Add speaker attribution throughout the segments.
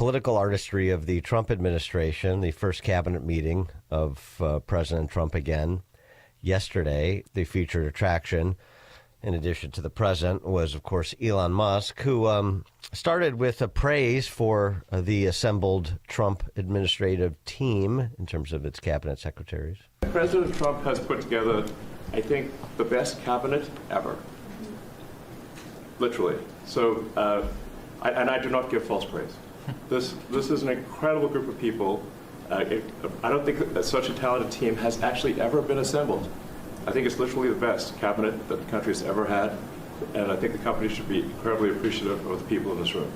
Speaker 1: political artistry of the Trump administration, the first cabinet meeting of President Trump again. Yesterday, the featured attraction, in addition to the president, was, of course, Elon Musk, who started with a praise for the assembled Trump administrative team in terms of its cabinet secretaries.
Speaker 2: President Trump has put together, I think, the best cabinet ever. Literally. So, I do not give false praise. This is an incredible group of people. I don't think that such a talented team has actually ever been assembled. I think it's literally the best cabinet that the country has ever had, and I think the company should be incredibly appreciative of the people in this room.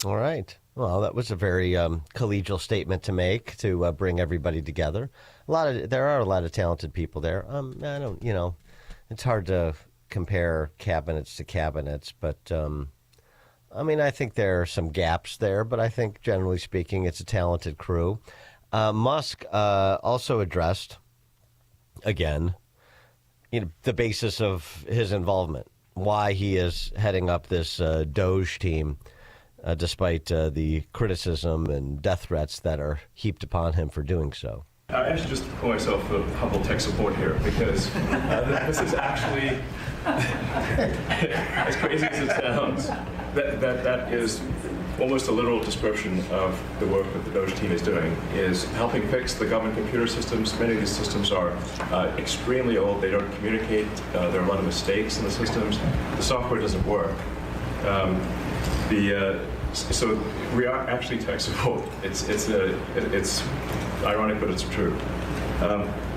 Speaker 1: All right. Well, that was a very collegial statement to make, to bring everybody together. There are a lot of talented people there. I don't, it's hard to compare cabinets to cabinets, but I think there are some gaps there, but I think generally speaking, it's a talented crew. Musk also addressed, again, the basis of his involvement, why he is heading up this DOGE team, despite the criticism and death threats that are heaped upon him for doing so.
Speaker 2: I actually just call myself a humble tech support here because this is actually, as crazy as it sounds, that is almost a literal description of the work that the DOGE team is doing, is helping fix the government computer systems. Many of these systems are extremely old. They don't communicate. There are a lot of mistakes in the systems. The software doesn't work. So we are actually tech support. It's ironic, but it's true.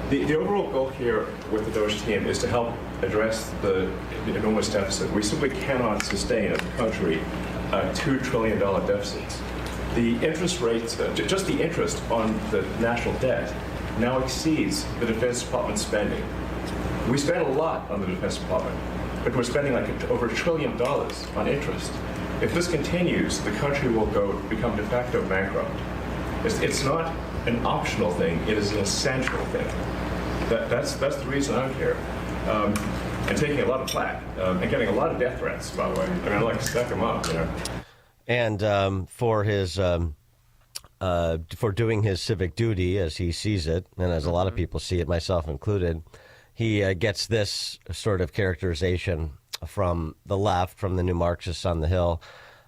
Speaker 2: The overall goal here with the DOGE team is to help address the enormous deficit. We simply cannot sustain as a country $2 trillion deficits. The interest rates, just the interest on the national debt, now exceeds the Defense Department spending. We spend a lot on the Defense Department, but we're spending over $1 trillion on interest. If this continues, the country will become de facto bankrupt. It's not an optional thing; it is an essential thing. That's the reason I'm here, and taking a lot of flack and getting a lot of death threats. By the way, I'd like to stack them up,
Speaker 1: And for his for doing his civic duty as he sees it, and as a lot of people see it, myself included, he gets this sort of characterization from the left, from the new Marxists on the Hill,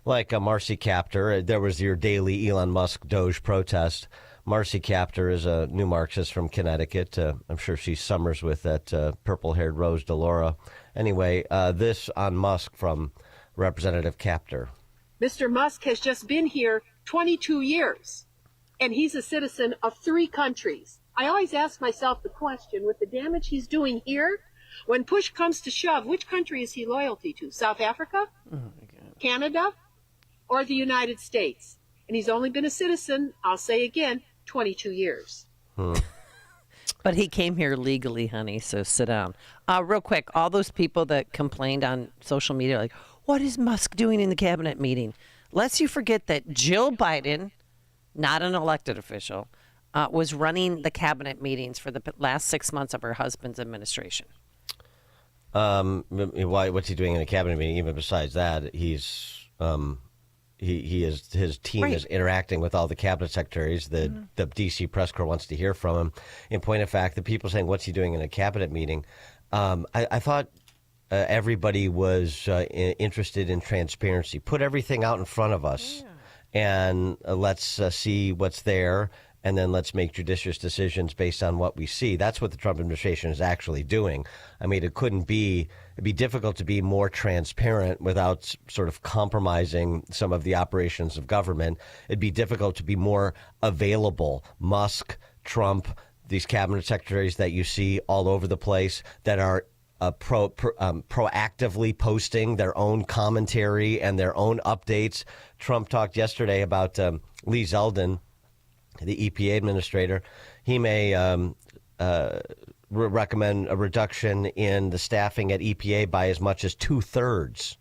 Speaker 1: like Marcy Kaptur. There was your daily Elon Musk DOGE protest. Marcy Kaptur is a new Marxist from Connecticut. I'm sure she summers with that purple-haired Rose DeLaura. Anyway, this on Musk from Representative Kaptur.
Speaker 3: Mr. Musk has just been here 22 years, and he's a citizen of 3 countries. I always ask myself the question, with the damage he's doing here, when push comes to shove, which country is he loyalty to? South Africa? Oh, Canada? Or the United States? And he's only been a citizen, I'll say again, 22 years.
Speaker 4: But he came here legally, honey, so sit down. Real quick, all those people that complained on social media, like, what is Musk doing in the cabinet meeting? Lest you forget that Jill Biden, not an elected official, was running the cabinet meetings for the last 6 months of her husband's administration.
Speaker 1: What's he doing in a cabinet meeting? Even besides that, his team is interacting with all the cabinet secretaries. The D.C. press corps wants to hear from him. In point of fact, the people saying, what's he doing in a cabinet meeting? I thought everybody was interested in transparency. Put everything out in front of us, and let's see what's there. And then let's make judicious decisions based on what we see. That's what the Trump administration is actually doing. It'd be difficult to be more transparent without sort of compromising some of the operations of government. It'd be difficult to be more available. Musk, Trump, these cabinet secretaries that you see all over the place that are proactively posting their own commentary and their own updates. Trump talked yesterday about Lee Zeldin, the EPA administrator. He may recommend a reduction in the staffing at EPA by as much as 2/3.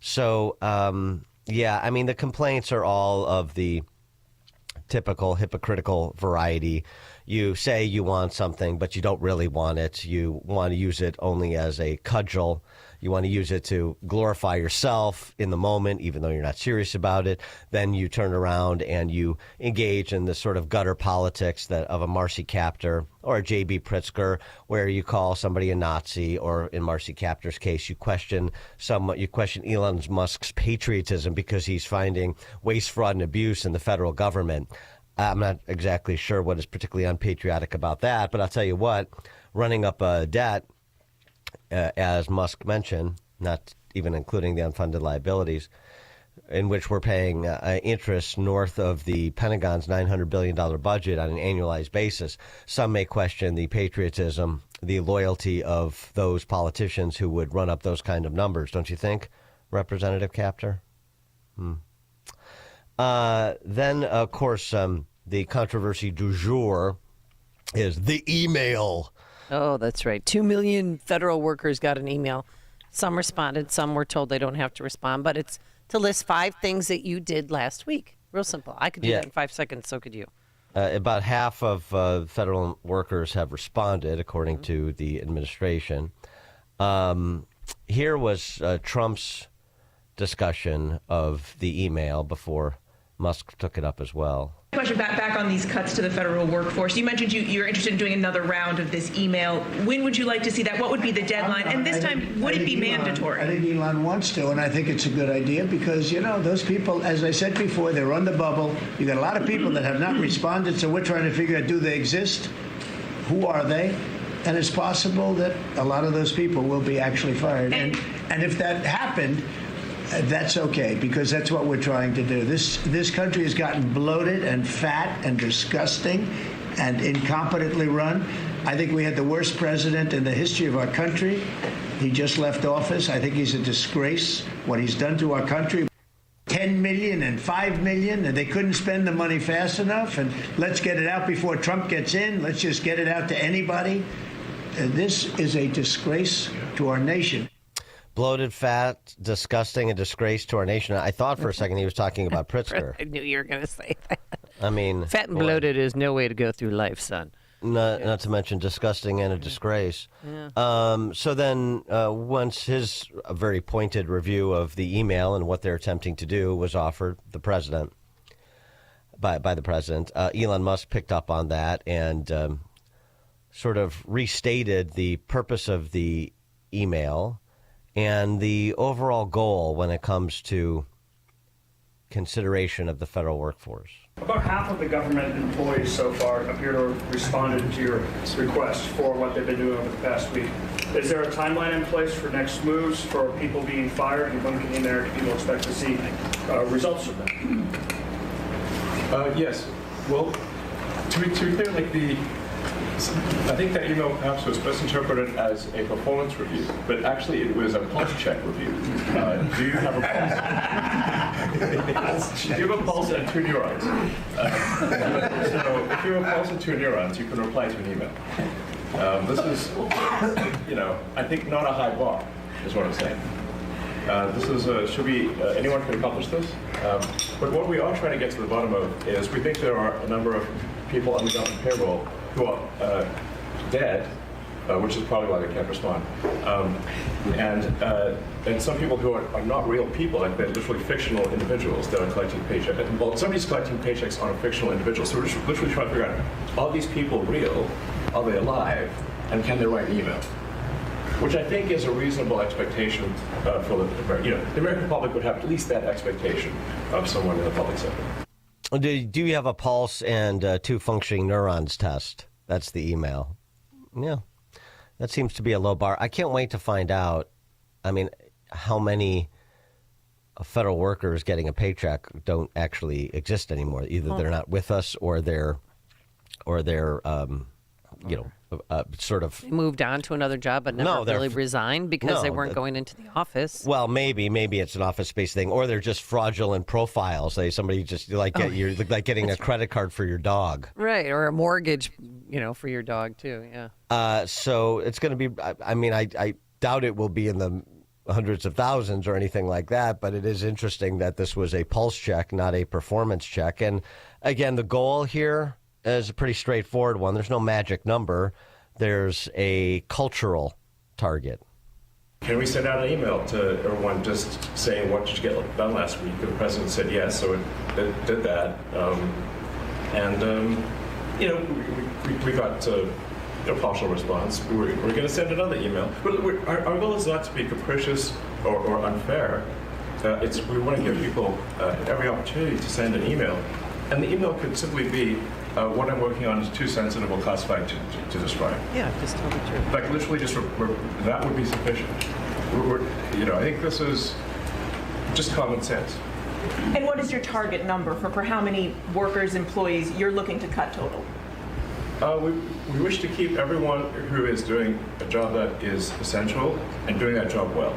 Speaker 1: So, the complaints are all of the typical hypocritical variety. You say you want something, but you don't really want it. You want to use it only as a cudgel. You want to use it to glorify yourself in the moment, even though you're not serious about it. Then you turn around and you engage in this sort of gutter politics that of a Marcy Kaptur or a J.B. Pritzker, where you call somebody a Nazi, or in Marcy Kaptur's case, you question Elon Musk's patriotism because he's finding waste, fraud, and abuse in the federal government. I'm not exactly sure what is particularly unpatriotic about that, but I'll tell you what, running up a debt, as Musk mentioned, not even including the unfunded liabilities, in which we're paying interest north of the Pentagon's $900 billion budget on an annualized basis. Some may question the patriotism, the loyalty of those politicians who would run up those kind of numbers, don't you think, Representative Kaptur? Then, of course, the controversy du jour is the email.
Speaker 4: Oh, that's right. 2 million federal workers got an email. Some responded. Some were told they don't have to respond. But it's to list 5 things that you did last week. Real simple. I could do that in 5 seconds. So could you.
Speaker 1: About half of federal workers have responded, according to the administration. Here was Trump's discussion of the email before Musk took it up as well.
Speaker 5: Question back on these cuts to the federal workforce. You mentioned you're interested in doing another round of this email. When would you like to see that? What would be the deadline? And this time, would it be mandatory?
Speaker 6: I think Elon wants to, and I think it's a good idea because, those people, as I said before, they're on the bubble. You got a lot of people that have not responded, so we're trying to figure out, do they exist? Who are they? And it's possible that a lot of those people will be actually fired. And if that happened, that's okay, because that's what we're trying to do. This country has gotten bloated and fat and disgusting and incompetently run. I think we had the worst president in the history of our country. He just left office. I think he's a disgrace, what he's done to our country. 10 million and 5 million, and they couldn't spend the money fast enough. And let's get it out before Trump gets in. Let's just get it out to anybody. This is a disgrace to our nation.
Speaker 1: Bloated, fat, disgusting, a disgrace to our nation. I thought for a second he was talking about Pritzker.
Speaker 4: I knew you were going to say that.
Speaker 1: I mean,
Speaker 4: fat and bloated is no way to go through life, son.
Speaker 1: Not to mention disgusting and a disgrace. Yeah. So then once his very pointed review of the email and what they're attempting to do was offered the president, by the president, Elon Musk picked up on that and sort of restated the purpose of the email and the overall goal when it comes to consideration of the federal workforce.
Speaker 7: About half of the government employees so far appear to have responded to your request for what they've been doing over the past week. Is there a timeline in place for next moves for people being fired, and when can the American people expect to see results of that?
Speaker 2: Yes. Well, to be clear, I think that email perhaps was misinterpreted as a performance review, but actually it was a pulse check review. Do you have a pulse? Do you have a pulse and 2 neurons? So if you have a pulse and 2 neurons, you can reply to an email. This is, I think not a high bar, is what I'm saying. This is, anyone can accomplish this. But what we are trying to get to the bottom of is we think there are a number of people on the government payroll who are dead, which is probably why they can't respond. And some people who are not real people, like they're literally fictional individuals that are collecting paychecks. Well, somebody's collecting paychecks on a fictional individual. So we're just literally trying to figure out, are these people real? Are they alive? And can they write an email? Which I think is a reasonable expectation for the American public would have at least that expectation of someone in the public sector.
Speaker 1: Do you have a pulse and 2 functioning neurons test? That's the email. Yeah, that seems to be a low bar. I can't wait to find out, how many federal workers getting a paycheck don't actually exist anymore. Either they're not with us or they're sort of
Speaker 4: moved on to another job, but never really resigned because they weren't going into the office.
Speaker 1: Well, maybe it's an office space thing, or they're just fraudulent profiles. Somebody just you're like getting a credit card for your dog,
Speaker 4: right? Or a mortgage, for your dog too. Yeah.
Speaker 1: So it's going to be. I doubt it will be in the hundreds of thousands or anything like that. But it is interesting that this was a pulse check, not a performance check. And again, the goal here is a pretty straightforward one. There's no magic number. There's a cultural target.
Speaker 2: can we send out an email to everyone just saying what did you get done last week? The president said yes, so it did that. We got a partial response. We're going to send another email. But our goal is not to be capricious or unfair. We want to give people every opportunity to send an email. And the email could simply be, what I'm working on is too sensitive or classified to describe.
Speaker 4: Yeah, just tell the truth.
Speaker 2: Like literally just, that would be sufficient. I think this is just common sense.
Speaker 5: And what is your target number for how many workers, employees you're looking to cut total?
Speaker 2: We wish to keep everyone who is doing a job that is essential and doing that job well.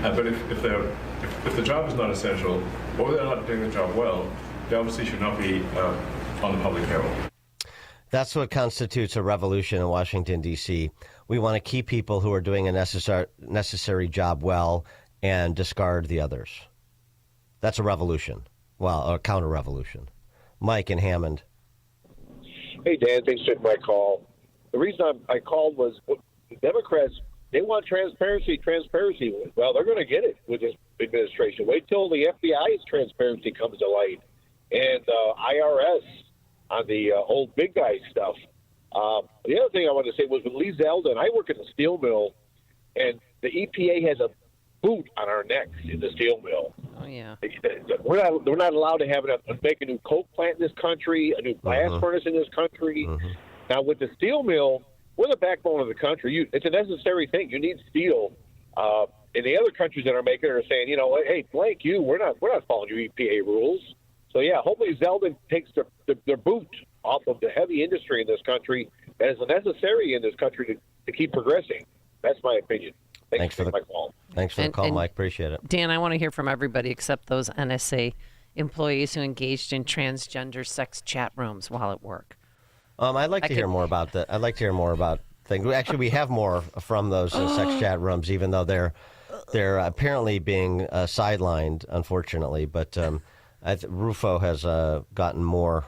Speaker 2: But if the job is not essential or they're not doing the job well, they obviously should not be on the public payroll.
Speaker 1: That's what constitutes a revolution in Washington, D.C. We want to keep people who are doing a necessary job well and discard the others. That's a revolution. Well, a counter-revolution. Mike in Hammond.
Speaker 8: Hey, Dan, thanks for taking my call. The reason I called was the Democrats, they want transparency. Well, they're going to get it with this administration. Wait till the FBI's transparency comes to light and IRS on the old big guy stuff. The other thing I wanted to say was with Lee Zeldin, I work in the steel mill, and the EPA has a boot on our necks in the steel mill.
Speaker 4: Oh, yeah.
Speaker 8: We're not allowed to make a new coke plant in this country, a new blast furnace in this country. Now, with the steel mill, we're the backbone of the country. It's a necessary thing. You need steel. And the other countries that are making it are saying, hey, blank you, we're not following your EPA rules. So, yeah, hopefully Zeldin takes their boot off of the heavy industry in this country that is necessary in this country to keep progressing. That's my opinion. Thanks for my call.
Speaker 1: Thanks for the call, Mike. Appreciate it.
Speaker 4: Dan, I want to hear from everybody except those NSA employees who engaged in transgender sex chat rooms while at work.
Speaker 1: I'd like to hear more about that. I'd like to hear more about things. Actually, we have more from those sex chat rooms, even though they're apparently being sidelined, unfortunately. But Rufo has gotten more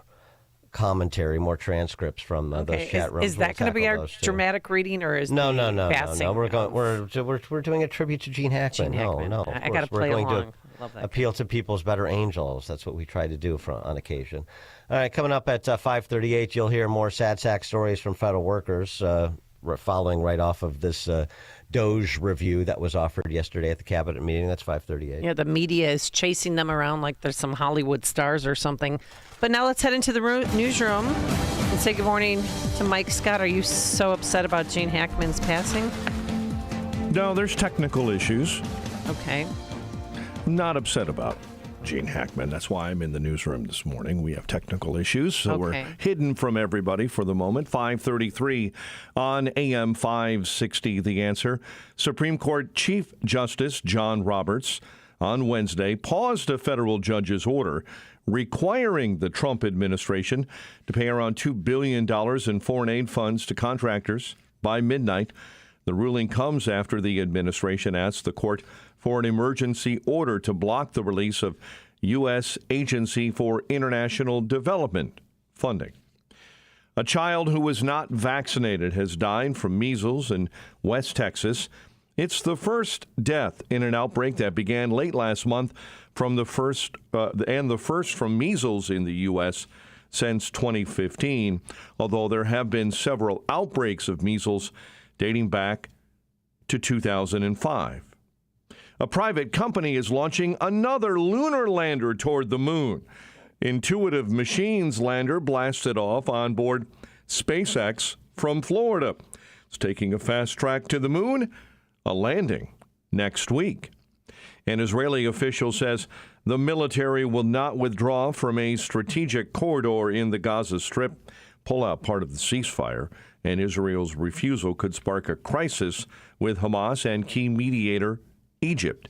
Speaker 1: commentary, more transcripts from those chat rooms.
Speaker 4: Is that going to be our dramatic reading, or is
Speaker 1: no?
Speaker 4: Passing?
Speaker 1: We're doing a tribute to Gene Hackman. No.
Speaker 4: I got to play along. Love that.
Speaker 1: Appeal to people's better angels. That's what we try to do on occasion. All right, coming up at 5:38, you'll hear more sad sack stories from federal workers following right off of this DOGE review that was offered yesterday at the cabinet meeting. That's 5:38.
Speaker 4: Yeah, the media is chasing them around like they're some Hollywood stars or something. But now let's head into the newsroom and say good morning to Mike Scott. Are you so upset about Gene Hackman's passing?
Speaker 9: No, there's technical issues.
Speaker 4: Okay.
Speaker 9: Not upset about Gene Hackman. That's why I'm in the newsroom this morning. We have technical issues, so we're hidden from everybody for the moment. 5:33 on AM 560, The Answer. Supreme Court Chief Justice John Roberts on Wednesday paused a federal judge's order requiring the Trump administration to pay around $2 billion in foreign aid funds to contractors by midnight. The ruling comes after the administration asked the court for an emergency order to block the release of U.S. Agency for International Development funding. A child who was not vaccinated has died from measles in West Texas. It's the first death in an outbreak that began late last month from the first from measles in the U.S. since 2015, although there have been several outbreaks of measles dating back to 2005. A private company is launching another lunar lander toward the moon. Intuitive Machines lander blasted off on board SpaceX from Florida. It's taking a fast track to the moon, a landing next week. An Israeli official says the military will not withdraw from a strategic corridor in the Gaza Strip, pull out part of the ceasefire, and Israel's refusal could spark a crisis with Hamas and key mediator Egypt.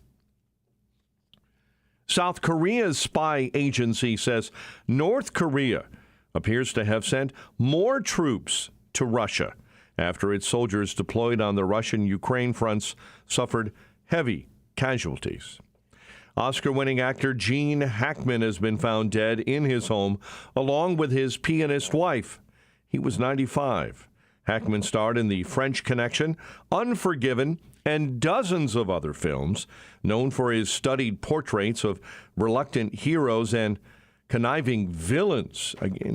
Speaker 9: South Korea's spy agency says North Korea appears to have sent more troops to Russia after its soldiers deployed on the Russian-Ukraine fronts suffered heavy casualties. Oscar-winning actor Gene Hackman has been found dead in his home along with his pianist wife. He was 95. Hackman starred in The French Connection, Unforgiven, and dozens of other films, known for his studied portraits of reluctant heroes and conniving villains,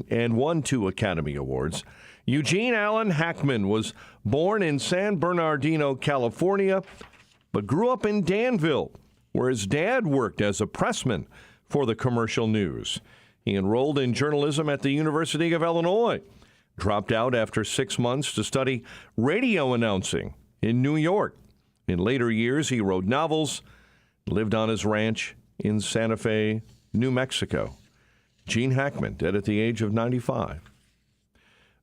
Speaker 9: and won 2 Academy Awards. Eugene Allen Hackman was born in San Bernardino, California, but grew up in Danville, where his dad worked as a pressman for the commercial news. He enrolled in journalism at the University of Illinois, dropped out after 6 months to study radio announcing in New York. In later years, he wrote novels, lived on his ranch in Santa Fe, New Mexico. Gene Hackman, dead at the age of 95.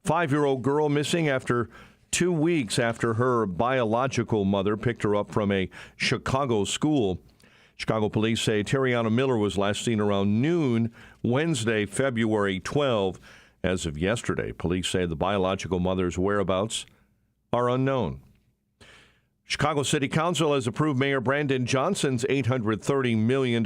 Speaker 9: 5-year-old girl missing after 2 weeks after her biological mother picked her up from a Chicago school. Chicago police say Terriana Miller was last seen around noon Wednesday, February 12. As of yesterday, police say the biological mother's whereabouts are unknown. Chicago City Council has approved Mayor Brandon Johnson's $830 million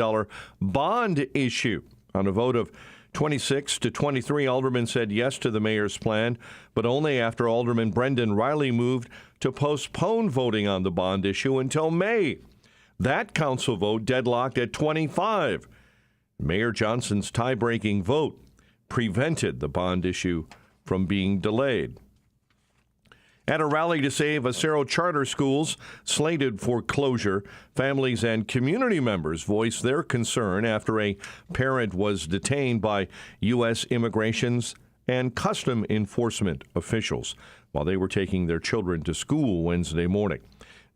Speaker 9: bond issue. On a vote of 26 to 23, aldermen said yes to the mayor's plan, but only after Alderman Brendan Riley moved to postpone voting on the bond issue until May. That council vote deadlocked at 25. Mayor Johnson's tie-breaking vote prevented the bond issue from being delayed. At a rally to save Acero charter schools slated for closure, families and community members voiced their concern after a parent was detained by U.S. Immigrations and Custom Enforcement officials while they were taking their children to school Wednesday morning.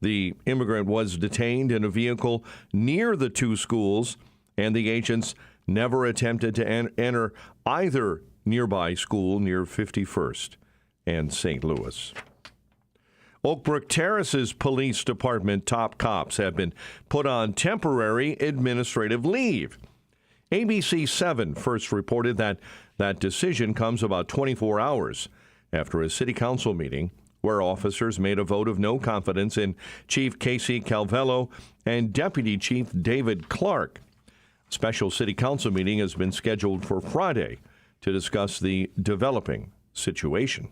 Speaker 9: The immigrant was detained in a vehicle near the 2 schools, and the agents never attempted to enter either nearby school near 51st and St. Louis. Oakbrook Terrace's police department top cops have been put on temporary administrative leave. ABC 7 first reported that decision comes about 24 hours after a city council meeting where officers made a vote of no confidence in Chief Casey Calvello and Deputy Chief David Clark. A special city council meeting has been scheduled for Friday to discuss the developing situation.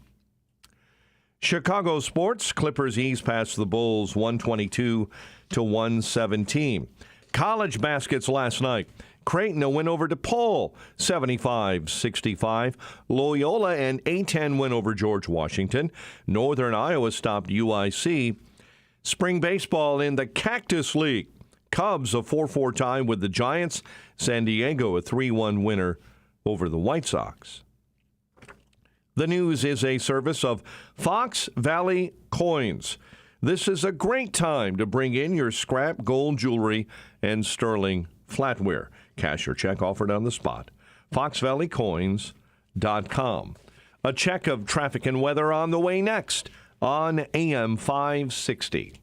Speaker 9: Chicago sports, Clippers ease past the Bulls 122 to 117. College baskets last night. Creighton a win over DePaul, 75-65. Loyola an A-10 win over George Washington. Northern Iowa stopped UIC. Spring baseball in the Cactus League. Cubs a 4-4 tie with the Giants. San Diego a 3-1 winner over the White Sox. The news is a service of Fox Valley Coins. This is a great time to bring in your scrap gold jewelry and sterling flatware. Cash or check offered on the spot. FoxValleyCoins.com. A check of traffic and weather on the way next on AM 560.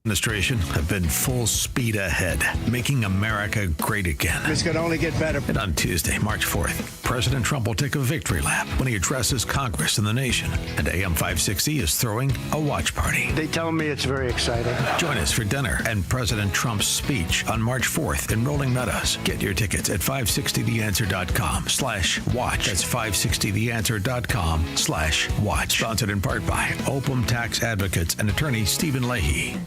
Speaker 10: Administration have been full speed ahead, making America great again.
Speaker 6: It's going to only get better.
Speaker 10: And on Tuesday, March 4th, President Trump will take a victory lap when he addresses Congress and the nation. And AM 560 is throwing a watch party.
Speaker 6: They tell me it's very exciting.
Speaker 10: Join us for dinner and President Trump's speech on March 4th in Rolling Meadows. Get your tickets at 560theanswer.com/watch. That's 560theanswer.com/watch. Sponsored in part by Opum Tax Advocates and attorney Stephen Leahy.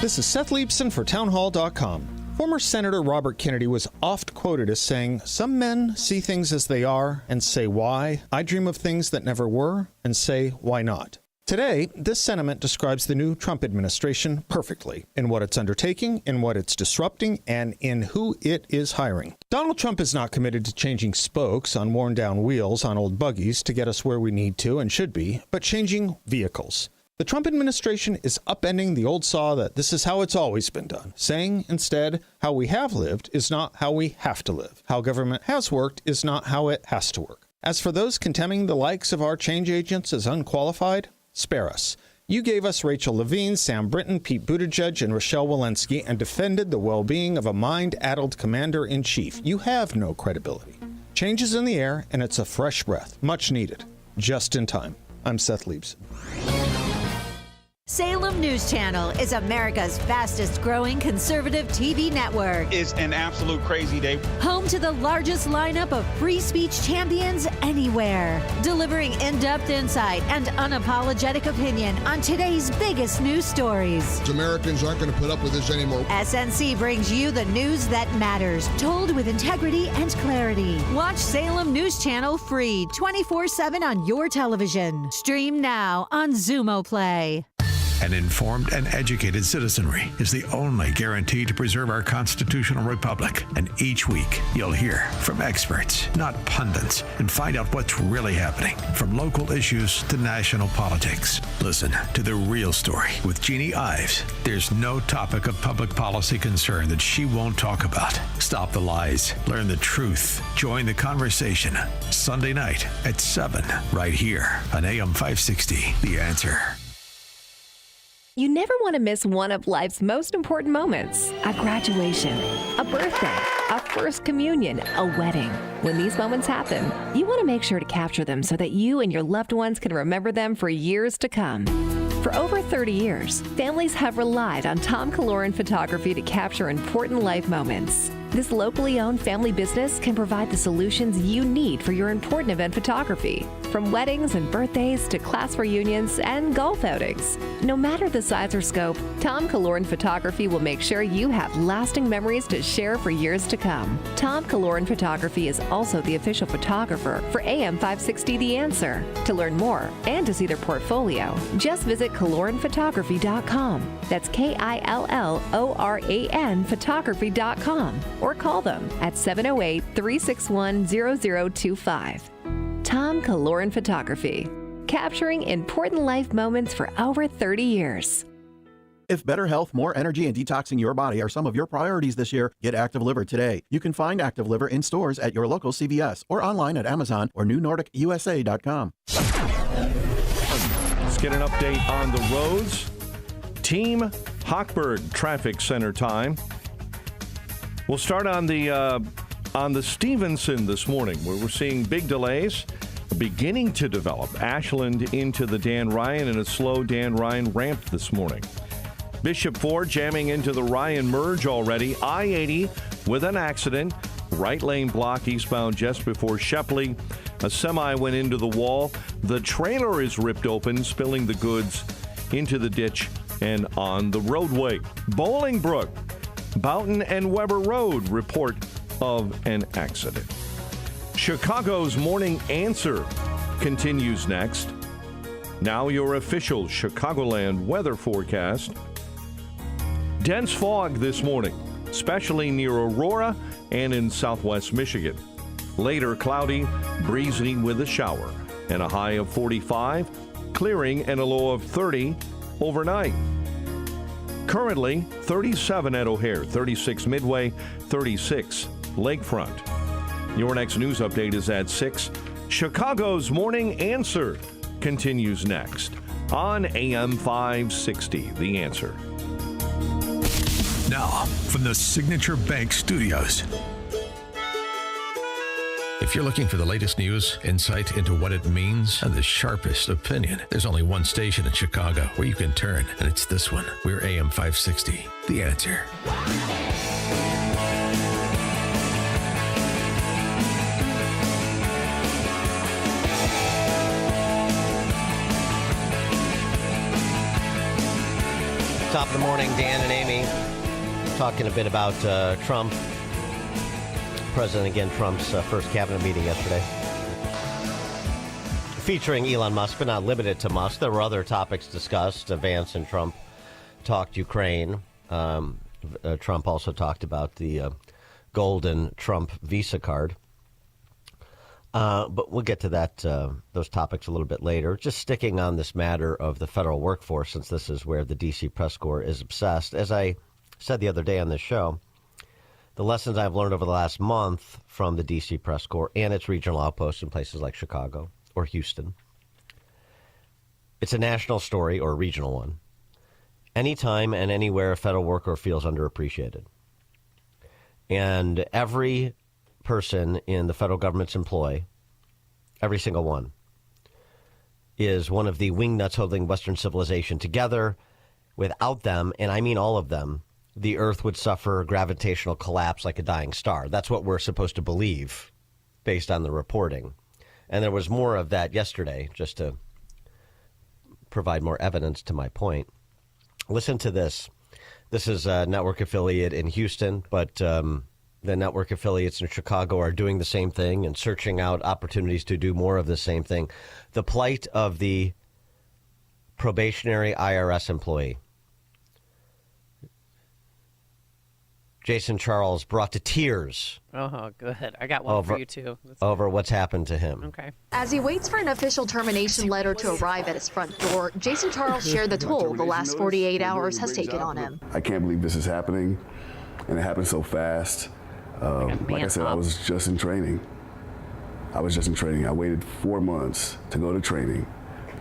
Speaker 11: This is Seth Leibson for townhall.com. Former Senator Robert Kennedy was oft quoted as saying, "Some men see things as they are and say why. I dream of things that never were and say why not." Today, this sentiment describes the new Trump administration perfectly in what it's undertaking, in what it's disrupting, and in who it is hiring. Donald Trump is not committed to changing spokes on worn-down wheels on old buggies to get us where we need to and should be, but changing vehicles. The Trump administration is upending the old saw that this is how it's always been done, saying instead, how we have lived is not how we have to live. How government has worked is not how it has to work. As for those contemning the likes of our change agents as unqualified, spare us. You gave us Rachel Levine, Sam Brinton, Pete Buttigieg, and Rochelle Walensky and defended the well-being of a mind-addled commander-in-chief. You have no credibility. Change is in the air, and it's a fresh breath, much needed, just in time. I'm Seth Leibson.
Speaker 12: Salem News Channel is America's fastest growing conservative TV network.
Speaker 13: It's an absolute crazy day.
Speaker 12: Home to the largest lineup of free speech champions anywhere. Delivering in-depth insight and unapologetic opinion on today's biggest news stories.
Speaker 14: Americans aren't going to put up with this anymore.
Speaker 12: SNC brings you the news that matters, told with integrity and clarity. Watch Salem News Channel free 24/7 on your television. Stream now on Xumo Play.
Speaker 10: An informed and educated citizenry is the only guarantee to preserve our constitutional republic. And each week, you'll hear from experts, not pundits, and find out what's really happening, from local issues to national politics. Listen to The Real Story with Jeannie Ives. There's no topic of public policy concern that she won't talk about. Stop the lies. Learn the truth. Join the conversation. Sunday night at 7, right here on AM 560. The Answer.
Speaker 15: You never want to miss one of life's most important moments. A graduation, a birthday, a first communion, a wedding. When these moments happen, you want to make sure to capture them so that you and your loved ones can remember them for years to come. For over 30 years, families have relied on Tom Kaloran Photography to capture important life moments. This locally owned family business can provide the solutions you need for your important event photography, from weddings and birthdays to class reunions and golf outings. No matter the size or scope, Tom Kaloran Photography will make sure you have lasting memories to share for years to come. Tom Kaloran Photography is also the official photographer for AM 560 The Answer. To learn more and to see their portfolio, just visit KaloranPhotography.com. That's KILLORAN photography.com. Or call them at 708-361-0025. Tom Kaloran Photography, capturing important life moments for over 30 years.
Speaker 16: If better health, more energy, and detoxing your body are some of your priorities this year, get Active Liver today. You can find Active Liver in stores at your local CVS or online at Amazon or NewNordicUSA.com.
Speaker 9: Let's get an update on the roads. Team Hochberg Traffic Center time. We'll start on the Stevenson this morning, where we're seeing big delays beginning to develop. Ashland into the Dan Ryan and a slow Dan Ryan ramp this morning. Bishop Ford jamming into the Ryan merge already. I-80 with an accident. Right lane block eastbound just before Shepley. A semi went into the wall. The trailer is ripped open, spilling the goods into the ditch and on the roadway. Bolingbrook, Boughton and Weber Road report of an accident. Chicago's Morning Answer continues next. Now your official Chicagoland weather forecast. Dense fog this morning, especially near Aurora and in southwest Michigan. Later, cloudy, breezy with a shower and a high of 45, clearing and a low of 30 overnight. Currently, 37 at O'Hare, 36 Midway, 36 Lakefront. Your next news update is at 6. Chicago's Morning Answer continues next on AM 560, The Answer.
Speaker 10: Now, from the Signature Bank Studios. If you're looking for the latest news, insight into what it means, and the sharpest opinion, there's only one station in Chicago where you can turn, and it's this one. We're AM 560, The Answer.
Speaker 1: Top of the morning, Dan and Amy talking a bit about Trump. President Trump's first cabinet meeting yesterday, featuring Elon Musk, but not limited to Musk. There were other topics discussed. Vance and Trump talked Ukraine. Trump also talked about the golden Trump Visa card. But we'll get to that those topics a little bit later. Just sticking on this matter of the federal workforce, since this is where the D.C. press corps is obsessed. As I said the other day on this show, the lessons I've learned over the last month from the D.C. press corps and its regional outposts in places like Chicago or Houston. It's a national story or a regional one. Anytime and anywhere a federal worker feels underappreciated. And every person in the federal government's employ, every single one, is one of the wingnuts holding Western civilization together. Without them, and I mean all of them, the Earth would suffer gravitational collapse like a dying star. That's what we're supposed to believe based on the reporting. And there was more of that yesterday, just to provide more evidence to my point. Listen to this. This is a network affiliate in Houston, but the network affiliates in Chicago are doing the same thing and searching out opportunities to do more of the same thing. The plight of the probationary IRS employee. Jason Charles brought to tears.
Speaker 4: Oh, good. I got one for you, too.
Speaker 1: Over what's happened to him.
Speaker 4: Okay.
Speaker 17: As he waits for an official termination letter to arrive at his front door, Jason Charles shared the toll the last 48 hours has taken on him.
Speaker 18: I can't believe this is happening, and it happened so fast. Like I said, I was just in training. I waited 4 months to go to training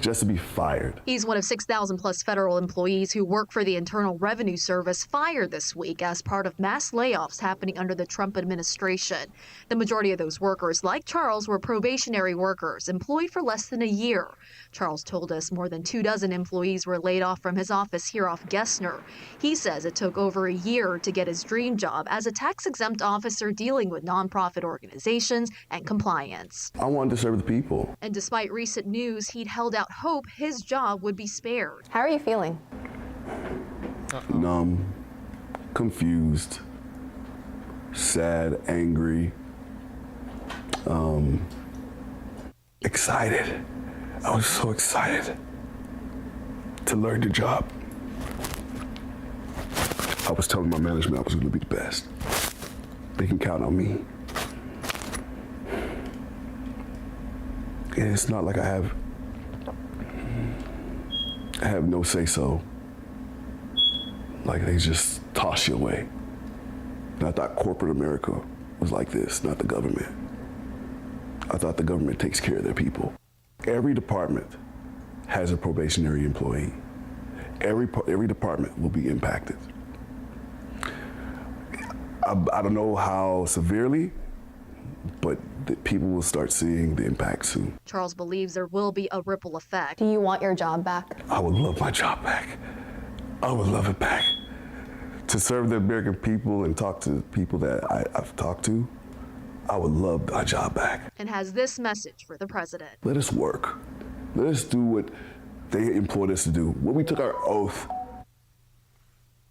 Speaker 18: just to be fired.
Speaker 17: He's one of 6,000 plus federal employees who work for the Internal Revenue Service fired this week as part of mass layoffs happening under the Trump administration. The majority of those workers, like Charles, were probationary workers employed for less than a year. Charles told us more than 24 employees were laid off from his office here off Gessner. He says it took over a year to get his dream job as a tax-exempt officer dealing with nonprofit organizations and compliance.
Speaker 18: I wanted to serve the people.
Speaker 17: And despite recent news, he'd held out hope his job would be spared.
Speaker 15: How are you feeling?
Speaker 18: Numb, confused, sad, angry, excited. I was so excited to learn the job. I was telling my management I was going to be the best. They can count on me. And it's not like I have no say-so. Like they just toss you away. And I thought corporate America was like this, not the government. I thought the government takes care of their people. Every department has a probationary employee. Every department will be impacted. I don't know how severely, but people will start seeing the impact soon.
Speaker 17: Charles believes there will be a ripple effect.
Speaker 15: Do you want your job back?
Speaker 18: I would love my job back. I would love it back. To serve the American people and talk to people that I've talked to, I would love my job back.
Speaker 17: And has this message for the president.
Speaker 18: Let us work. Let us do what they employed us to do. When we took our oath.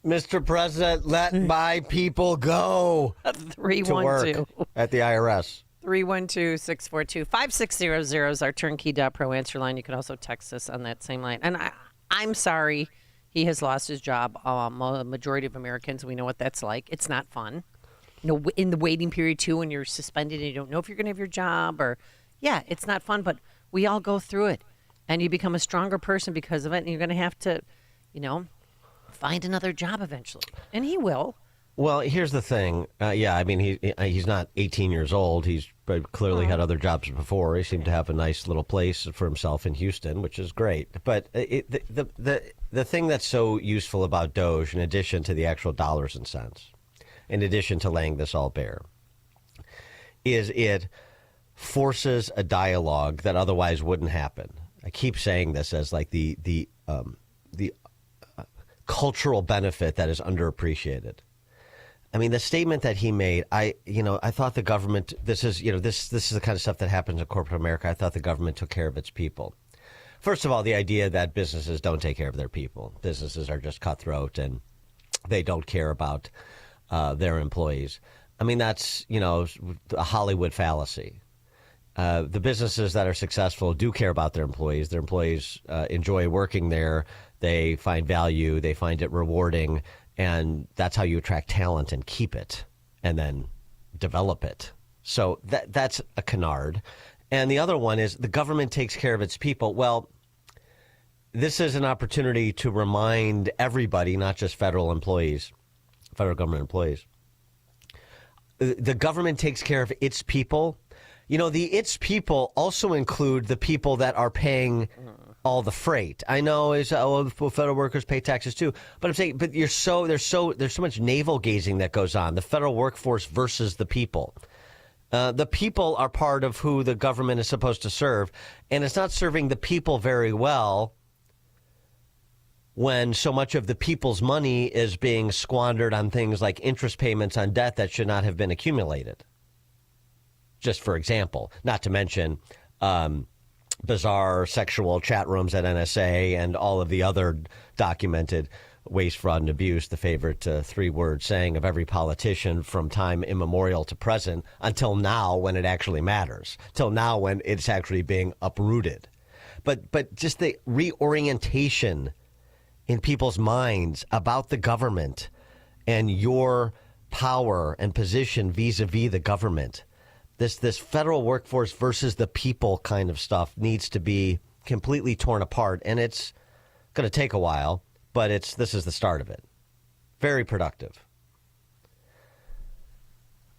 Speaker 1: Mr. President, let my people go
Speaker 4: 312
Speaker 1: to work at the IRS.
Speaker 4: 312-642-5600 is our turnkey.pro answer line. You can also text us on that same line. And I'm sorry he has lost his job. A majority of Americans, we know what that's like. It's not fun. You know, in the waiting period, too, when you're suspended and you don't know if you're going to have your job yeah, it's not fun, but we all go through it. And you become a stronger person because of it, and you're going to have to, find another job eventually. And he will.
Speaker 1: Well, here's the thing. I mean, he's not 18 years old. He's clearly had other jobs before. He seemed to have a nice little place for himself in Houston, which is great. But the thing that's so useful about DOGE, in addition to the actual dollars and cents, in addition to laying this all bare, is it forces a dialogue that otherwise wouldn't happen. I keep saying this as like the cultural benefit that is underappreciated. I mean, the statement that he made, I thought the government, this is the kind of stuff that happens in corporate America. I thought the government took care of its people. First of all, the idea that businesses don't take care of their people. Businesses are just cutthroat and they don't care about their employees. I mean, that's, a Hollywood fallacy. The businesses that are successful do care about their employees. Their employees enjoy working there. They find value. They find it rewarding. And that's how you attract talent and keep it and then develop it. So that's a canard. And the other one is the government takes care of its people. Well, this is an opportunity to remind everybody, not just federal employees, federal government employees. The government takes care of its people. The its people also include the people that are paying all the freight. I know federal workers pay taxes too, but I'm saying, there's so much navel gazing that goes on. The federal workforce versus the people. The people are part of who the government is supposed to serve, and it's not serving the people very well when so much of the people's money is being squandered on things like interest payments on debt that should not have been accumulated. Just for example, not to mention bizarre sexual chat rooms at NSA and all of the other documented waste, fraud, and abuse, the favorite 3-word saying of every politician from time immemorial to present until now when it actually matters, till now when it's actually being uprooted. But just the reorientation in people's minds about the government and your power and position vis-a-vis the government. This federal workforce versus the people kind of stuff needs to be completely torn apart, and it's going to take a while, but this is the start of it. Very productive.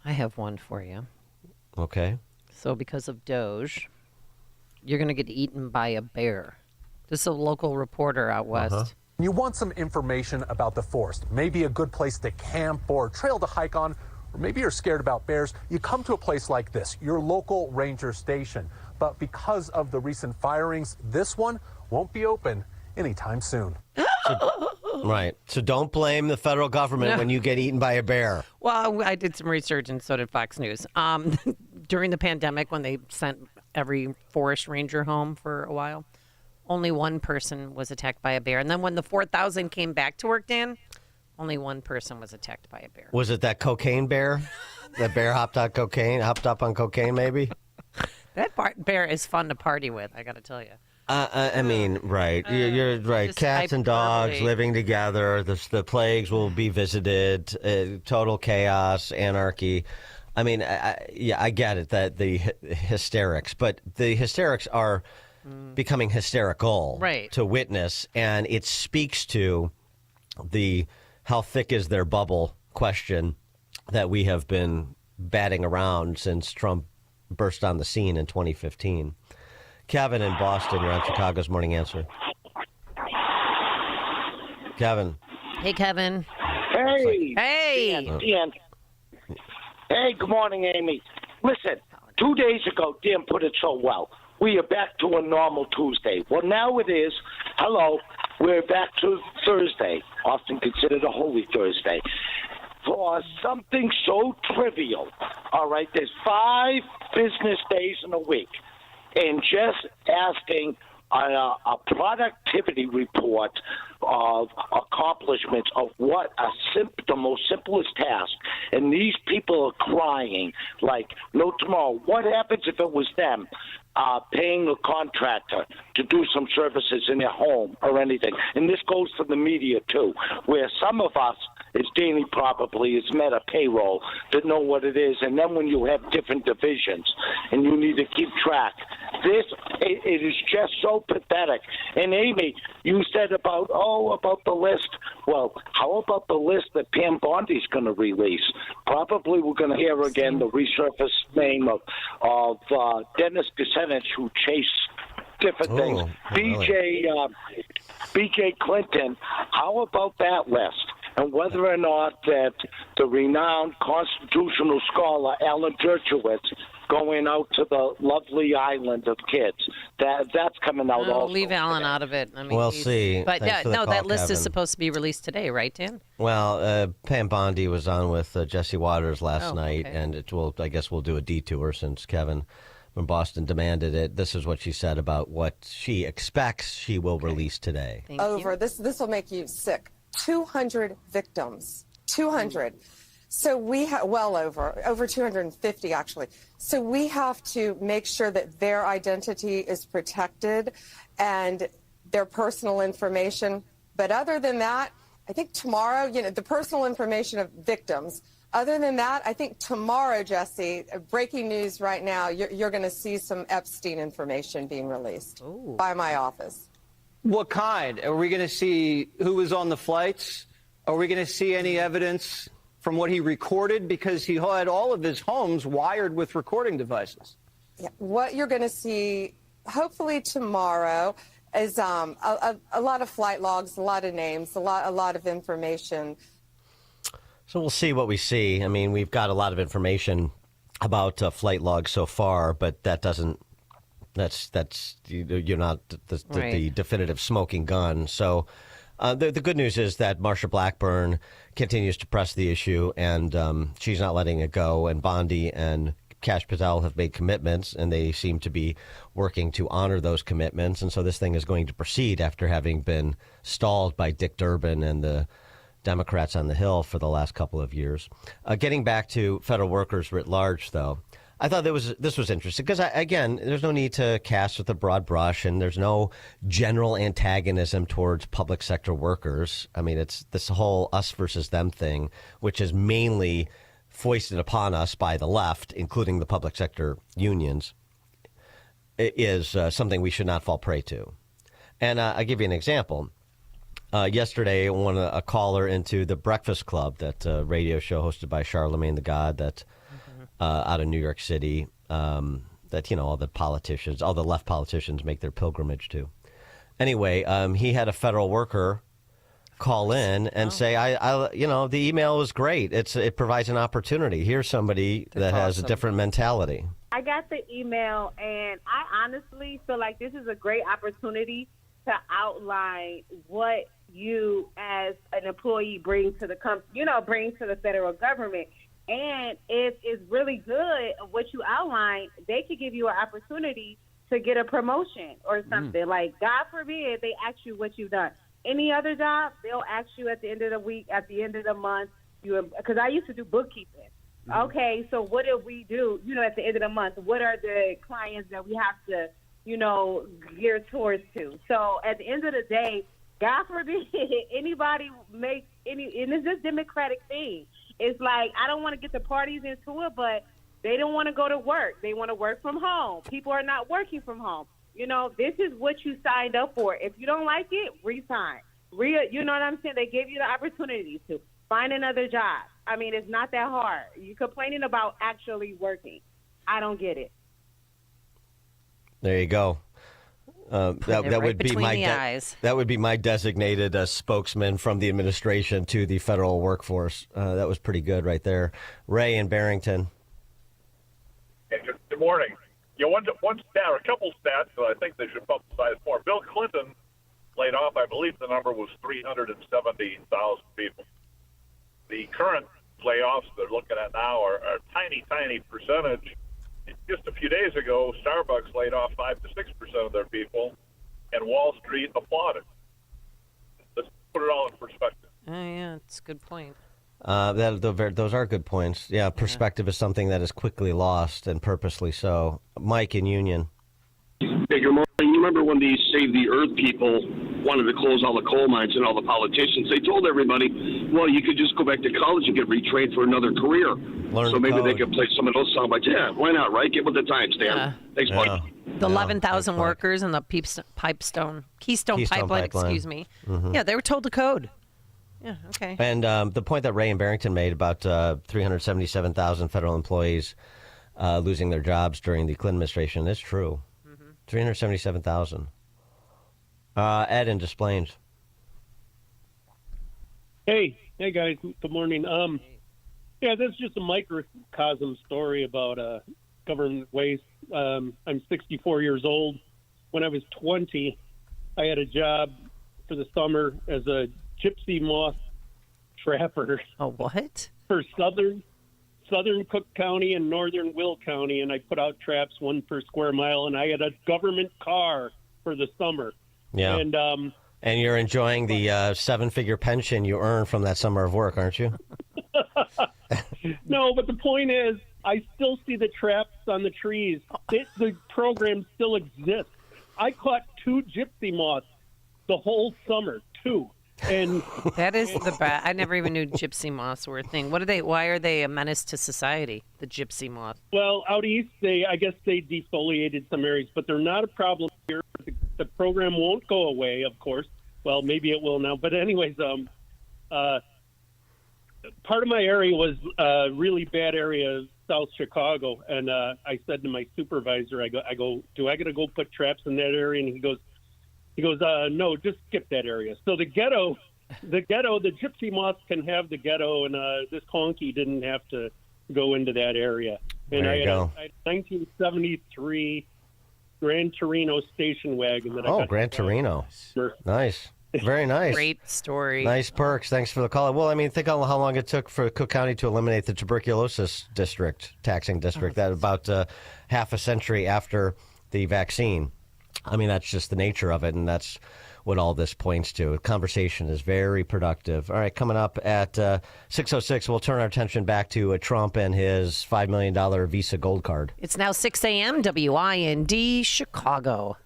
Speaker 4: I have one for you.
Speaker 1: Okay.
Speaker 4: So because of DOGE, you're going to get eaten by a bear. This is a local reporter out west.
Speaker 19: You want some information about the forest, maybe a good place to camp or trail to hike on, or maybe you're scared about bears. You come to a place like this, your local ranger station. But because of the recent firings, this one won't be open anytime soon.
Speaker 1: Right. So don't blame the federal government when you get eaten by a bear.
Speaker 4: Well, I did some research, and so did Fox News. During the pandemic, when they sent every forest ranger home for a while, only one person was attacked by a bear. And then when the 4,000 came back to work, Dan, only one person was attacked by a bear.
Speaker 1: Was it that cocaine bear? That bear hopped up on cocaine, maybe?
Speaker 4: That bear is fun to party with, I got to tell you.
Speaker 1: I mean, right. You're right. Cats and dogs living together. The plagues will be visited. Total chaos, anarchy. I mean, I get it, that the hysterics. But the hysterics are becoming hysterical to witness. And it speaks to the how thick is their bubble question that we have been batting around since Trump burst on the scene in 2015. Kevin in Boston, you're on Chicago's Morning Answer. Kevin.
Speaker 4: Hey, Kevin.
Speaker 20: Hey.
Speaker 4: Hey.
Speaker 20: Dan. Hey, good morning, Amy. Listen, 2 days ago, Dan put it so well. We are back to a normal Tuesday. Well, now it is. Hello. We're back to Thursday, often considered a Holy Thursday. For something so trivial, all right, there's 5 business days in a week. And just asking a productivity report of accomplishments of what the most simplest task. And these people are crying like, no tomorrow. What happens if it was them paying a contractor to do some services in their home or anything? And this goes for the media, too, where some of us, as Danny probably has met a payroll that know what it is. And then when you have different divisions and you need to keep track, it is just so pathetic. And Amy, you said about the list. Well, how about the list that Pam Bondi's going to release? Probably we're going to hear again the resurfaced name of Dennis Kucinich, who chased different things. BJ Clinton, how about that list? And whether or not that the renowned constitutional scholar Alan Dershowitz going out to the lovely island of kids, that's coming out also.
Speaker 4: Leave Alan out of it. I mean,
Speaker 1: we'll see.
Speaker 4: But
Speaker 1: call,
Speaker 4: that list
Speaker 1: Kevin.
Speaker 4: is supposed to be released today, right, Dan?
Speaker 1: Well, Pam Bondi was on with Jesse Waters last night,
Speaker 4: okay.
Speaker 1: and I guess we'll do a detour since Kevin from Boston demanded it. This is what she said about what she expects she will release today.
Speaker 21: This will make you sick. 200 victims. 200. So we have over 250 actually. So we have to make sure that their identity is protected and their personal information. But other than that, I think tomorrow, the personal information of victims. Other than that, I think tomorrow, Jesse, breaking news right now, you're going to see some Epstein information being released by my office.
Speaker 22: What kind? Are we going to see who was on the flights? Are we going to see any evidence from what he recorded? Because he had all of his homes wired with recording devices.
Speaker 21: Yeah, what you're going to see, hopefully tomorrow, is a lot of flight logs, a lot of names, a lot of information.
Speaker 1: So we'll see what we see. I mean, we've got a lot of information about flight logs so far, but that doesn't. You're not the definitive smoking gun. So the good news is that Marsha Blackburn continues to press the issue, and she's not letting it go. And Bondi and Kash Patel have made commitments, and they seem to be working to honor those commitments. And so this thing is going to proceed after having been stalled by Dick Durbin and the Democrats on the Hill for the last couple of years. Getting back to federal workers writ large, though, I thought this was interesting because, again, there's no need to cast with a broad brush, and there's no general antagonism towards public sector workers. I mean, it's this whole us versus them thing, which is mainly foisted upon us by the left, including the public sector unions, is something we should not fall prey to. And I'll give you an example. Yesterday, a caller into the Breakfast Club, that radio show hosted by Charlemagne the God, that out of New York City, that all the left politicians make their pilgrimage to. Anyway, he had a federal worker call in and say, the email was great. It provides an opportunity. Here's somebody that has a different mentality.
Speaker 3: I got the email, and I honestly feel like this is a great opportunity to outline what you as an employee bring to the bring to the federal government. And if it's really good what you outlined, they could give you an opportunity to get a promotion or something. Like, God forbid, they ask you what you've done. Any other job, they'll ask you at the end of the week, at the end of the month, because I used to do bookkeeping. Okay, so what did we do, at the end of the month? What are the clients that we have to, gear towards to? So at the end of the day, God forbid anybody make any, and it's this democratic thing. It's like, I don't want to get the parties into it, but they don't want to go to work. They want to work from home. People are not working from home. This is what you signed up for. If you don't like it, resign. You know what I'm saying? They gave you the opportunity to find another job. I mean, it's not that hard. You're complaining about actually working. I don't get it.
Speaker 1: There you go. That would be my designated spokesman from the administration to the federal workforce. That was pretty good right there. Ray in Barrington.
Speaker 7: Hey, good morning. One stat, or a couple stats that I think they should publicize more. Bill Clinton laid off, I believe the number was 370,000 people. The current layoffs they're looking at now are a tiny, tiny percentage. Just a few days ago, Starbucks laid off 5 to 6% of their people, and Wall Street applauded. Let's put it all in perspective.
Speaker 4: Oh, yeah, it's a good point.
Speaker 1: Those are good points. Yeah, perspective is something that is quickly lost, and purposely so. Mike in Union.
Speaker 23: Hey, good morning. You remember when the Save the Earth people wanted to close all the coal mines and all the politicians? They told everybody, well, you could just go back to college and get retrained for another career. So maybe they could play some of those sound bites. Yeah, why not, right? Get with the times, Dan.
Speaker 4: Yeah.
Speaker 23: Thanks, Mike.
Speaker 4: The 11,000 workers and the Keystone Pipeline, excuse me.
Speaker 1: Mm-hmm.
Speaker 4: Yeah, they were told to code. Yeah, okay.
Speaker 1: And the point that Ray in Barrington made about 377,000 federal employees losing their jobs during the Clinton administration is true. 377,000. Ed in Des Plaines.
Speaker 24: Hey guys. Good morning. This is just a microcosm story about government waste. I'm 64 years old. When I was 20, I had a job for the summer as a gypsy moth trapper.
Speaker 4: Oh, what?
Speaker 24: For southern Cook County and northern Will County, and I put out traps, 1 per square mile, and I had a government car for the summer.
Speaker 1: Yeah. And you're enjoying the 7-figure pension you earn from that summer of work, aren't you?
Speaker 24: No, but the point is, I still see the traps on the trees. The program still exists. I caught 2 gypsy moths the whole summer, 2. And
Speaker 4: that is the bad. I never even knew gypsy moths were a thing. Why are they a menace to society, the gypsy moth?
Speaker 24: Well, out east, I guess they defoliated some areas, but they're not a problem here. The program won't go away, of course. Well, maybe it will now. But anyways, part of my area was a really bad area of South Chicago, and I said to my supervisor, I go, do I got to go put traps in that area? And he goes, no, just skip that area. So the gypsy moths can have the ghetto, and this honky didn't have to go into that area. And
Speaker 1: There you go.
Speaker 24: I had a 1973 Gran Torino station wagon. That I
Speaker 1: Oh,
Speaker 24: got
Speaker 1: Gran Torino. Nice. Very nice.
Speaker 4: Great story.
Speaker 1: Nice perks. Thanks for the call. Well, I mean, think on how long it took for Cook County to eliminate the tuberculosis taxing district. That about half a century after the vaccine. I mean, that's just the nature of it, and that's what all this points to. The conversation is very productive. All right, coming up at 6:06, we'll turn our attention back to Trump and his $5 million Visa Gold Card.
Speaker 4: It's now 6 a.m. WIND Chicago.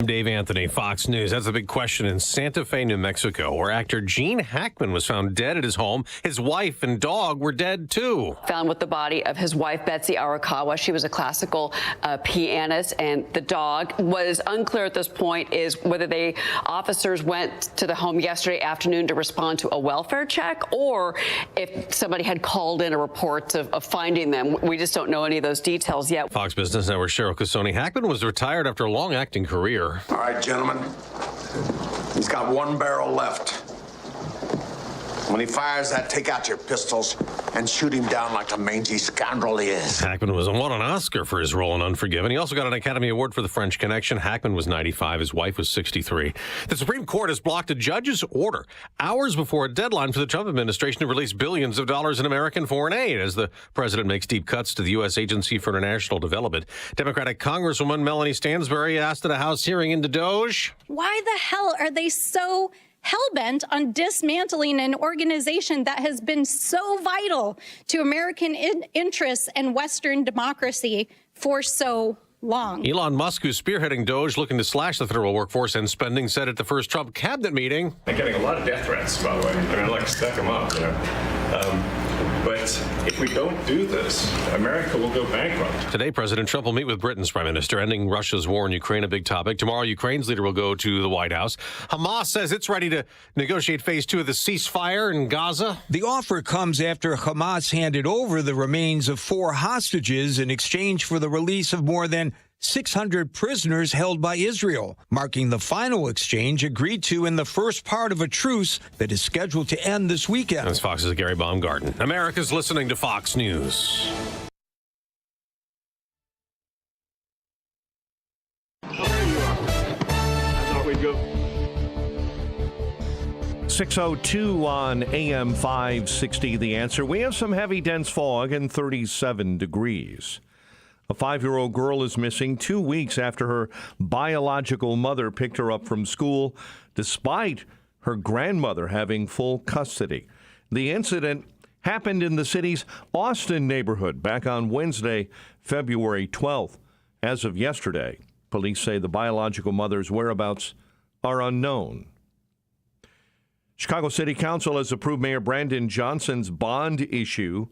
Speaker 2: Dave Anthony, Fox News. That's a big question in Santa Fe, New Mexico, where actor Gene Hackman was found dead at his home. His wife and dog were dead, too.
Speaker 5: Found with the body of his wife, Betsy Arakawa. She was a classical pianist, and the dog was unclear at this point is whether officers went to the home yesterday afternoon to respond to a welfare check or if somebody had called in a report of finding them. We just don't know any of those details yet.
Speaker 2: Fox Business Network Cheryl Casoni. Hackman was retired after a long acting career.
Speaker 6: All right, gentlemen. He's got one barrel left. When he fires that, take out your pistols and shoot him down like the mangy scoundrel he is.
Speaker 2: Hackman won an Oscar for his role in Unforgiven. He also got an Academy Award for The French Connection. Hackman was 95. His wife was 63. The Supreme Court has blocked a judge's order hours before a deadline for the Trump administration to release billions of dollars in American foreign aid as the president makes deep cuts to the U.S. Agency for International Development. Democratic Congresswoman Melanie Stansbury asked at a House hearing into DOGE.
Speaker 8: Why the hell are they so hell-bent on dismantling an organization that has been so vital to American interests and Western democracy for so long?
Speaker 2: Elon Musk, who's spearheading DOGE, looking to slash the federal workforce and spending, said at the first Trump cabinet meeting.
Speaker 25: I'm getting a lot of death threats, by the way. I mean, I'd like to stack them up, but if we don't do this, America will go bankrupt.
Speaker 2: Today, President Trump will meet with Britain's prime minister, ending Russia's war in Ukraine, a big topic. Tomorrow, Ukraine's leader will go to the White House. Hamas says it's ready to negotiate phase 2 of the ceasefire in Gaza.
Speaker 26: The offer comes after Hamas handed over the remains of 4 hostages in exchange for the release of more than 600 prisoners held by Israel, marking the final exchange agreed to in the first part of a truce that is scheduled to end this weekend.
Speaker 2: That's Fox's Gary Baumgarten. America's listening to Fox News.
Speaker 25: I thought we'd go.
Speaker 9: 6:02 on AM 560, The Answer. We have some heavy, dense fog and 37 degrees. A 5-year-old girl is missing 2 weeks after her biological mother picked her up from school, despite her grandmother having full custody. The incident happened in the city's Austin neighborhood back on Wednesday, February 12th. As of yesterday, police say the biological mother's whereabouts are unknown. Chicago City Council has approved Mayor Brandon Johnson's bond issue.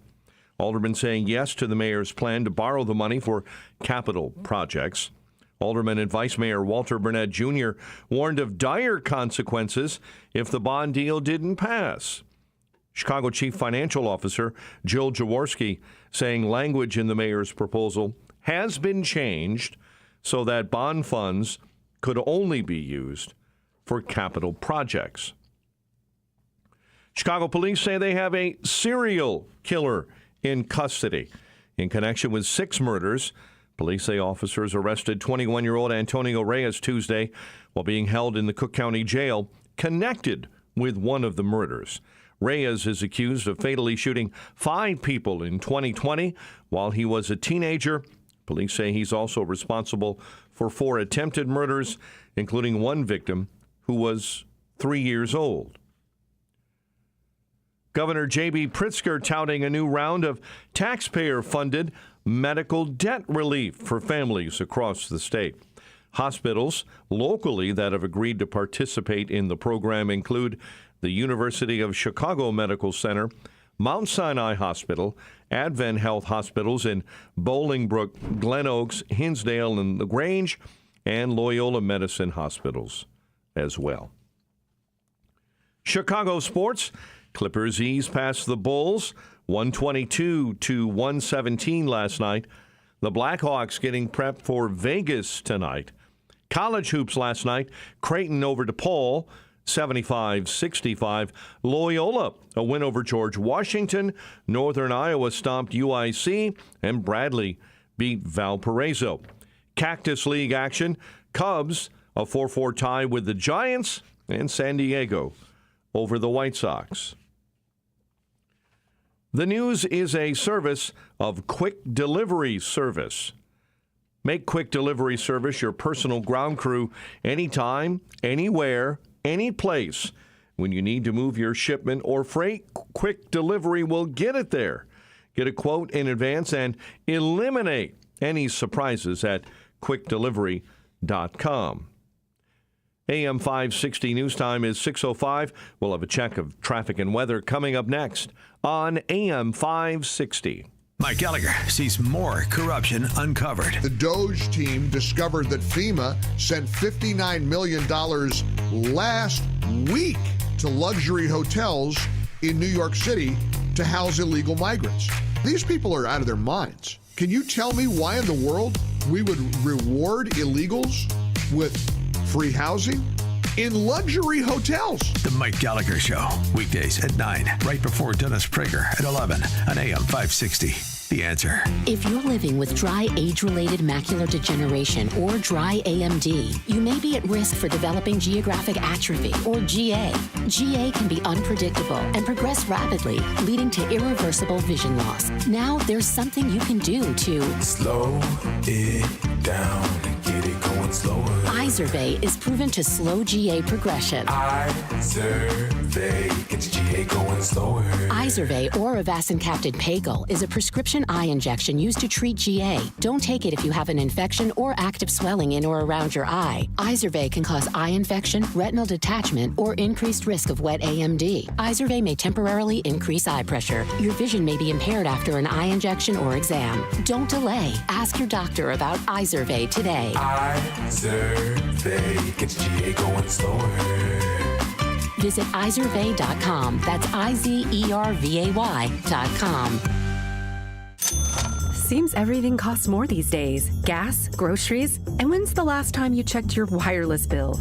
Speaker 9: Aldermen saying yes to the mayor's plan to borrow the money for capital projects. Alderman and Vice Mayor Walter Burnett Jr. warned of dire consequences if the bond deal didn't pass. Chicago Chief Financial Officer Jill Jaworski saying language in the mayor's proposal has been changed so that bond funds could only be used for capital projects. Chicago police say they have a serial killer in custody. In connection with 6 murders, police say officers arrested 21-year-old Antonio Reyes Tuesday while being held in the Cook County Jail, connected with one of the murders. Reyes is accused of fatally shooting 5 people in 2020 while he was a teenager. Police say he's also responsible for 4 attempted murders, including one victim who was 3 years old. Governor J.B. Pritzker touting a new round of taxpayer-funded medical debt relief for families across the state. Hospitals locally that have agreed to participate in the program include the University of Chicago Medical Center, Mount Sinai Hospital, Advent Health Hospitals in Bolingbrook, Glen Oaks, Hinsdale, and LaGrange, and Loyola Medicine Hospitals as well. Chicago sports. Clippers ease past the Bulls, 122-117 last night. The Blackhawks getting prepped for Vegas tonight. College hoops last night. Creighton over DePaul, 75-65. Loyola, a win over George Washington. Northern Iowa stomped UIC, and Bradley beat Valparaiso. Cactus League action. Cubs, a 4-4 tie with the Giants, and San Diego over the White Sox. The News is a service of Quick Delivery Service. Make Quick Delivery Service your personal ground crew anytime, anywhere, any place. When you need to move your shipment or freight, Quick Delivery will get it there. Get a quote in advance and eliminate any surprises at quickdelivery.com. AM 560 news time is 6:05. We'll have a check of traffic and weather coming up next on AM 560.
Speaker 10: Mike Gallagher sees more corruption uncovered.
Speaker 11: The DOGE team discovered that FEMA sent $59 million last week to luxury hotels in New York City to house illegal migrants. These people are out of their minds. Can you tell me why in the world we would reward illegals with free housing in luxury hotels?
Speaker 10: The Mike Gallagher Show, weekdays at 9, right before Dennis Prager at 11 on AM 560. The Answer.
Speaker 12: If you're living with dry age-related macular degeneration or dry AMD, you may be at risk for developing geographic atrophy or GA. GA can be unpredictable and progress rapidly, leading to irreversible vision loss. Now there's something you can do to
Speaker 13: slow it down and get it going slower.
Speaker 12: Izervay is proven to slow GA progression.
Speaker 13: Izervay gets GA going slower.
Speaker 12: Izervay or avacincaptad pagel is a prescription eye injection used to treat GA. Don't take it if you have an infection or active swelling in or around your eye. Izervay can cause eye infection, retinal detachment, or increased risk of wet AMD. Izervay may temporarily increase eye pressure. Your vision may be impaired after an eye injection or exam. Don't delay. Ask your doctor about Izervay today.
Speaker 13: Izervay gets GA going slower.
Speaker 12: Visit Izervay.com. That's IZERVAY.com.
Speaker 14: Seems everything costs more these days. Gas, groceries, and when's the last time you checked your wireless bill?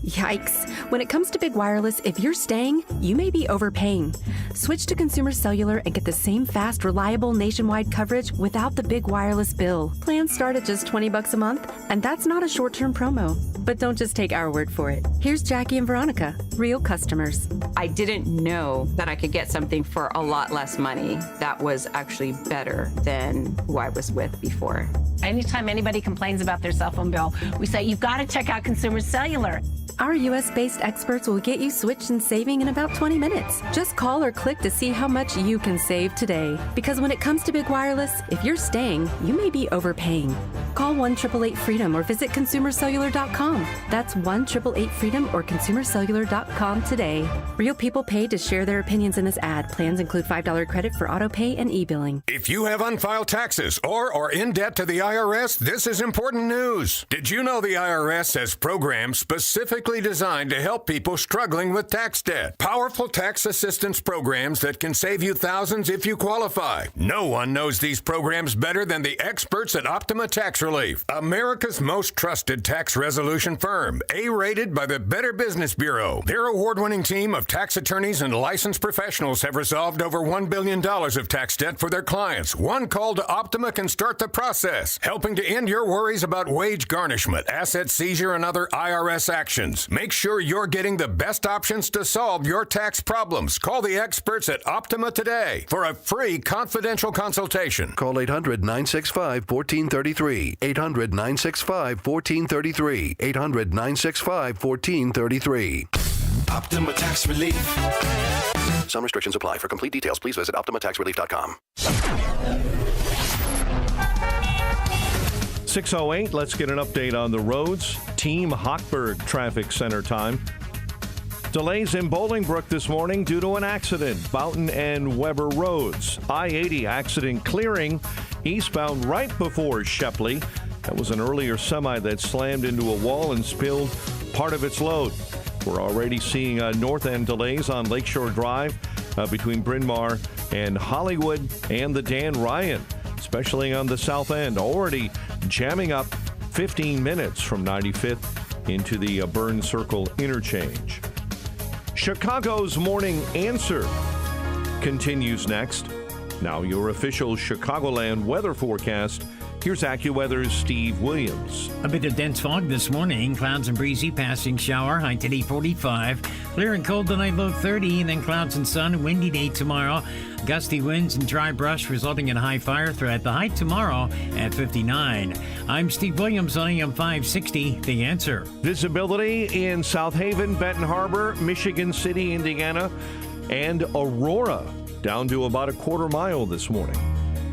Speaker 14: Yikes. When it comes to big wireless, if you're staying, you may be overpaying. Switch to Consumer Cellular and get the same fast, reliable nationwide coverage without the big wireless bill. Plans start at just $20 a month, and that's not a short-term promo. But don't just take our word for it. Here's Jackie and Veronica, real customers.
Speaker 16: I didn't know that I could get something for a lot less money that was actually better than who I was with before.
Speaker 27: Anytime anybody complains about their cell phone bill, we say, you've got to check out Consumer Cellular.
Speaker 14: Our U.S.-based experts will get you switched and saving in about 20 minutes. Just call or click to see how much you can save today. Because when it comes to big wireless, if you're staying, you may be overpaying. Call 1-888-FREEDOM or visit ConsumerCellular.com. That's 1-888-FREEDOM or ConsumerCellular.com today. Real people pay to share their opinions in this ad. Plans include $5 credit for auto pay and e-billing.
Speaker 28: If you have unfiled taxes or are in debt to the IRS, this is important news. Did you know the IRS has programs specifically designed to help people struggling with tax debt? Powerful tax assistance programs that can save you thousands if you qualify. No one knows these programs better than the experts at Optima Tax Relief, America's most trusted tax resolution firm, A-rated by the Better Business Bureau. Their award-winning team of tax attorneys and licensed professionals have resolved over $1 billion of tax debt for their clients. One call to Optima can start the process, helping to end your worries about wage garnishment, asset seizure, and other IRS actions. Make sure you're getting the best options to solve your tax problems. Call the experts at Optima today for a free confidential consultation.
Speaker 29: Call 800-965-1433. 800-965-1433. 800-965-1433.
Speaker 13: Optima Tax Relief.
Speaker 29: Some restrictions apply. For complete details, please visit OptimaTaxRelief.com.
Speaker 9: 6:08, let's get an update on the roads. Team Hochberg Traffic Center time. Delays in Bolingbrook this morning due to an accident. Boughton and Weber roads. I-80 accident clearing eastbound right before Shepley. That was an earlier semi that slammed into a wall and spilled part of its load. We're already seeing north end delays on Lakeshore Drive between Bryn Mawr and Hollywood and the Dan Ryan, especially on the south end. Already jamming up 15 minutes from 95th into the Burn Circle interchange. Chicago's Morning Answer continues next. Now your official Chicagoland weather forecast. Here's AccuWeather's Steve Williams.
Speaker 3: A bit of dense fog this morning. Clouds and breezy, passing shower. High today 45. Clear and cold tonight, low 30. And then clouds and sun. Windy day tomorrow. Gusty winds and dry brush resulting in a high fire threat. The high tomorrow at 59. I'm Steve Williams on AM 560. The Answer.
Speaker 9: Visibility in South Haven, Benton Harbor, Michigan City, Indiana, and Aurora down to about a quarter mile this morning.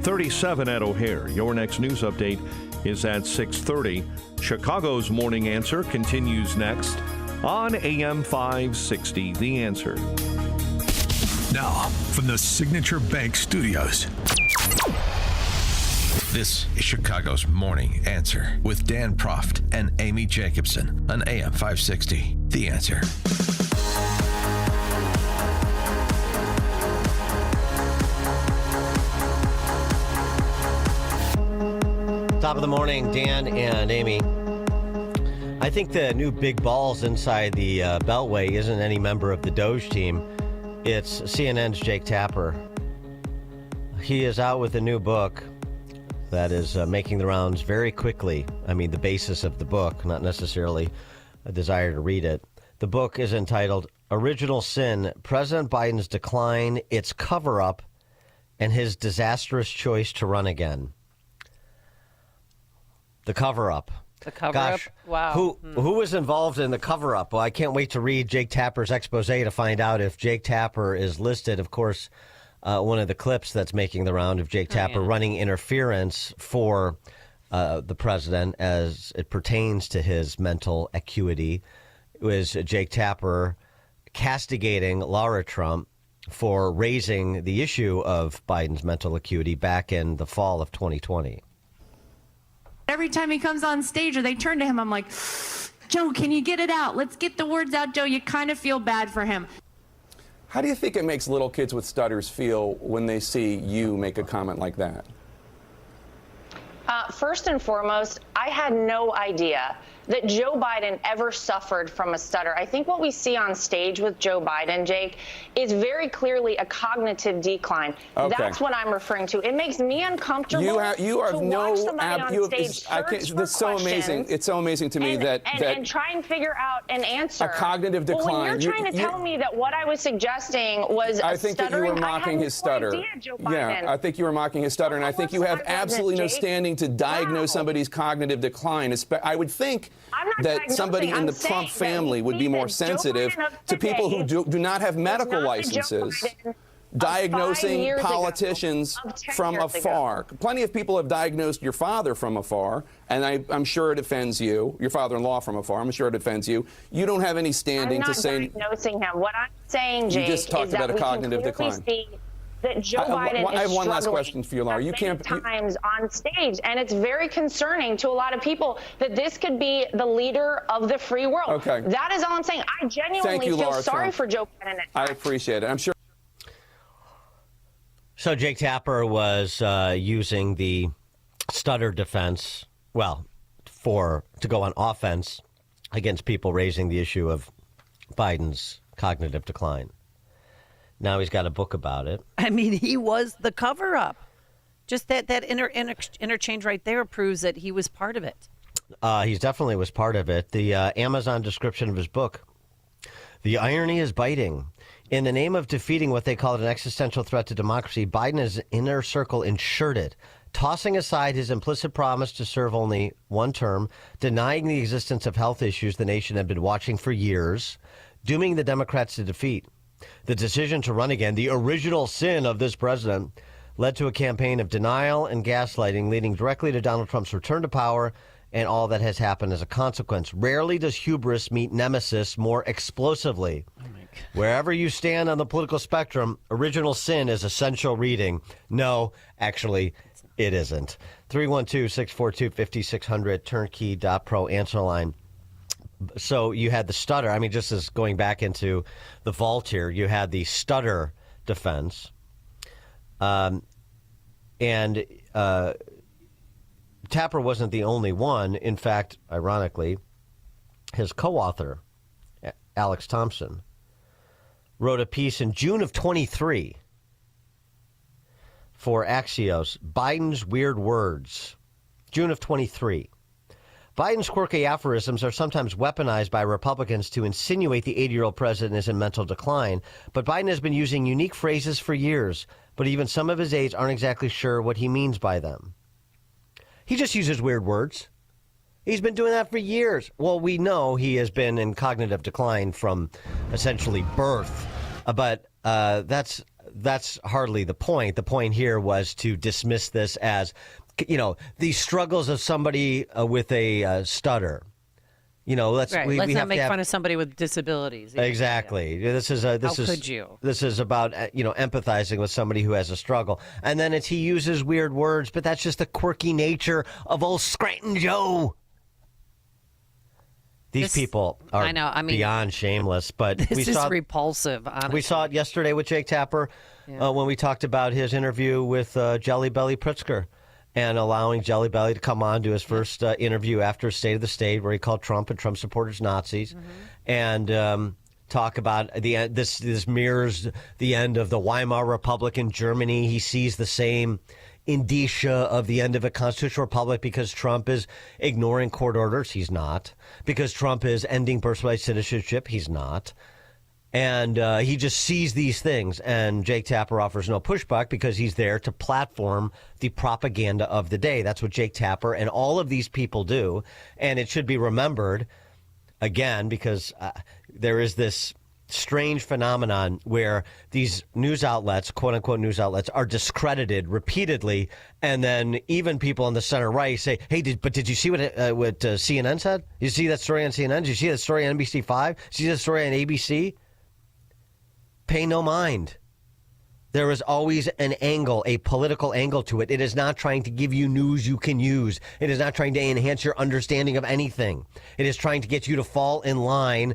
Speaker 9: 37 at O'Hare. Your next news update is at 6:30. Chicago's Morning Answer continues next on AM 560. The Answer.
Speaker 10: Now, from the Signature Bank Studios, this is Chicago's Morning Answer with Dan Proft and Amy Jacobson on AM 560. The Answer.
Speaker 1: Top of the morning, Dan and Amy. I think the new big balls inside the Beltway isn't any member of the DOGE team. It's CNN's Jake Tapper. He is out with a new book that is making the rounds very quickly. I mean, the basis of the book, not necessarily a desire to read it. The book is entitled Original Sin, President Biden's Decline, Its Cover-Up, and His Disastrous Choice to Run Again. The cover-up.
Speaker 4: The cover-up?
Speaker 1: Gosh,
Speaker 4: Wow.
Speaker 1: Who was involved in the cover-up? Well, I can't wait to read Jake Tapper's expose to find out if Jake Tapper is listed. Of course, one of the clips that's making the round of Jake Tapper running interference for the president as it pertains to his mental acuity was Jake Tapper castigating Laura Trump for raising the issue of Biden's mental acuity back in the fall of 2020.
Speaker 7: Every time he comes on stage or they turn to him, I'm like, Joe, can you get it out? Let's get the words out, Joe. You kind of feel bad for him.
Speaker 15: How do you think it makes little kids with stutters feel when they see you make a comment like that?
Speaker 17: First and foremost, I had no idea that Joe Biden ever suffered from a stutter. I think what we see on stage with Joe Biden, Jake, is very clearly a cognitive decline.
Speaker 15: Okay.
Speaker 17: That's what I'm referring to. It makes me uncomfortable
Speaker 15: You are
Speaker 17: to
Speaker 15: no
Speaker 17: watch somebody on stage
Speaker 15: That's so amazing. It's so amazing to me that
Speaker 17: try and figure out an answer.
Speaker 15: A cognitive decline.
Speaker 17: Well, when you're trying to tell me that what I was suggesting was
Speaker 15: I think that you were mocking his stutter. Yeah, I think you were mocking his stutter, and I think you have absolutely no standing to diagnose somebody's cognitive decline. I would think that somebody in the Trump family would be more sensitive to people who do not have medical licenses diagnosing politicians from afar. Plenty of people have diagnosed your father from afar, and I'm sure it offends you. Your father-in-law from afar. I'm sure it offends you. You don't have any standing to say.
Speaker 17: I'm not diagnosing him. What I'm saying, Jake,
Speaker 15: you just talked about a cognitive decline.
Speaker 17: That Joe Biden
Speaker 15: I have one last
Speaker 17: struggling
Speaker 15: question for you, Laura. You can't
Speaker 17: times on stage, and it's very concerning to a lot of people that this could be the leader of the free world.
Speaker 15: Okay.
Speaker 17: That is all I'm saying. I genuinely feel
Speaker 15: Laura
Speaker 17: sorry
Speaker 15: Trump.
Speaker 17: for Joe Biden.
Speaker 15: I appreciate it. I'm sure.
Speaker 1: So Jake Tapper was using the stutter defense, well, to go on offense against people raising the issue of Biden's cognitive decline. Now he's got a book about it.
Speaker 4: I mean, he was the cover-up. Just that interchange right there proves that he was part of it.
Speaker 1: He definitely was part of it. The Amazon description of his book, "The irony is biting. In the name of defeating what they call an existential threat to democracy, Biden is inner circle ensured, tossing aside his implicit promise to serve only one term, denying the existence of health issues the nation had been watching for years, dooming the Democrats to defeat. The decision to run again, the original sin of this president, led to a campaign of denial and gaslighting, leading directly to Donald Trump's return to power and all that has happened as a consequence. Rarely does hubris meet nemesis more explosively. Wherever you stand on the political spectrum, original sin is essential reading. No, actually, it isn't." 312-642-5600, turnkey.pro answer line. So you had the stutter. I mean, just as going back into the vault here, you had the stutter defense. And Tapper wasn't the only one. In fact, ironically, his co-author, Alex Thompson, wrote a piece in June of 23 for Axios, Biden's Weird Words. June of 23. Biden's quirky aphorisms are sometimes weaponized by Republicans to insinuate the 80-year-old president is in mental decline, but Biden has been using unique phrases for years, but even some of his aides aren't exactly sure what he means by them. He just uses weird words. He's been doing that for years. Well, we know he has been in cognitive decline from essentially birth, but that's hardly the point. The point here was to dismiss this as, the struggles of somebody with a stutter. Let's
Speaker 4: not make fun of somebody with disabilities.
Speaker 1: Exactly.
Speaker 4: Yeah.
Speaker 1: This is
Speaker 4: could you?
Speaker 1: This is about empathizing with somebody who has a struggle, and then he uses weird words, but that's just the quirky nature of old Scranton Joe. These people are beyond shameless, but
Speaker 4: this is repulsive. Honestly.
Speaker 1: We saw it yesterday with Jake Tapper when we talked about his interview with Jelly Belly Pritzker. And allowing Jelly Belly to come on to his first interview after State of the State, where he called Trump and Trump supporters Nazis, and talk about this mirrors the end of the Weimar Republic in Germany. He sees the same indicia of the end of a constitutional republic because Trump is ignoring court orders. He's not. Because Trump is ending birthright citizenship. He's not. And he just sees these things, and Jake Tapper offers no pushback because he's there to platform the propaganda of the day. That's what Jake Tapper and all of these people do, and it should be remembered, again, because there is this strange phenomenon where these news outlets, quote-unquote news outlets, are discredited repeatedly, and then even people on the center right say, hey, did you see what CNN said? You see that story on CNN? Did you see that story on NBC5? Did you see that story on ABC? Pay no mind. There is always an angle, a political angle to it. It is not trying to give you news you can use. It is not trying to enhance your understanding of anything. It is trying to get you to fall in line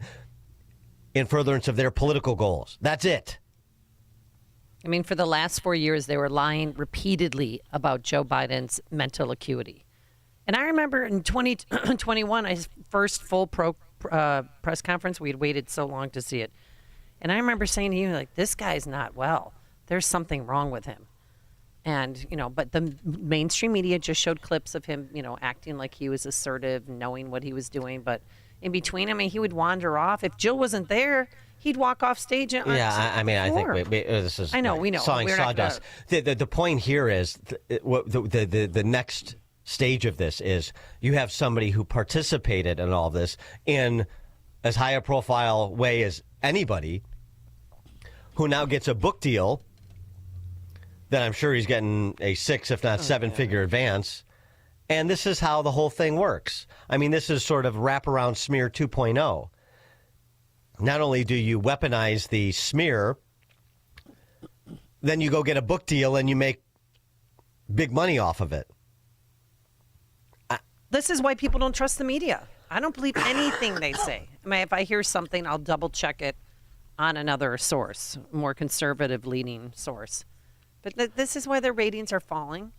Speaker 1: in furtherance of their political goals. That's it.
Speaker 4: I mean, for the last 4 years, they were lying repeatedly about Joe Biden's mental acuity. And I remember in 2021, his first full press conference, we had waited so long to see it. And I remember saying to you, like, this guy's not well. There's something wrong with him. And, but the mainstream media just showed clips of him, acting like he was assertive, knowing what he was doing. But in between, he would wander off. If Jill wasn't there, he'd walk off stage. I
Speaker 1: think this is
Speaker 4: we know.
Speaker 1: Sawing sawdust. The point here is the next stage of this is you have somebody who participated in all this in as high a profile way as anybody, who now gets a book deal that I'm sure he's getting a 6, if not 7-figure advance. And this is how the whole thing works. This is sort of wraparound smear 2.0. Not only do you weaponize the smear, then you go get a book deal and you make big money off of it.
Speaker 4: This is why people don't trust the media. I don't believe anything they say. If I hear something, I'll double check it on another source, more conservative leaning source. But this is why their ratings are falling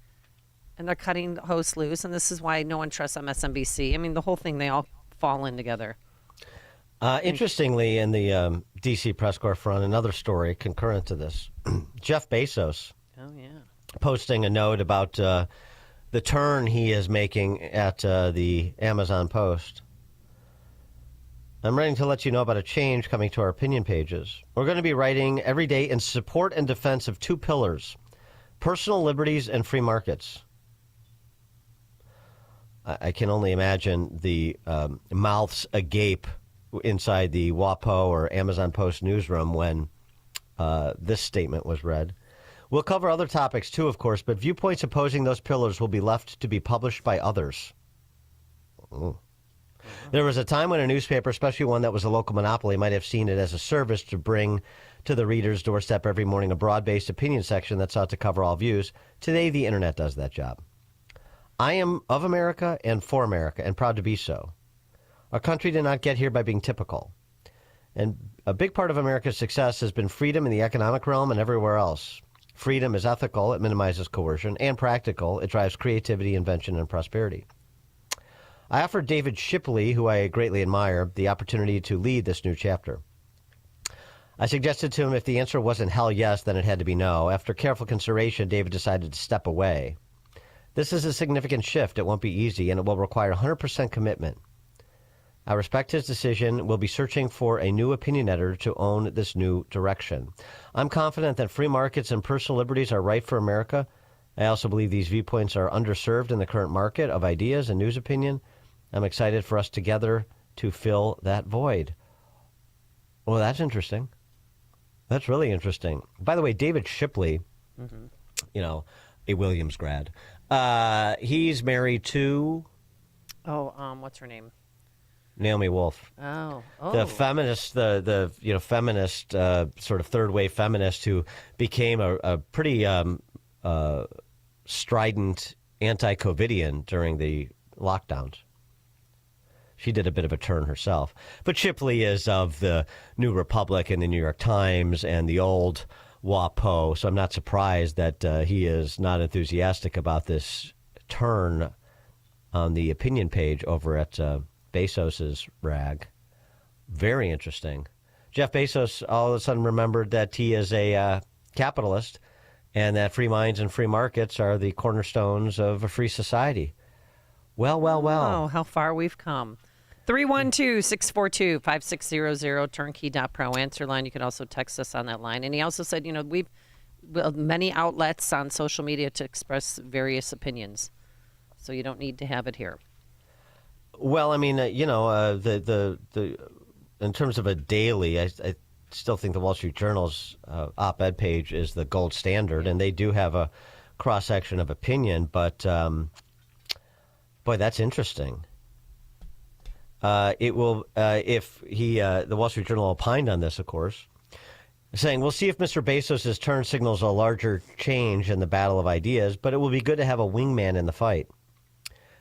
Speaker 4: and they're cutting hosts loose. And this is why no one trusts MSNBC. The whole thing, they all fall in together.
Speaker 1: Interestingly, in the D.C. press corps front, another story concurrent to this, Jeff Bezos posting a note about the turn he is making at the Amazon Post. I'm writing to let you know about a change coming to our opinion pages. We're going to be writing every day in support and defense of 2 pillars, personal liberties and free markets. I can only imagine the mouths agape inside the WAPO or Amazon Post newsroom when this statement was read. We'll cover other topics too, of course, but viewpoints opposing those pillars will be left to be published by others. Ooh. There was a time when a newspaper, especially one that was a local monopoly, might have seen it as a service to bring to the reader's doorstep every morning a broad-based opinion section that sought to cover all views. Today, the internet does that job. I am of America and for America, and proud to be so. Our country did not get here by being typical. And a big part of America's success has been freedom in the economic realm and everywhere else. Freedom is ethical, it minimizes coercion, and practical, it drives creativity, invention, and prosperity. I offered David Shipley, who I greatly admire, the opportunity to lead this new chapter. I suggested to him if the answer wasn't hell yes, then it had to be no. After careful consideration, David decided to step away. This is a significant shift. It won't be easy, and it will require 100% commitment. I respect his decision. We'll be searching for a new opinion editor to own this new direction. I'm confident that free markets and personal liberties are right for America. I also believe these viewpoints are underserved in the current market of ideas and news opinion. I'm excited for us together to fill that void. Well, that's interesting. That's really interesting. By the way, David Shipley, a Williams grad, he's married to...
Speaker 4: what's her name?
Speaker 1: Naomi Wolf. The feminist, the feminist, sort of third wave feminist who became a pretty strident anti-COVIDian during the lockdowns. She did a bit of a turn herself. But Shipley is of the New Republic and the New York Times and the old WAPO, so I'm not surprised that he is not enthusiastic about this turn on the opinion page over at Bezos's rag. Very interesting. Jeff Bezos all of a sudden remembered that he is a capitalist and that free minds and free markets are the cornerstones of a free society. Well.
Speaker 4: Oh, how far we've come. 312-642-5600, turnkey.pro answer line. You can also text us on that line. And he also said, we've many outlets on social media to express various opinions. So you don't need to have it here.
Speaker 1: Well, I mean, the in terms of a daily, I still think the Wall Street Journal's op-ed page is the gold standard, and they do have a cross-section of opinion. But boy, that's interesting. It will, if the Wall Street Journal opined on this, of course, saying, we'll see if Mr. Bezos' turn signals a larger change in the battle of ideas, but it will be good to have a wingman in the fight.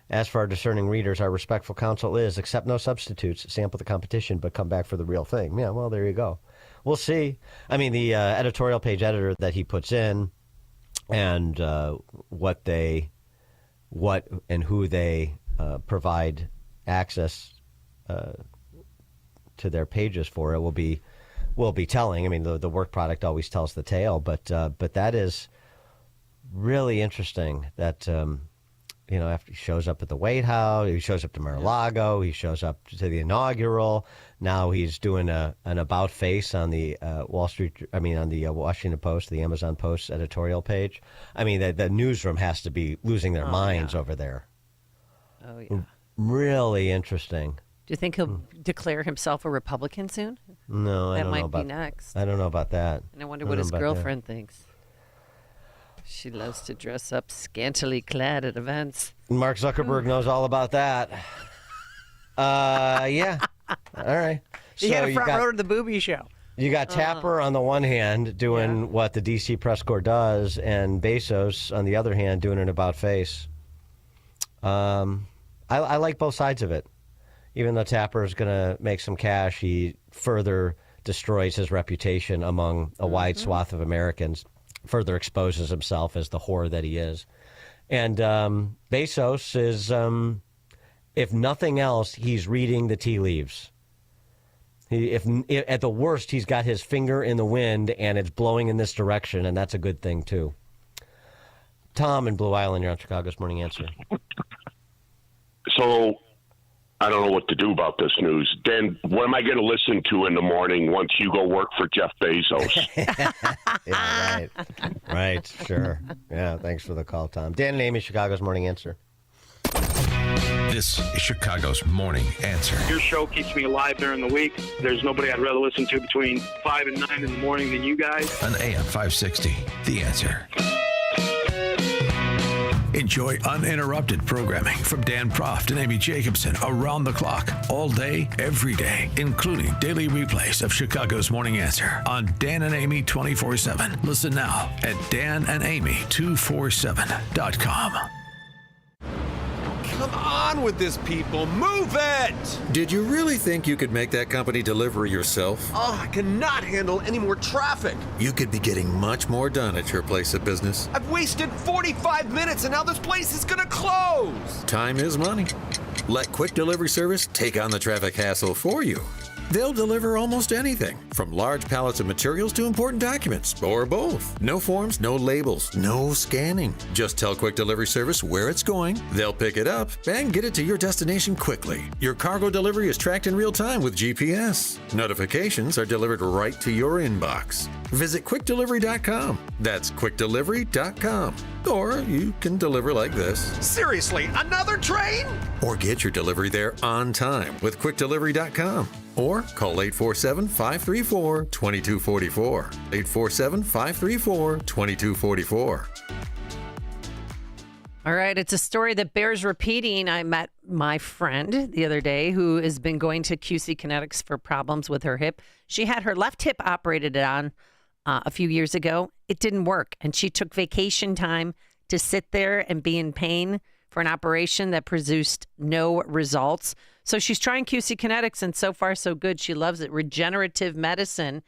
Speaker 1: As for our discerning readers, our respectful counsel is accept no substitutes, sample the competition, but come back for the real thing. Yeah, well, there you go. We'll see. I mean, the editorial page editor that he puts in and what and who they provide access to their pages for it will be telling. I mean, the work product always tells the tale, but that is really interesting that after he shows up at the White House, he shows up to Mar-a-Lago, he shows up to the inaugural. Now he's doing an about face on the on the Washington Post, the Amazon Post editorial page. I mean, the newsroom has to be losing their minds over there.
Speaker 4: Oh yeah,
Speaker 1: really interesting.
Speaker 4: Do you think he'll declare himself a Republican soon?
Speaker 1: No, I don't know about that.
Speaker 4: That might be next.
Speaker 1: I don't know about that.
Speaker 4: And I wonder what his girlfriend thinks. She loves to dress up scantily clad at events.
Speaker 1: Mark Zuckerberg knows all about that. Yeah. All right.
Speaker 4: He had a front row to the booby show.
Speaker 1: You got Tapper on the one hand doing what the D.C. press corps does, and Bezos on the other hand doing an about face. I like both sides of it. Even though Tapper is going to make some cash, he further destroys his reputation among a wide swath of Americans. Further exposes himself as the whore that he is. And Bezos is, if nothing else, he's reading the tea leaves. If at the worst, he's got his finger in the wind and it's blowing in this direction, and that's a good thing, too. Tom in Blue Island, you're on Chicago's Morning Answer.
Speaker 5: So, I don't know what to do about this news. Dan, what am I going to listen to in the morning once you go work for Jeff Bezos?
Speaker 1: Yeah, right, sure. Yeah, thanks for the call, Tom. Dan and Amy, Chicago's Morning Answer.
Speaker 10: This is Chicago's Morning Answer.
Speaker 6: Your show keeps me alive during the week. There's nobody I'd rather listen to between 5 and 9 in the morning than you guys.
Speaker 10: On AM 560, The Answer. Enjoy uninterrupted programming from Dan Proft and Amy Jacobson around the clock, all day, every day, including daily replays of Chicago's Morning Answer on Dan and Amy 24/7. Listen now at danandamy247.com.
Speaker 18: Come on with this, people. Move it!
Speaker 19: Did you really think you could make that company deliver yourself?
Speaker 18: Oh, I cannot handle any more traffic.
Speaker 19: You could be getting much more done at your place of business.
Speaker 18: I've wasted 45 minutes and now this place is going to close.
Speaker 19: Time is money. Let Quick Delivery Service take on the traffic hassle for you. They'll deliver almost anything, from large pallets of materials to important documents, or both. No forms, no labels, no scanning. Just tell Quick Delivery Service where it's going, they'll pick it up, and get it to your destination quickly. Your cargo delivery is tracked in real time with GPS. Notifications are delivered right to your inbox. Visit quickdelivery.com. That's quickdelivery.com. Or you can deliver like this.
Speaker 18: Seriously, another train?
Speaker 19: Or get your delivery there on time with quickdelivery.com. Or call 847-534-2244. 847-534-2244.
Speaker 4: All right, it's a story that bears repeating. I met my friend the other day who has been going to QC Kinetics for problems with her hip. She had her left hip operated on a few years ago. It didn't work, and she took vacation time to sit there and be in pain for an operation that produced no results. So she's trying QC Kinetics, and so far so good. She loves it. Regenerative medicine.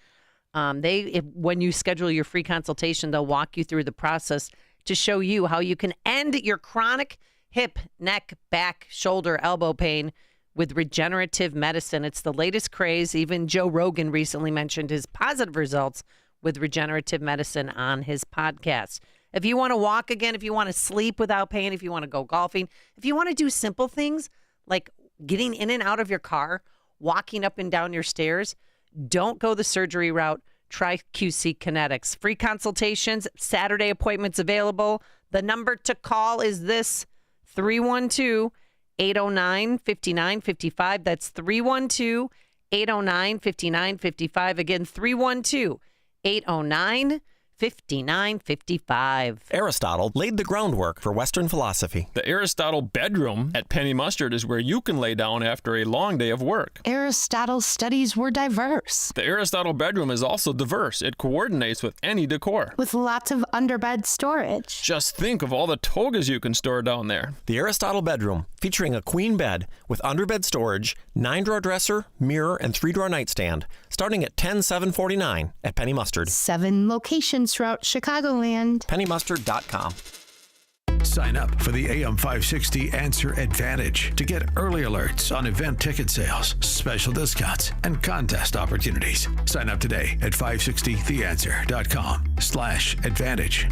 Speaker 4: When you schedule your free consultation, they'll walk you through the process to show you how you can end your chronic hip, neck, back, shoulder, elbow pain with regenerative medicine. It's the latest craze. Even Joe Rogan recently mentioned his positive results with regenerative medicine on his podcast. If you want to walk again, if you want to sleep without pain, if you want to go golfing, if you want to do simple things like getting in and out of your car, walking up and down your stairs, don't go the surgery route. Try QC Kinetics. Free consultations, Saturday appointments available. The number to call is this, 312-809-5955. That's 312-809-5955. Again, 312-809-5955.
Speaker 2: Aristotle laid the groundwork for Western philosophy.
Speaker 8: The Aristotle bedroom at Penny Mustard is where you can lay down after a long day of work.
Speaker 20: Aristotle's studies were diverse.
Speaker 8: The Aristotle bedroom is also diverse. It coordinates with any decor.
Speaker 20: With lots of underbed storage.
Speaker 8: Just think of all the togas you can store down there.
Speaker 2: The Aristotle bedroom, featuring a queen bed with underbed storage, 9-drawer dresser, mirror, and 3-drawer nightstand, starting at $10,749 at Penny Mustard.
Speaker 20: 7 locations throughout Chicagoland.
Speaker 2: PennyMustard.com.
Speaker 10: Sign up for the AM 560 Answer Advantage to get early alerts on event ticket sales, special discounts, and contest opportunities. Sign up today at 560theanswer.com/advantage.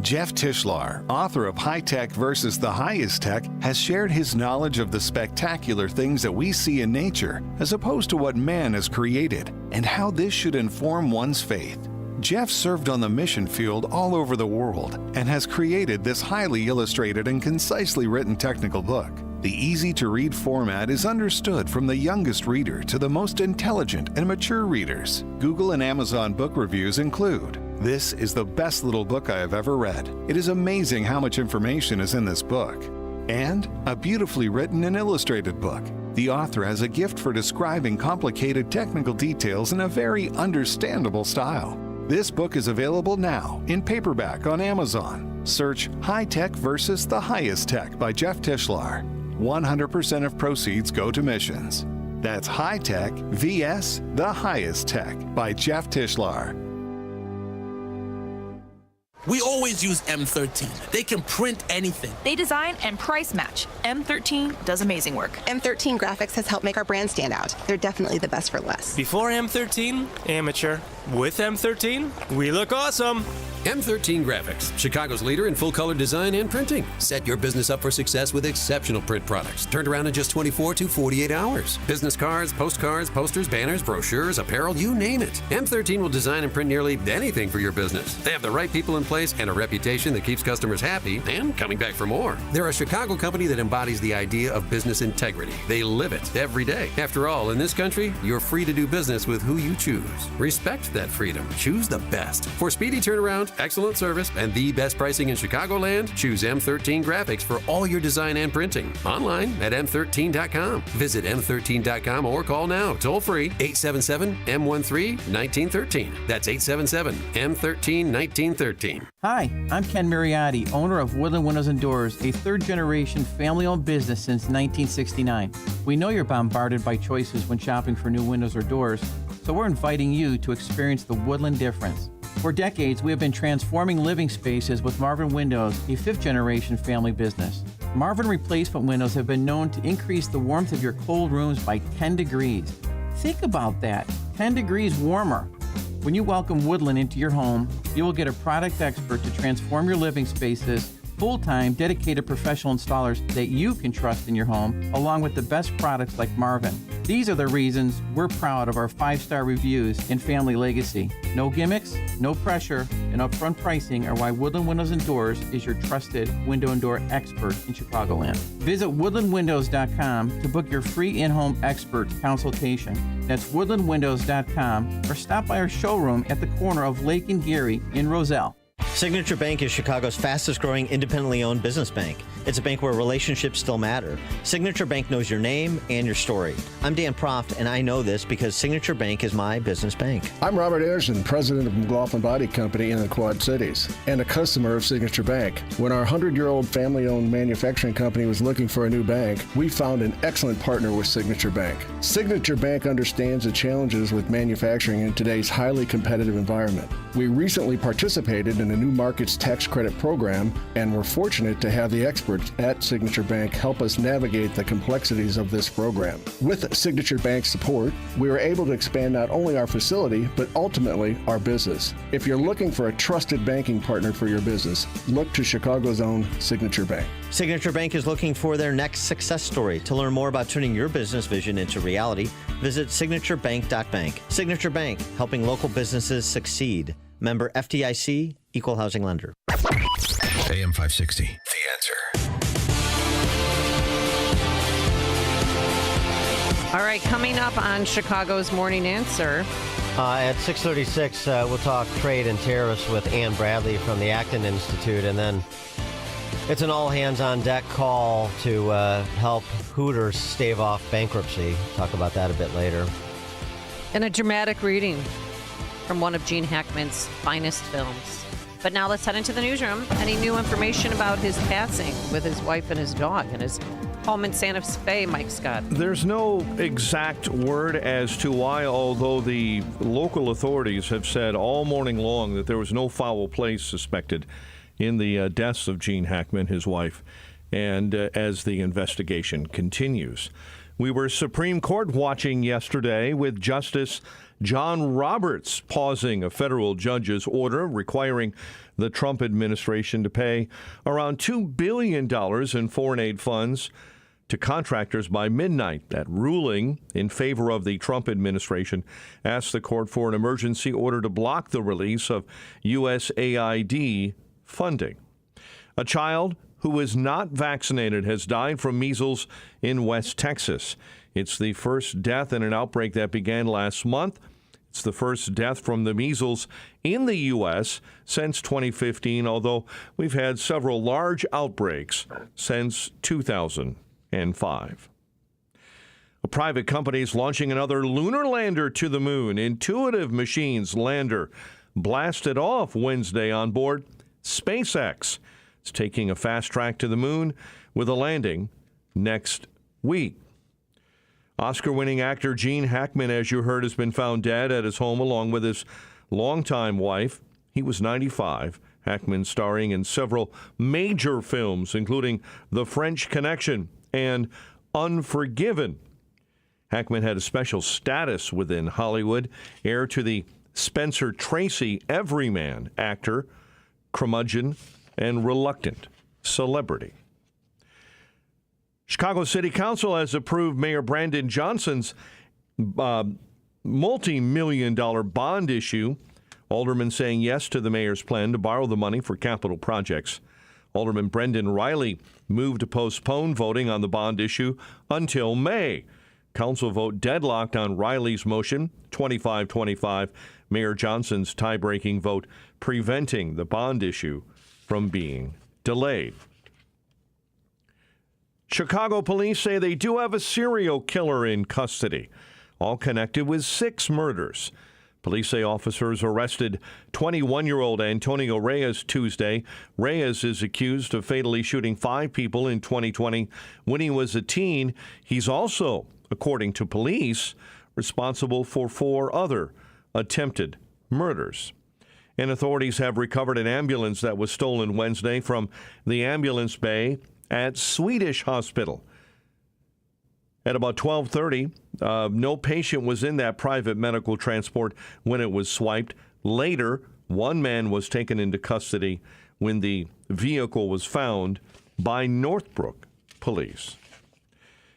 Speaker 21: Jeff Tishlar, author of High Tech versus the Highest Tech, has shared his knowledge of the spectacular things that we see in nature, as opposed to what man has created, and how this should inform one's faith. Jeff served on the mission field all over the world and has created this highly illustrated and concisely written technical book. The easy-to-read format is understood from the youngest reader to the most intelligent and mature readers. Google and Amazon book reviews include, "This is the best little book I have ever read. It is amazing how much information is in this book." And a beautifully written and illustrated book. The author has a gift for describing complicated technical details in a very understandable style. This book is available now in paperback on Amazon. Search High Tech versus the Highest Tech by Jeff Tishlar. 100% of proceeds go to missions. That's High Tech vs. the Highest Tech by Jeff Tishlar.
Speaker 22: We always use M13. They can print anything.
Speaker 23: They design and price match. M13 does amazing work.
Speaker 24: M13 graphics has helped make our brand stand out. They're definitely the best for less.
Speaker 25: Before M13, amateur. With M13, we look awesome.
Speaker 26: M13 Graphics, Chicago's leader in full-color design and printing. Set your business up for success with exceptional print products. Turned around in just 24 to 48 hours. Business cards, postcards, posters, banners, brochures, apparel, you name it. M13 will design and print nearly anything for your business. They have the right people in place and a reputation that keeps customers happy and coming back for more. They're a Chicago company that embodies the idea of business integrity. They live it every day. After all, in this country, you're free to do business with who you choose. Respect that freedom. Choose the best. For speedy turnaround, excellent service, and the best pricing in Chicagoland, choose M13 Graphics for all your design and printing. Online at M13.com. Visit M13.com or call now, toll free, 877-M13-1913. That's 877-M13-1913.
Speaker 30: Hi, I'm Ken Mariotti, owner of Woodland Windows and Doors, a third-generation family-owned business since 1969. We know you're bombarded by choices when shopping for new windows or doors, so we're inviting you to experience the Woodland difference. For decades, we have been transforming living spaces with Marvin Windows, a fifth-generation family business. Marvin replacement windows have been known to increase the warmth of your cold rooms by 10 degrees. Think about that, 10 degrees warmer. When you welcome Woodland into your home, you will get a product expert to transform your living spaces, full-time, dedicated professional installers that you can trust in your home, along with the best products like Marvin. These are the reasons we're proud of our 5-star reviews and family legacy. No gimmicks, no pressure, and upfront pricing are why Woodland Windows and Doors is your trusted window and door expert in Chicagoland. Visit woodlandwindows.com to book your free in-home expert consultation. That's woodlandwindows.com, or stop by our showroom at the corner of Lake and Geary in Roselle.
Speaker 2: Signature Bank is Chicago's fastest growing independently owned business bank. It's a bank where relationships still matter. Signature Bank knows your name and your story. I'm Dan Proft, and I know this because Signature Bank is my business bank.
Speaker 3: I'm Robert Anderson, president of McLaughlin Body Company in the Quad Cities, and a customer of Signature Bank. When our 100-year-old family-owned manufacturing company was looking for a new bank, we found an excellent partner with Signature Bank. Signature Bank understands the challenges with manufacturing in today's highly competitive environment. We recently participated in a new markets tax credit program, and we're fortunate to have the experts at Signature Bank help us navigate the complexities of this program. With Signature Bank's support, we were able to expand not only our facility, but ultimately our business. If you're looking for a trusted banking partner for your business, look to Chicago's own Signature Bank.
Speaker 2: Signature Bank is looking for their next success story. To learn more about turning your business vision into reality, visit signaturebank.bank. Signature Bank, helping local businesses succeed. Member FDIC, Equal Housing Lender.
Speaker 10: AM 560, The Answer.
Speaker 4: All right, coming up on Chicago's Morning Answer.
Speaker 1: At 6:36, we'll talk trade and tariffs with Ann Bradley from the Acton Institute, and then it's an all-hands-on-deck call to help Hooters stave off bankruptcy. Talk about that a bit later.
Speaker 4: And a dramatic reading from one of Gene Hackman's finest films. But now let's head into the newsroom. Any new information about his passing with his wife and his dog and his home in Santa Fe, Mike Scott?
Speaker 9: There's no exact word as to why, although the local authorities have said all morning long that there was no foul play suspected in the deaths of Gene Hackman, his wife, and as the investigation continues. We were Supreme Court watching yesterday with Justice John Roberts pausing a federal judge's order requiring the Trump administration to pay around $2 billion in foreign aid funds to contractors by midnight. That ruling in favor of the Trump administration asked the court for an emergency order to block the release of USAID funding. A child who is not vaccinated has died from measles in West Texas. It's the first death in an outbreak that began last month. It's the first death from the measles in the U.S. since 2015, although we've had several large outbreaks since 2005. A private company is launching another lunar lander to the moon. Intuitive Machines lander blasted off Wednesday on board SpaceX. It's taking a fast track to the moon with a landing next week. Oscar-winning actor Gene Hackman, as you heard, has been found dead at his home along with his longtime wife. He was 95. Hackman starring in several major films, including The French Connection and Unforgiven. Hackman had a special status within Hollywood, heir to the Spencer Tracy everyman actor, curmudgeon, and reluctant celebrity. Chicago City Council has approved Mayor Brandon Johnson's multi-million-dollar bond issue. Aldermen saying yes to the mayor's plan to borrow the money for capital projects. Alderman Brendan Riley moved to postpone voting on the bond issue until May. Council vote deadlocked on Riley's motion, 25-25. Mayor Johnson's tie-breaking vote preventing the bond issue from being delayed. Chicago police say they do have a serial killer in custody, all connected with 6 murders. Police say officers arrested 21-year-old Antonio Reyes Tuesday. Reyes is accused of fatally shooting 5 people in 2020 when he was a teen. He's also, according to police, responsible for 4 other attempted murders. And authorities have recovered an ambulance that was stolen Wednesday from the ambulance bay at Swedish Hospital. At about 12:30, no patient was in that private medical transport when it was swiped. Later, one man was taken into custody when the vehicle was found by Northbrook police.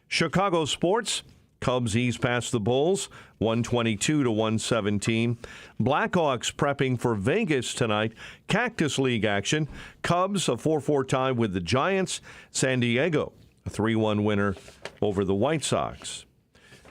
Speaker 9: Chicago sports. Cubs ease past the Bulls, 122-117. Blackhawks prepping for Vegas tonight. Cactus League action. Cubs a 4-4 tie with the Giants. San Diego a 3-1 winner over the White Sox.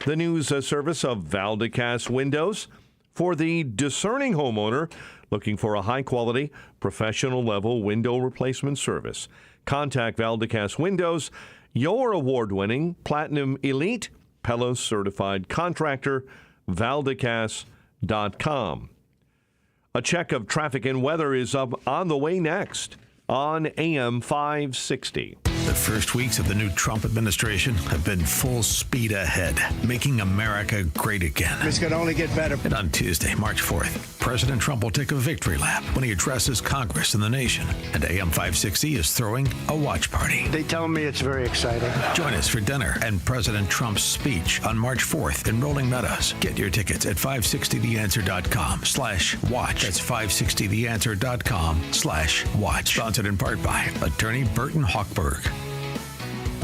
Speaker 9: The news service of Valdecas Windows for the discerning homeowner looking for a high-quality, professional-level window replacement service. Contact Valdecas Windows, your award-winning Platinum Elite Pella certified contractor, Valdecas.com. A check of traffic and weather is up on the way next on AM 560.
Speaker 10: The first weeks of the new Trump administration have been full speed ahead, making America great again.
Speaker 18: It's going to only get better.
Speaker 10: And on Tuesday, March 4th, President Trump will take a victory lap when he addresses Congress and the nation. And AM 560 is throwing a watch party.
Speaker 18: They tell me it's very exciting.
Speaker 10: Join us for dinner and President Trump's speech on March 4th in Rolling Meadows. Get your tickets at 560theanswer.com/watch. That's 560theanswer.com/watch. Sponsored in part by attorney Burton Hochberg.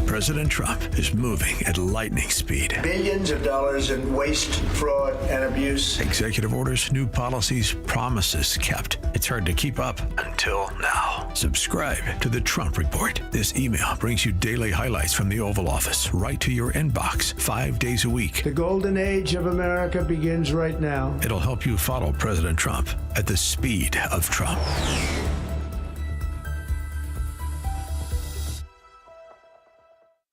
Speaker 10: President Trump is moving at lightning speed.
Speaker 18: Billions of dollars in waste, fraud, and abuse.
Speaker 10: Executive orders, new policies, promises kept. It's hard to keep up until now. Subscribe to the Trump Report. This email brings you daily highlights from the Oval Office right to your inbox 5 days a week.
Speaker 18: The golden age of America begins right now.
Speaker 10: It'll help you follow President Trump at the speed of Trump.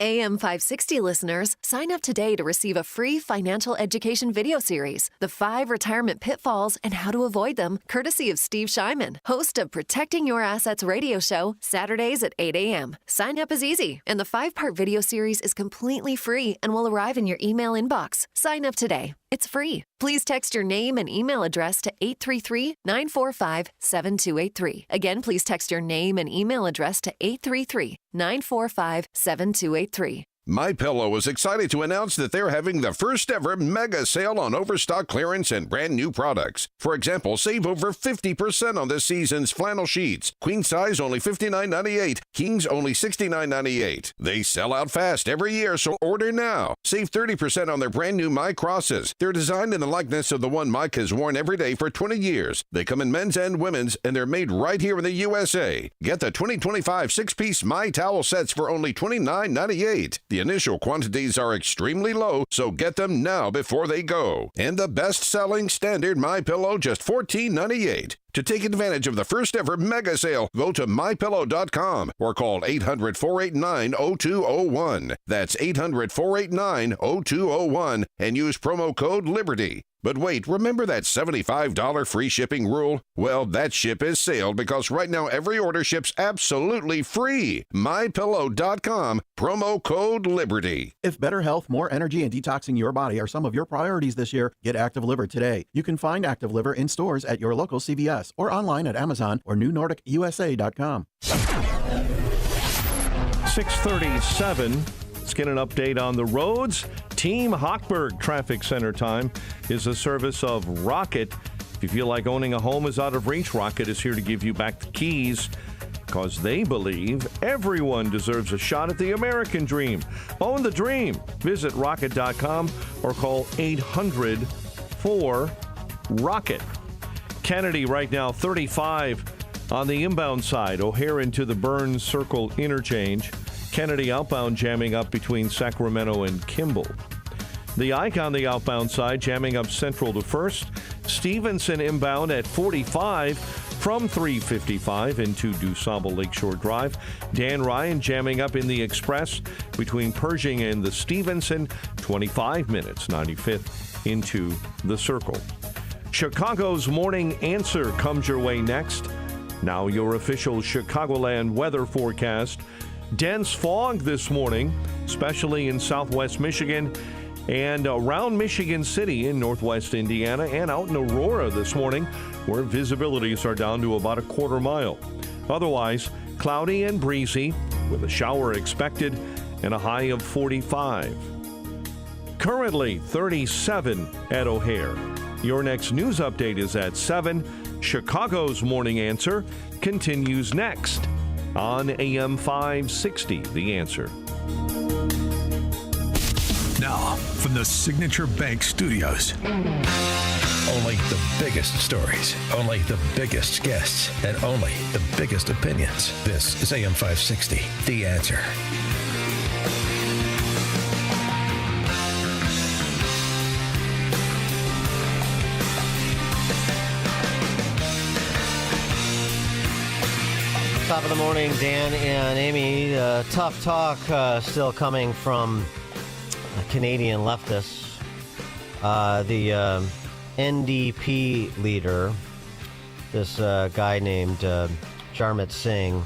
Speaker 7: AM 560 listeners, sign up today to receive a free financial education video series, The 5 Retirement Pitfalls and How to Avoid Them, courtesy of Steve Shyman, host of Protecting Your Assets radio show, Saturdays at 8 a.m. Sign up is easy, and the 5-part video series is completely free and will arrive in your email inbox. Sign up today. It's free. Please text your name and email address to 833-945-7283. Again, please text your name and email address to 833-945-7283.
Speaker 11: MyPillow is excited to announce that they're having the first ever mega sale on overstock clearance and brand new products. For example, save over 50% on this season's flannel sheets. Queen size only $59.98. Kings only $69.98. They sell out fast every year, so order now. Save 30% on their brand new My Crosses. They're designed in the likeness of the one Mike has worn every day for 20 years. They come in men's and women's, and they're made right here in the USA. Get the 2025 6-piece My Towel sets for only $29.98. The initial quantities are extremely low, so get them now before they go. And the best-selling standard MyPillow, just $14.98. To take advantage of the first ever mega sale, go to MyPillow.com or call 800-489-0201. That's 800-489-0201 and use promo code LIBERTY. But wait, remember that $75 free shipping rule? Well, that ship has sailed because right now every order ships absolutely free. MyPillow.com, promo code LIBERTY.
Speaker 12: If better health, more energy, and detoxing your body are some of your priorities this year, get Active Liver today. You can find Active Liver in stores at your local CVS or online at Amazon or NewNordicUSA.com.
Speaker 9: 6:37. Let's get an update on the roads. Team Hochberg Traffic Center time is a service of Rocket. If you feel like owning a home is out of reach, Rocket is here to give you back the keys because they believe everyone deserves a shot at the American dream. Own the dream. Visit rocket.com or call 800-4ROCKET. Kennedy right now 35 on the inbound side. O'Hare into the Burns Circle interchange. Kennedy outbound jamming up between Sacramento and Kimball. The Ike on the outbound side jamming up Central to First. Stevenson inbound at 45 from 355 into DuSable Lakeshore Drive. Dan Ryan jamming up in the Express between Pershing and the Stevenson. 25 minutes, 95th into the Circle. Chicago's Morning Answer comes your way next. Now your official Chicagoland weather forecast. Dense fog this morning, especially in southwest Michigan and around Michigan City in northwest Indiana and out in Aurora this morning, where visibilities are down to about a quarter mile. Otherwise, cloudy and breezy, with a shower expected and a high of 45. Currently 37 at O'Hare. Your next news update is at 7. Chicago's Morning Answer continues next on AM 560, The Answer.
Speaker 10: Now, from the Signature Bank Studios. Only the biggest stories, only the biggest guests, and only the biggest opinions. This is AM 560, The Answer.
Speaker 1: Top of the morning, Dan and Amy. Tough talk still coming from Canadian leftists. The NDP leader, this guy named Jarmit Singh,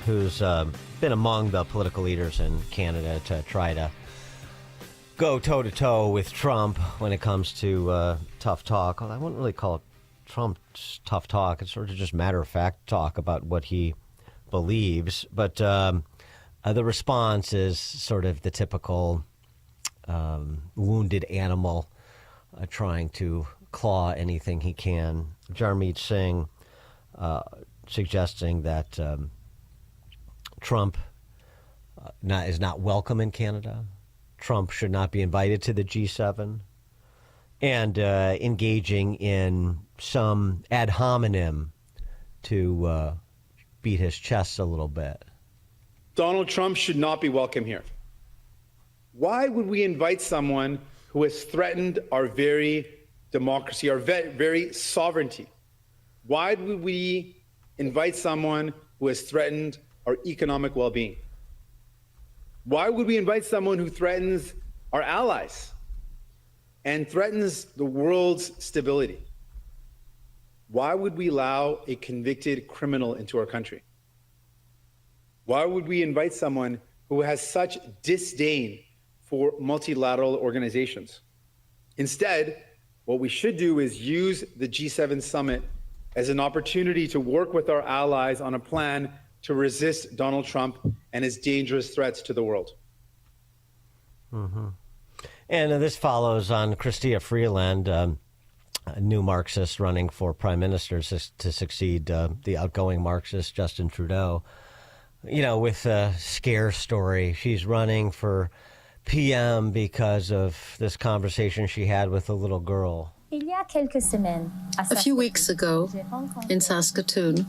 Speaker 1: who's been among the political leaders in Canada to try to go toe-to-toe with Trump when it comes to tough talk. I wouldn't really call it Trump's tough talk. It's sort of just matter-of-fact talk about what he believes. But the response is sort of the typical wounded animal trying to claw anything he can. Jarmit Singh suggesting that Trump is not welcome in Canada. Trump should not be invited to the G7. And engaging in some ad hominem to beat his chest a little bit.
Speaker 5: Donald Trump should not be welcome here. Why would we invite someone who has threatened our very democracy, our very sovereignty? Why would we invite someone who has threatened our economic well-being? Why would we invite someone who threatens our allies and threatens the world's stability? Why would we allow a convicted criminal into our country? Why would we invite someone who has such disdain for multilateral organizations? Instead, what we should do is use the G7 summit as an opportunity to work with our allies on a plan to resist Donald Trump and his dangerous threats to the world.
Speaker 1: Mm-hmm. And this follows on Chrystia Freeland, a new Marxist running for prime minister to succeed the outgoing Marxist Justin Trudeau. You know, with a scare story. She's running for PM because of this conversation she had with a little girl.
Speaker 6: A few weeks ago in Saskatoon,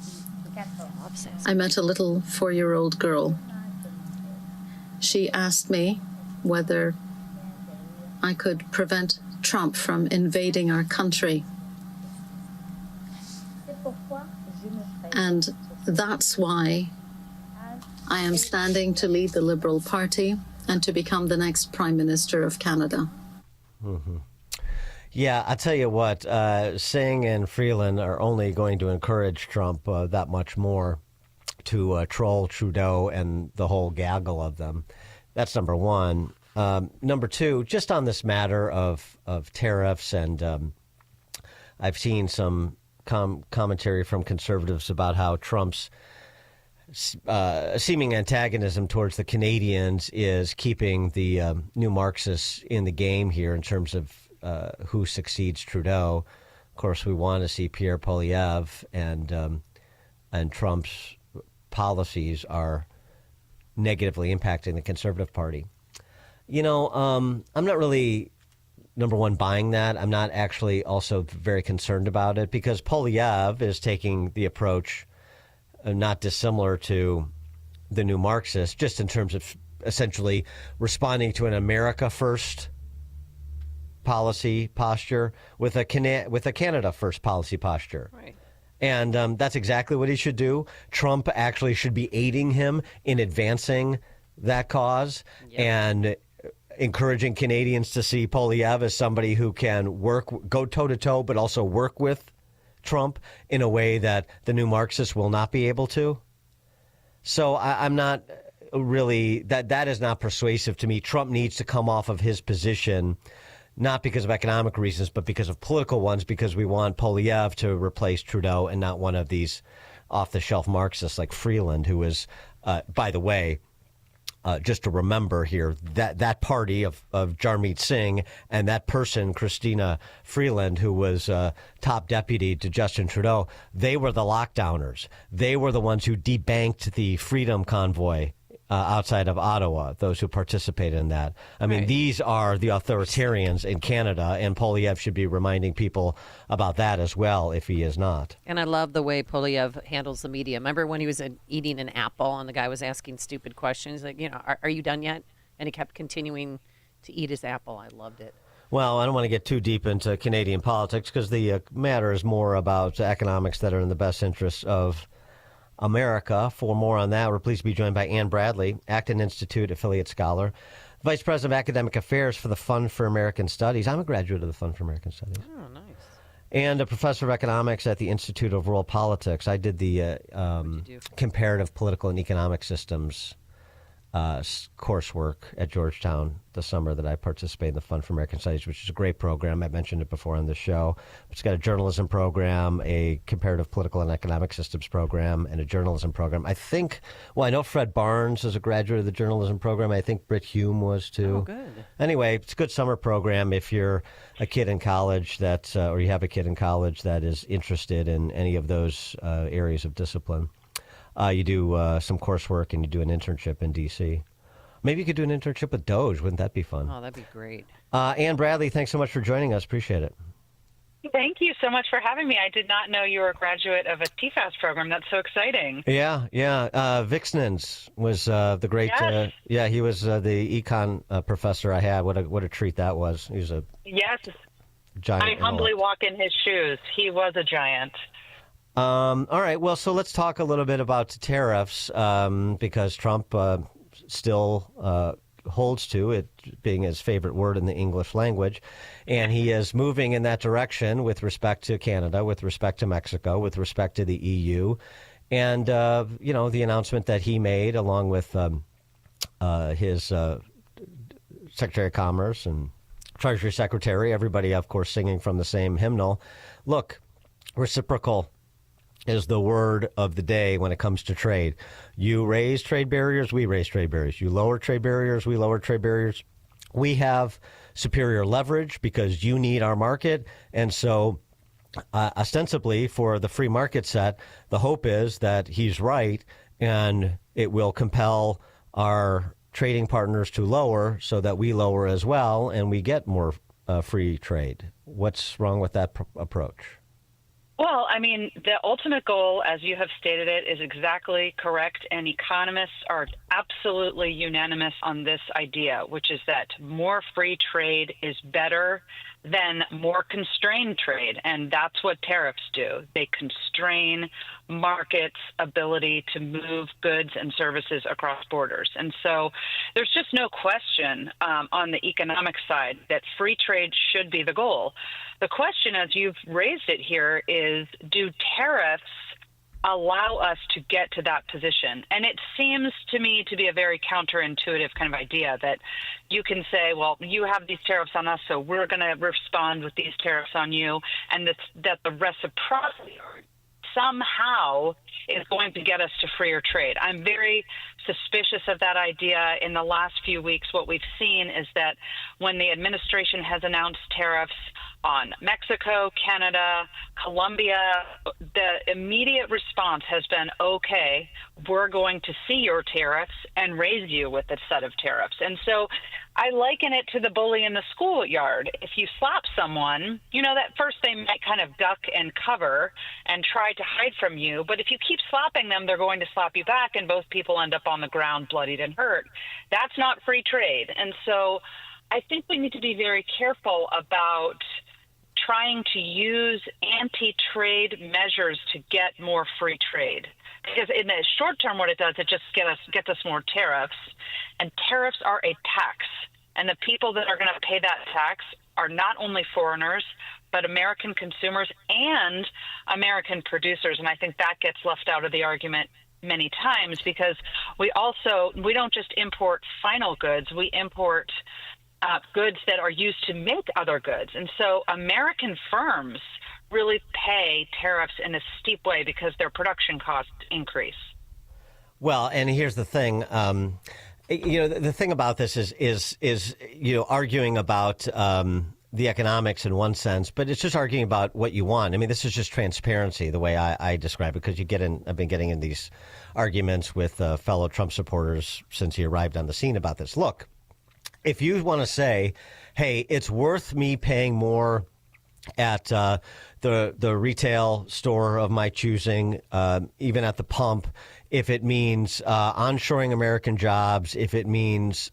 Speaker 6: I met a little 4-year-old girl. She asked me whether I could prevent Trump from invading our country. And that's why I am standing to lead the Liberal Party and to become the next Prime Minister of Canada.
Speaker 1: Mm-hmm. Yeah, I'll tell you what, Singh and Freeland are only going to encourage Trump that much more to troll Trudeau and the whole gaggle of them. That's number one. Number two, just on this matter of tariffs, and I've seen some commentary from conservatives about how Trump's seeming antagonism towards the Canadians is keeping the new Marxists in the game here in terms of who succeeds Trudeau. Of course, we want to see Pierre Poilievre, and Trump's policies are negatively impacting the Conservative Party. You know, I'm not really, number one, buying that. I'm not actually also very concerned about it because Poilievre is taking the approach not dissimilar to the new Marxists, just in terms of essentially responding to an America First policy posture with a Canada First policy posture.
Speaker 4: Right.
Speaker 1: And that's exactly what he should do. Trump actually should be aiding him in advancing that cause and encouraging Canadians to see Poilievre as somebody who can go toe-to-toe, but also work with Trump in a way that the new Marxists will not be able to. So I'm not really, that is not persuasive to me. Trump needs to come off of his position, not because of economic reasons, but because of political ones, because we want Poilievre to replace Trudeau and not one of these off-the-shelf Marxists like Freeland, who is By the way, just to remember here, that party of Jarmeet Singh and that person, Christina Freeland, who was top deputy to Justin Trudeau, they were the lockdowners. They were the ones who debanked the Freedom Convoy outside of Ottawa, those who participated in that. I mean, these are the authoritarians in Canada, and Poilievre should be reminding people about that as well, if he is not.
Speaker 4: And I love the way Poilievre handles the media. Remember when he was eating an apple and the guy was asking stupid questions, like, are you done yet? And he kept continuing to eat his apple. I loved it.
Speaker 1: Well, I don't want to get too deep into Canadian politics because the matter is more about economics that are in the best interest of America. For more on that, we're pleased to be joined by Ann Bradley, Acton Institute affiliate scholar, Vice President of Academic Affairs for the Fund for American Studies. I'm a graduate of the Fund for American Studies.
Speaker 4: Oh, nice.
Speaker 1: And a professor of economics at the Institute of World Politics. I did the comparative political and economic systems coursework at Georgetown the summer that I participated in the Fund for American Studies, which is a great program. I mentioned it before on the show. It's got a journalism program, a comparative political and economic systems program, and a journalism program. I know Fred Barnes is a graduate of the journalism program. I think Britt Hume was too.
Speaker 4: Oh, good.
Speaker 1: Anyway, it's a good summer program if you're a kid in college or you have a kid in college that is interested in any of those areas of discipline. You do some coursework and you do an internship in D.C. Maybe you could do an internship with DOGE. Wouldn't that be fun?
Speaker 4: Oh, that'd be great.
Speaker 1: Ann Bradley, thanks so much for joining us. Appreciate it.
Speaker 8: Thank you so much for having me. I did not know you were a graduate of a TFAS program. That's so exciting.
Speaker 1: Yeah. Vixnens was the great.
Speaker 8: Yes.
Speaker 1: He was the econ professor I had. What a treat that was. He was a giant.
Speaker 8: I humbly walk in his shoes. He was a giant.
Speaker 1: All right. Well, so let's talk a little bit about tariffs because Trump still holds to it being his favorite word in the English language. And he is moving in that direction with respect to Canada, with respect to Mexico, with respect to the EU. And, the announcement that he made along with his Secretary of Commerce and Treasury Secretary, everybody, of course, singing from the same hymnal. Look, reciprocal is the word of the day when it comes to trade. You raise trade barriers, we raise trade barriers. You lower trade barriers, we lower trade barriers. We have superior leverage because you need our market. And so ostensibly for the free market set, the hope is that he's right and it will compel our trading partners to lower so that we lower as well and we get more free trade. What's wrong with that approach?
Speaker 8: Well, I mean, the ultimate goal, as you have stated it, is exactly correct, and economists are absolutely unanimous on this idea, which is that more free trade is better than more constrained trade, and that's what tariffs do. They constrain markets' ability to move goods and services across borders. And so there's just no question on the economic side that free trade should be the goal. The question, as you've raised it here, is do tariffs allow us to get to that position? And it seems to me to be a very counterintuitive kind of idea that you can say, well, you have these tariffs on us, so we're going to respond with these tariffs on you, and that the reciprocity somehow is going to get us to freer trade. I'm very suspicious of that idea. In the last few weeks, what we've seen is that when the administration has announced tariffs on Mexico, Canada, Colombia, the immediate response has been, okay, we're going to see your tariffs and raise you with a set of tariffs. And so I liken it to the bully in the schoolyard. If you slap someone, that first they might kind of duck and cover and try to hide from you. But if you keep slapping them, they're going to slap you back, and both people end up on the ground bloodied and hurt. That's not free trade. And so I think we need to be very careful about trying to use anti-trade measures to get more free trade. Because in the short term, what it does, it just gets us more tariffs. And tariffs are a tax. And the people that are going to pay that tax are not only foreigners, but American consumers and American producers. And I think that gets left out of the argument many times because we don't just import final goods, we import goods that are used to make other goods. And so American firms really pay tariffs in a steep way because their production costs increase.
Speaker 1: Well, and here's the thing. The thing about this is arguing about the economics in one sense, but it's just arguing about what you want. I mean, this is just transparency, the way I describe it, because I've been getting in these arguments with fellow Trump supporters since he arrived on the scene about this. Look, if you want to say, hey, it's worth me paying more at the retail store of my choosing, even at the pump, if it means onshoring American jobs, if it means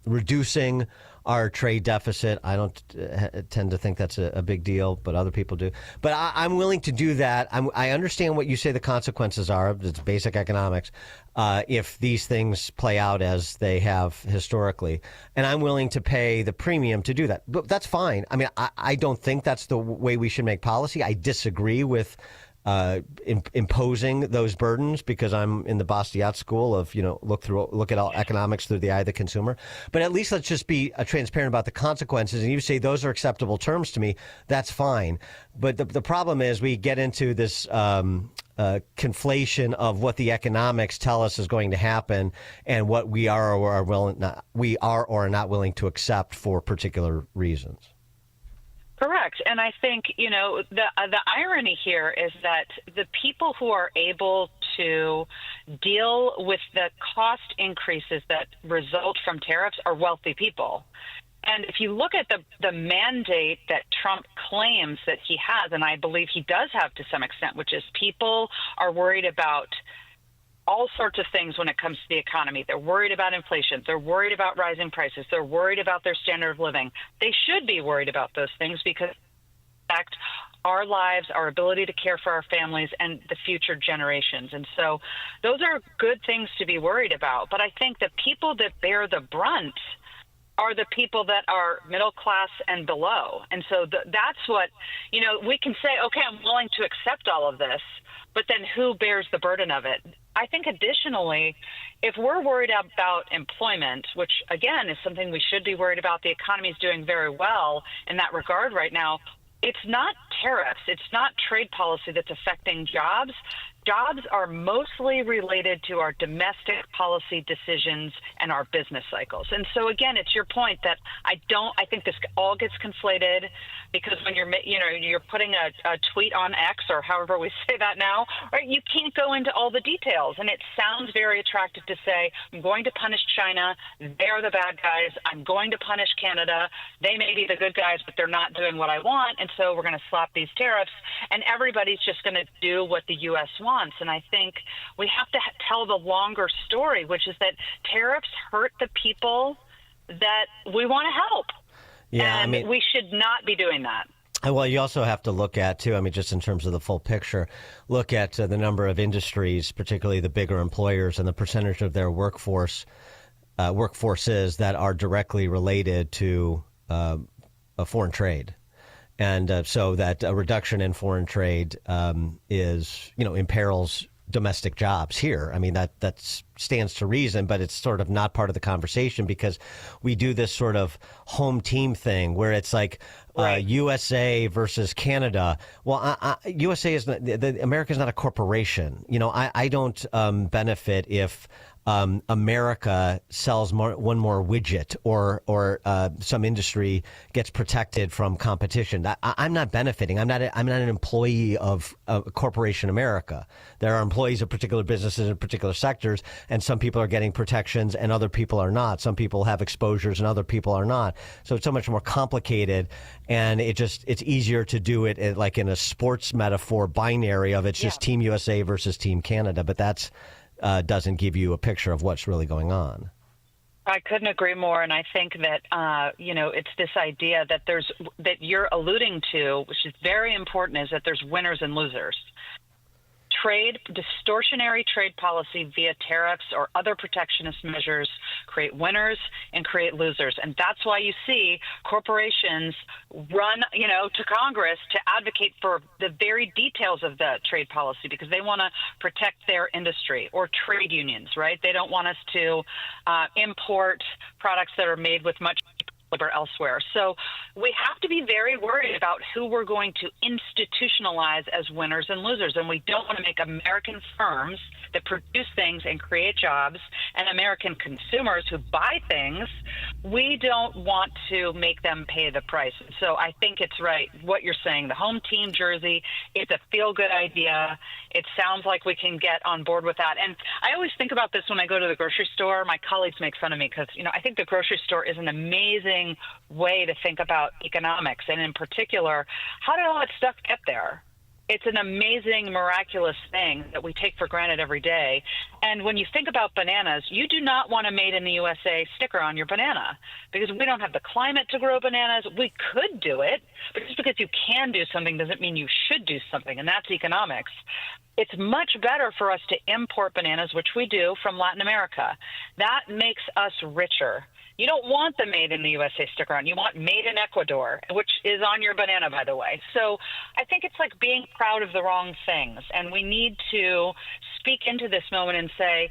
Speaker 1: reducing our trade deficit. I don't tend to think that's a big deal, but other people do. But I'm willing to do that. I understand what you say the consequences are. It's basic economics. If these things play out as they have historically. And I'm willing to pay the premium to do that. But that's fine. I mean, I don't think that's the way we should make policy. I disagree with imposing those burdens because I'm in the Bastiat school of, look at all economics through the eye of the consumer. But at least let's just be transparent about the consequences. And you say those are acceptable terms to me. That's fine. But the problem is we get into this conflation of what the economics tell us is going to happen and what we are or are not willing to accept for particular reasons.
Speaker 8: Correct. And I think, the irony here is that the people who are able to deal with the cost increases that result from tariffs are wealthy people. And if you look at the mandate that Trump claims that he has, and I believe he does have to some extent, which is people are worried about all sorts of things when it comes to the economy. They're worried about inflation. They're worried about rising prices. They're worried about their standard of living. They should be worried about those things because they affect our lives, our ability to care for our families, and the future generations. And so those are good things to be worried about. But I think the people that bear the brunt are the people that are middle class and below. And so that's what, we can say, okay, I'm willing to accept all of this, but then who bears the burden of it? I think additionally, if we're worried about employment, which again is something we should be worried about, the economy is doing very well in that regard right now. It's not tariffs. It's not trade policy that's affecting jobs. Jobs are mostly related to our domestic policy decisions and our business cycles. And so again, it's your point that I think this all gets conflated because when you're putting a tweet on X or however we say that now, right, you can't go into all the details. And it sounds very attractive to say, I'm going to punish China. They're the bad guys. I'm going to punish Canada. They may be the good guys, but they're not doing what I want. And so we're going to slap these tariffs and everybody's just going to do what the U.S. wants. And I think we have to tell the longer story, which is that tariffs hurt the people that we want to help.
Speaker 1: Yeah,
Speaker 8: and we should not be doing that.
Speaker 1: Well, you also have to look at, too, just in terms of the full picture, look at the number of industries, particularly the bigger employers and the percentage of their workforces that are directly related to foreign trade. And so that a reduction in foreign trade imperils domestic jobs here. I mean, that stands to reason, but it's sort of not part of the conversation because we do this sort of home team thing where it's like USA versus Canada. Well, USA is not, America is not a corporation. I don't benefit if America sells one more widget or some industry gets protected from competition. I'm not benefiting. I'm not an employee of corporation America. There are employees of particular businesses in particular sectors, and some people are getting protections and other people are not. Some people have exposures and other people are not. So it's so much more complicated, and it's easier to do it like in a sports metaphor binary of it's just Team USA versus Team Canada, but that's doesn't give you a picture of what's really going on.
Speaker 8: I couldn't agree more, and I think that it's this idea that you're alluding to, which is very important, is that there's winners and losers. Distortionary trade policy via tariffs or other protectionist measures create winners and create losers. And that's why you see corporations run, to Congress to advocate for the very details of the trade policy because they want to protect their industry, or trade unions, right? They don't want us to import products that are made with much labor elsewhere. So we have to be very worried about who we're going to institutionalize as winners and losers. And we don't want to make American firms that produce things and create jobs, and American consumers who buy things, we don't want to make them pay the price. So I think it's right what you're saying. The home team jersey, it's a feel-good idea. It sounds like we can get on board with that. And I always think about this when I go to the grocery store. My colleagues make fun of me because, I think the grocery store is an amazing way to think about economics. And in particular, how did all that stuff get there? It's an amazing, miraculous thing that we take for granted every day. And when you think about bananas, you do not want a Made in the USA sticker on your banana because we don't have the climate to grow bananas. We could do it, but just because you can do something doesn't mean you should do something, and that's economics. It's much better for us to import bananas, which we do, from Latin America. That makes us richer. You don't want the Made in the USA sticker on. You want Made in Ecuador, which is on your banana, by the way. So I think it's like being proud of the wrong things. And we need to speak into this moment and say,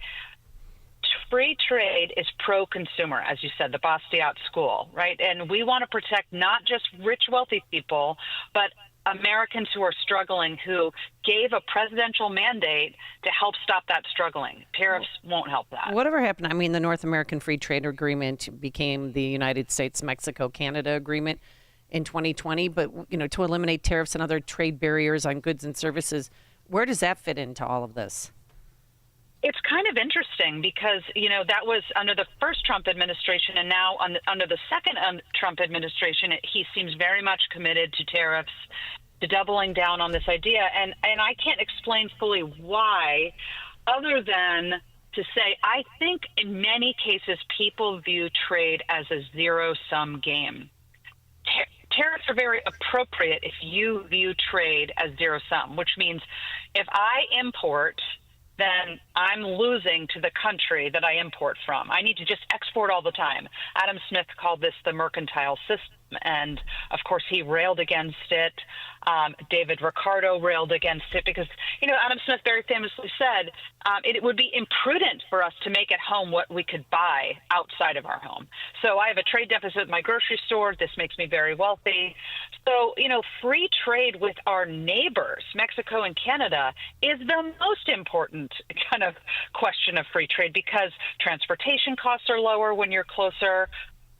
Speaker 8: free trade is pro-consumer, as you said, the Bastiat school, right? And we want to protect not just rich, wealthy people, but Americans who are struggling, who gave a presidential mandate to help stop that struggling. Tariffs won't help that.
Speaker 4: Whatever happened, the North American Free Trade Agreement became the United States-Mexico-Canada Agreement in 2020. But, to eliminate tariffs and other trade barriers on goods and services, where does that fit into all of this?
Speaker 8: It's kind of interesting because, that was under the first Trump administration, and now under the second Trump administration, he seems very much committed to tariffs, to doubling down on this idea. And I can't explain fully why, other than to say, I think in many cases people view trade as a zero-sum game. Tariffs are very appropriate if you view trade as zero-sum, which means if I import, then I'm losing to the country that I import from. I need to just export all the time. Adam Smith called this the mercantile system, and of course he railed against it. David Ricardo railed against it because, Adam Smith very famously said it would be imprudent for us to make at home what we could buy outside of our home. So I have a trade deficit at my grocery store. This makes me very wealthy. So, free trade with our neighbors, Mexico and Canada, is the most important kind of question of free trade because transportation costs are lower when you're closer.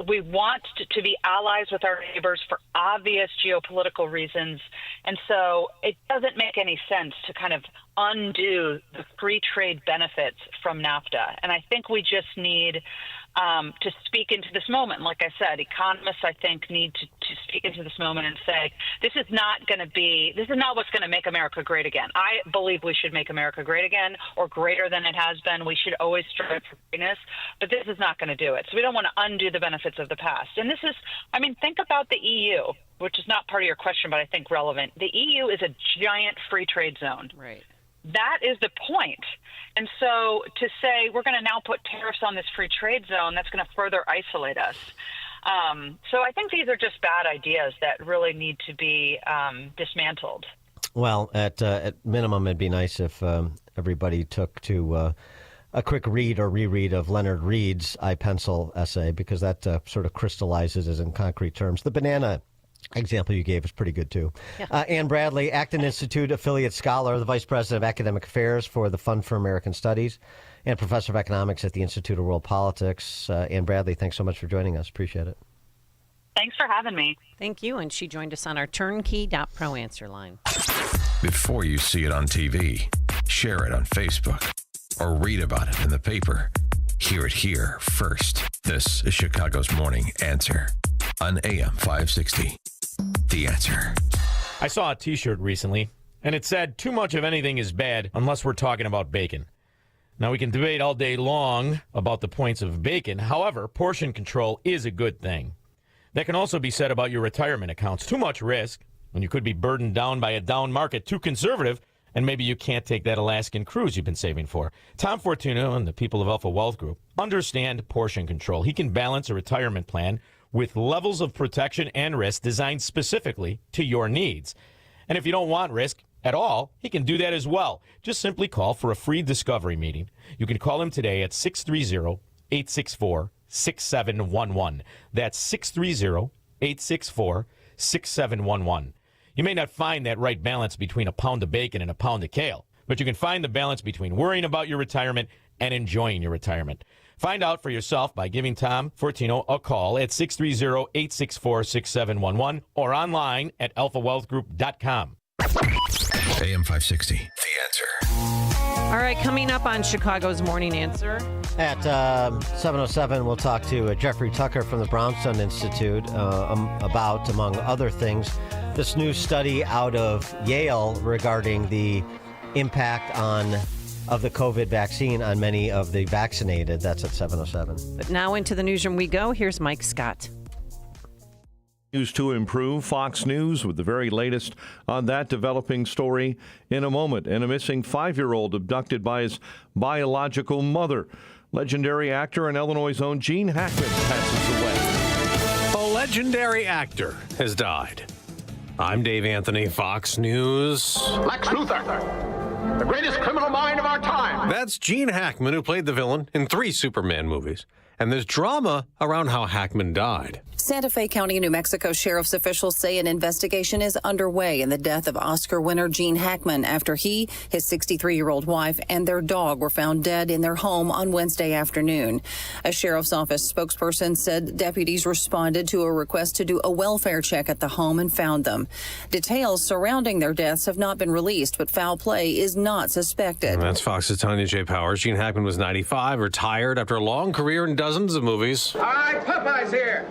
Speaker 8: We want to be allies with our neighbors for obvious geopolitical reasons. And so it doesn't make any sense to kind of undo the free trade benefits from NAFTA. And I think we just need to speak into this moment. Like I said, economists, I think, need to speak into this moment and say, this is not what's going to make America great again. I believe we should make America great again, or greater than it has been. We should always strive for greatness, but this is not going to do it. So we don't want to undo the benefits of the past. And this is, think about the EU, which is not part of your question, but I think relevant. The EU is a giant free trade zone.
Speaker 4: Right.
Speaker 8: That is the point. And so to say we're going to now put tariffs on this free trade zone, that's going to further isolate us. So I think these are just bad ideas that really need to be dismantled.
Speaker 1: Well, at minimum, it'd be nice if everybody took to a quick read or reread of Leonard Reed's I Pencil essay, because that sort of crystallizes it in concrete terms. The banana example you gave is pretty good, too. Yeah. Ann Bradley, Acton Institute Affiliate Scholar, the Vice President of Academic Affairs for the Fund for American Studies, and Professor of Economics at the Institute of World Politics. Ann Bradley, thanks so much for joining us. Appreciate it.
Speaker 8: Thanks for having me.
Speaker 4: Thank you. And she joined us on our Turnkey.pro answer line.
Speaker 10: Before you see it on TV, share it on Facebook, or read about it in the paper, hear it here first. This is Chicago's Morning Answer on AM 560. The Answer.
Speaker 13: I saw a T-shirt recently, and it said, "Too much of anything is bad unless we're talking about bacon." Now, we can debate all day long about the points of bacon. However, portion control is a good thing. That can also be said about your retirement accounts. Too much risk when you could be burdened down by a down market. Too conservative, and maybe you can't take that Alaskan cruise you've been saving for. Tom Fortuna and the people of Alpha Wealth Group understand portion control. He can balance a retirement plan with levels of protection and risk designed specifically to your needs. And if you don't want risk at all, he can do that as well. Just simply call for a free discovery meeting. You can call him today at 630-864-6711. That's 630-864-6711. You may not find that right balance between a pound of bacon and a pound of kale, But you can find the balance between worrying about your retirement and enjoying your retirement. Find out for yourself by giving Tom Fortino a call at 630-864-6711 or online at alphawealthgroup.com.
Speaker 10: AM 560, The Answer.
Speaker 4: All right, coming up on Chicago's Morning Answer.
Speaker 1: At 7:07, we'll talk to Jeffrey Tucker from the Brownstone Institute about, among other things, this new study out of Yale regarding the impact of the COVID vaccine on many of the vaccinated. That's at 7:07.
Speaker 4: But now into the newsroom we go. Here's Mike Scott.
Speaker 9: News to improve. Fox News with the very latest on that developing story in a moment. And a missing 5-year-old abducted by his biological mother. Legendary actor and Illinois' own Gene Hackman passes away.
Speaker 14: A legendary actor has died. I'm Dave Anthony, Fox News.
Speaker 15: Lex Luthor, the greatest criminal mind of our time.
Speaker 14: That's Gene Hackman, who played the villain in 3 Superman movies. And there's drama around how Hackman died.
Speaker 16: Santa Fe County, New Mexico sheriff's officials say an investigation is underway in the death of Oscar winner Gene Hackman after he, his 63-year-old wife, and their dog were found dead in their home on Wednesday afternoon. A sheriff's office spokesperson said deputies responded to a request to do a welfare check at the home and found them. Details surrounding their deaths have not been released, but foul play is not suspected.
Speaker 14: That's Fox's Tanya J. Powers. Gene Hackman was 95, retired after a long career in dozens of movies.
Speaker 15: All right, Popeye's here.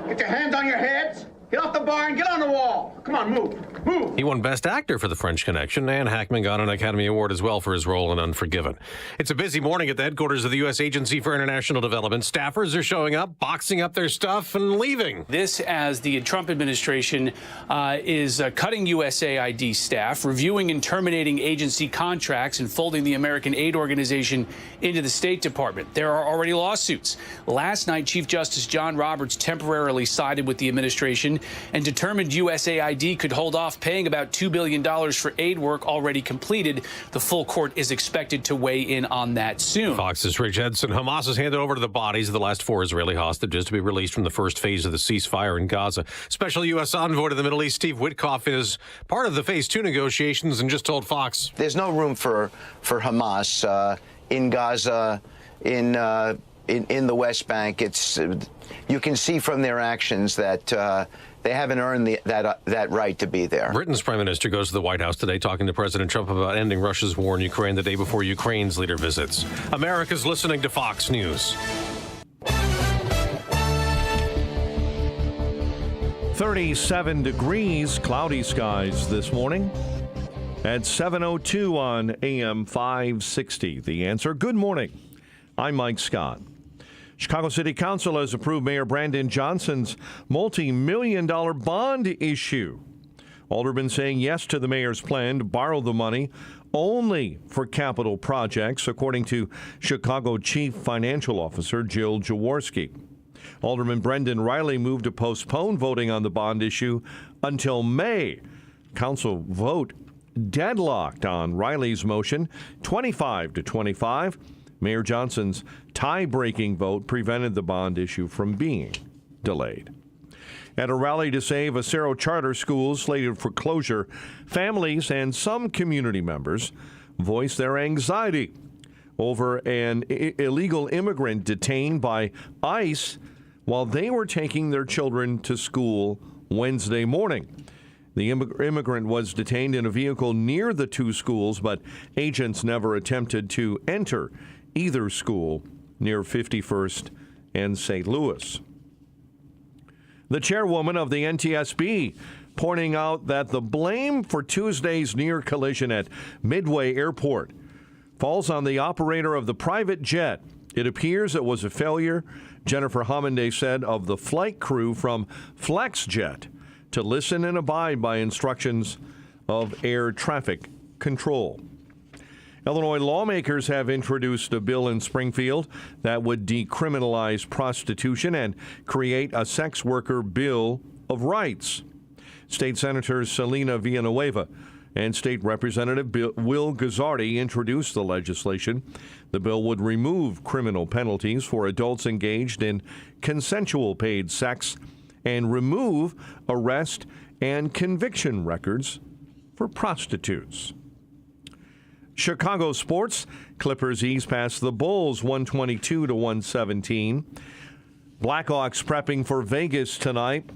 Speaker 15: Get your hands on your heads. Get off the bar and get on the wall. Come on, move. Move.
Speaker 14: He won Best Actor for The French Connection, and Hackman got an Academy Award as well for his role in Unforgiven. It's a busy morning at the headquarters of the U.S. Agency for International Development. Staffers are showing up, boxing up their stuff, and leaving.
Speaker 17: This as the Trump administration is cutting USAID staff, reviewing and terminating agency contracts, and folding the American Aid Organization into the State Department. There are already lawsuits. Last night, Chief Justice John Roberts temporarily sided with the administration and determined USAID could hold off paying about $2 billion for aid work already completed. The full court is expected to weigh in on that soon.
Speaker 14: Fox's Rich Edson. Hamas has handed over to the bodies of the last 4 Israeli hostages to be released from the first phase of the ceasefire in Gaza. Special U.S. envoy to the Middle East, Steve Witkoff, is part of the phase 2 negotiations and just told Fox.
Speaker 19: There's no room for Hamas in Gaza, in the West Bank. You can see from their actions that they haven't earned that right to be there.
Speaker 14: Britain's prime minister goes to the White House today talking to President Trump about ending Russia's war in Ukraine the day before Ukraine's leader visits. America's listening to Fox News.
Speaker 9: 37 degrees, cloudy skies this morning. At 7:02 on AM 560. The Answer. Good morning. I'm Mike Scott. Chicago City Council has approved Mayor Brandon Johnson's multi-million-dollar bond issue. Aldermen saying yes to the mayor's plan to borrow the money only for capital projects, according to Chicago Chief Financial Officer Jill Jaworski. Alderman Brendan Riley moved to postpone voting on the bond issue until May. Council vote deadlocked on Riley's motion, 25-25. Mayor Johnson's tie-breaking vote prevented the bond issue from being delayed. At a rally to save Acero charter schools slated for closure, families and some community members voiced their anxiety over an illegal immigrant detained by ICE while they were taking their children to school Wednesday morning. The immigrant was detained in a vehicle near the 2 schools, but agents never attempted to enter either school near 51st and St. Louis. The chairwoman of the NTSB pointing out that the blame for Tuesday's near collision at Midway Airport falls on the operator of the private jet. It appears it was a failure, Jennifer Homenday said, of the flight crew from FlexJet to listen and abide by instructions of air traffic control. Illinois lawmakers have introduced a bill in Springfield that would decriminalize prostitution and create a sex worker bill of rights. State Senators Selena Villanueva and State Representative Will Guzzardi introduced the legislation. The bill would remove criminal penalties for adults engaged in consensual paid sex and remove arrest and conviction records for prostitutes. Chicago sports, Clippers ease past the Bulls 122-117. Blackhawks prepping for Vegas tonight.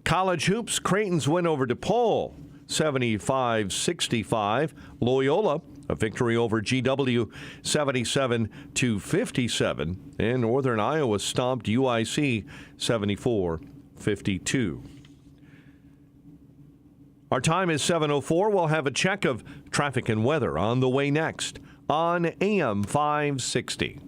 Speaker 9: College hoops, Creighton's win over DePaul 75-65. Loyola, a victory over GW 77-57. And Northern Iowa stomped UIC 74-52. Our time is 7:04. We'll have a check of traffic and weather on the way next on AM 560.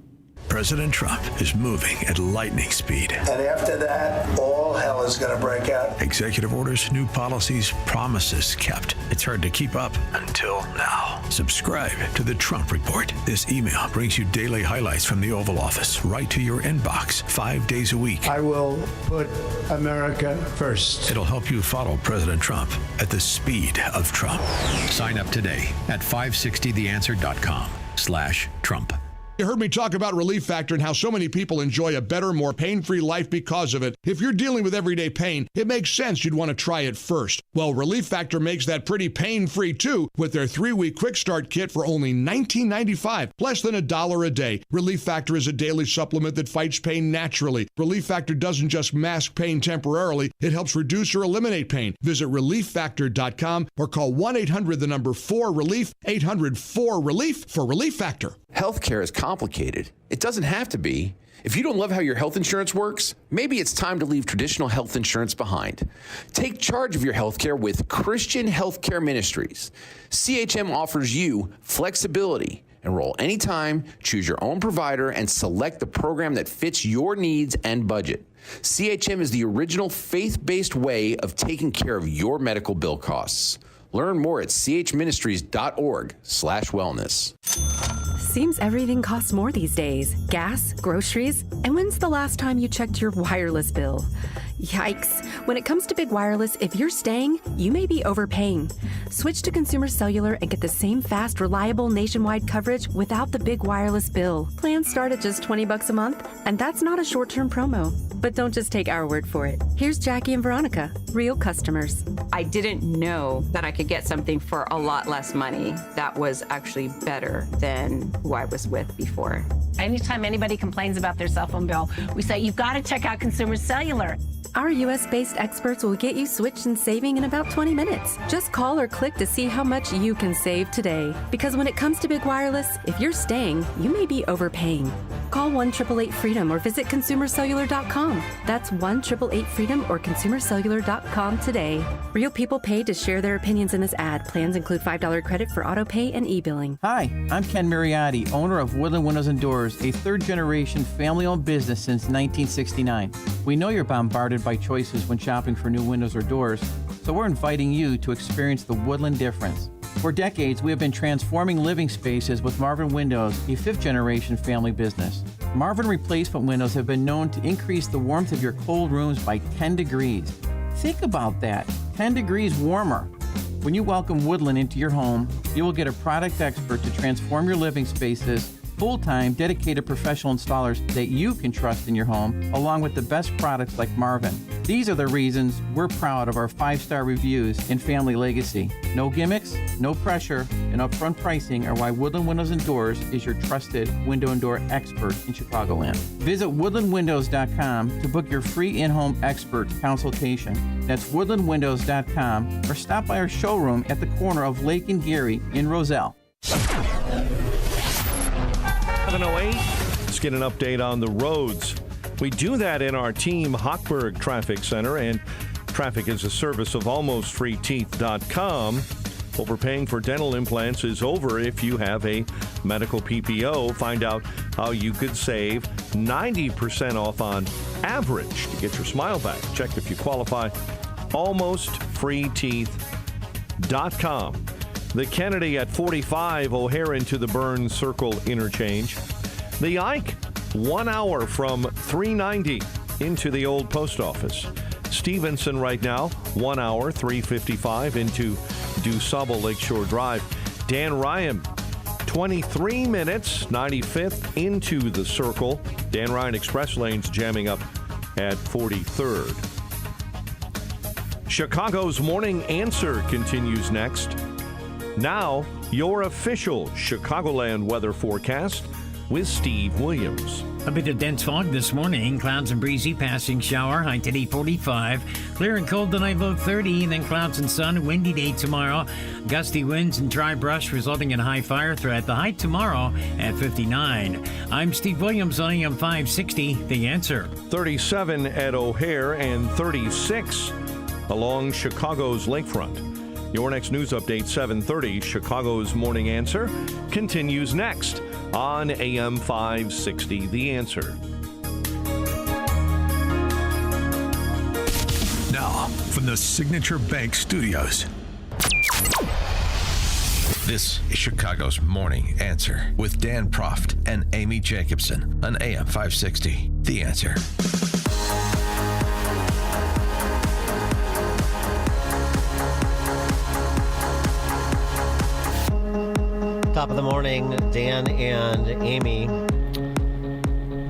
Speaker 10: President Trump is moving at lightning speed.
Speaker 18: And after that, all hell is going to break out.
Speaker 10: Executive orders, new policies, promises kept. It's hard to keep up until now. Subscribe to the Trump Report. This email brings you daily highlights from the Oval Office right to your inbox 5 days a week.
Speaker 18: I will put America first.
Speaker 10: It'll help you follow President Trump at the speed of Trump. Sign up today at 560theanswer.com/Trump.
Speaker 20: You heard me talk about Relief Factor and how so many people enjoy a better, more pain-free life because of it. If you're dealing with everyday pain, it makes sense you'd want to try it first. Well, Relief Factor makes that pretty pain-free too with their 3-week quick start kit for only $19.95, less than $1 a day. Relief Factor is a daily supplement that fights pain naturally. Relief Factor doesn't just mask pain temporarily, it helps reduce or eliminate pain. Visit ReliefFactor.com or call 1-800-4RELIEF, 800-4RELIEF for Relief Factor.
Speaker 21: Healthcare is complicated. It doesn't have to be. If you don't love how your health insurance works, maybe it's time to leave traditional health insurance behind. Take charge of your healthcare with Christian Healthcare Ministries. CHM offers you flexibility. Enroll anytime, choose your own provider, and select the program that fits your needs and budget. CHM is the original faith-based way of taking care of your medical bill costs. Learn more at chministries.org/wellness.
Speaker 22: Seems everything costs more these days. Gas, groceries, and when's the last time you checked your wireless bill? Yikes. When it comes to big wireless, if you're staying, you may be overpaying. Switch to Consumer Cellular and get the same fast, reliable nationwide coverage without the big wireless bill. Plans start at just $20 a month, and that's not a short-term promo. But don't just take our word for it. Here's Jackie and Veronica, real customers.
Speaker 23: I didn't know that I could get something for a lot less money that was actually better than who I was with before.
Speaker 24: Anytime anybody complains about their cell phone bill, we say, you've got to check out Consumer Cellular.
Speaker 22: Our U.S.-based experts will get you switched and saving in about 20 minutes. Just call or click to see how much you can save today. Because when it comes to big wireless, if you're staying, you may be overpaying. Call 1-888-FREEDOM or visit ConsumerCellular.com. That's 1-888-FREEDOM or ConsumerCellular.com today. Real people paid to share their opinions in this ad. Plans include $5 credit for auto pay and e-billing.
Speaker 30: Hi, I'm Ken Mariotti, owner of Woodland Windows and Doors, a third-generation family-owned business since 1969. We know you're bombarded by choices when shopping for new windows or doors, so we're inviting you to experience the Woodland difference. For decades, we have been transforming living spaces with Marvin Windows, a fifth-generation family business. Marvin replacement windows have been known to increase the warmth of your cold rooms by 10 degrees. Think about that, 10 degrees warmer. When you welcome Woodland into your home, you will get a product expert to transform your living spaces, full-time, dedicated professional installers that you can trust in your home, along with the best products like Marvin. These are the reasons we're proud of our 5-star reviews and family legacy. No gimmicks, no pressure, and upfront pricing are why Woodland Windows and Doors is your trusted window and door expert in Chicagoland. Visit woodlandwindows.com to book your free in-home expert consultation. That's woodlandwindows.com or stop by our showroom at the corner of Lake and Geary in Roselle.
Speaker 9: 7:08. Let's get an update on the roads. We do that in our Team Hochberg Traffic Center, and traffic is a service of almostfreeteeth.com. Overpaying for dental implants is over if you have a medical PPO. Find out how you could save 90% off on average to get your smile back. Check if you qualify. Almostfreeteeth.com. The Kennedy at 45, O'Hare to the Burns Circle interchange. The Ike, 1 hour from 390 into the old post office. Stevenson right now, 1 hour, 355 into DuSable Lakeshore Drive. Dan Ryan, 23 minutes, 95th into the Circle. Dan Ryan Express lanes jamming up at 43rd. Chicago's Morning Answer continues next. Now, your official Chicagoland weather forecast with Steve Williams.
Speaker 2: A bit of dense fog this morning. Clouds and breezy, passing shower. High today 45. Clear and cold tonight, low 30. Then clouds and sun. Windy day tomorrow. Gusty winds and dry brush resulting in high fire threat. The high tomorrow at 59. I'm Steve Williams on AM 560. The Answer.
Speaker 9: 37 at O'Hare and 36 along Chicago's lakefront. Your next news update, 7:30. Chicago's Morning Answer continues next on AM 560. The Answer.
Speaker 10: Now, from the Signature Bank Studios, this is Chicago's Morning Answer with Dan Proft and Amy Jacobson on AM 560. The Answer.
Speaker 1: Top of the morning, Dan and Amy.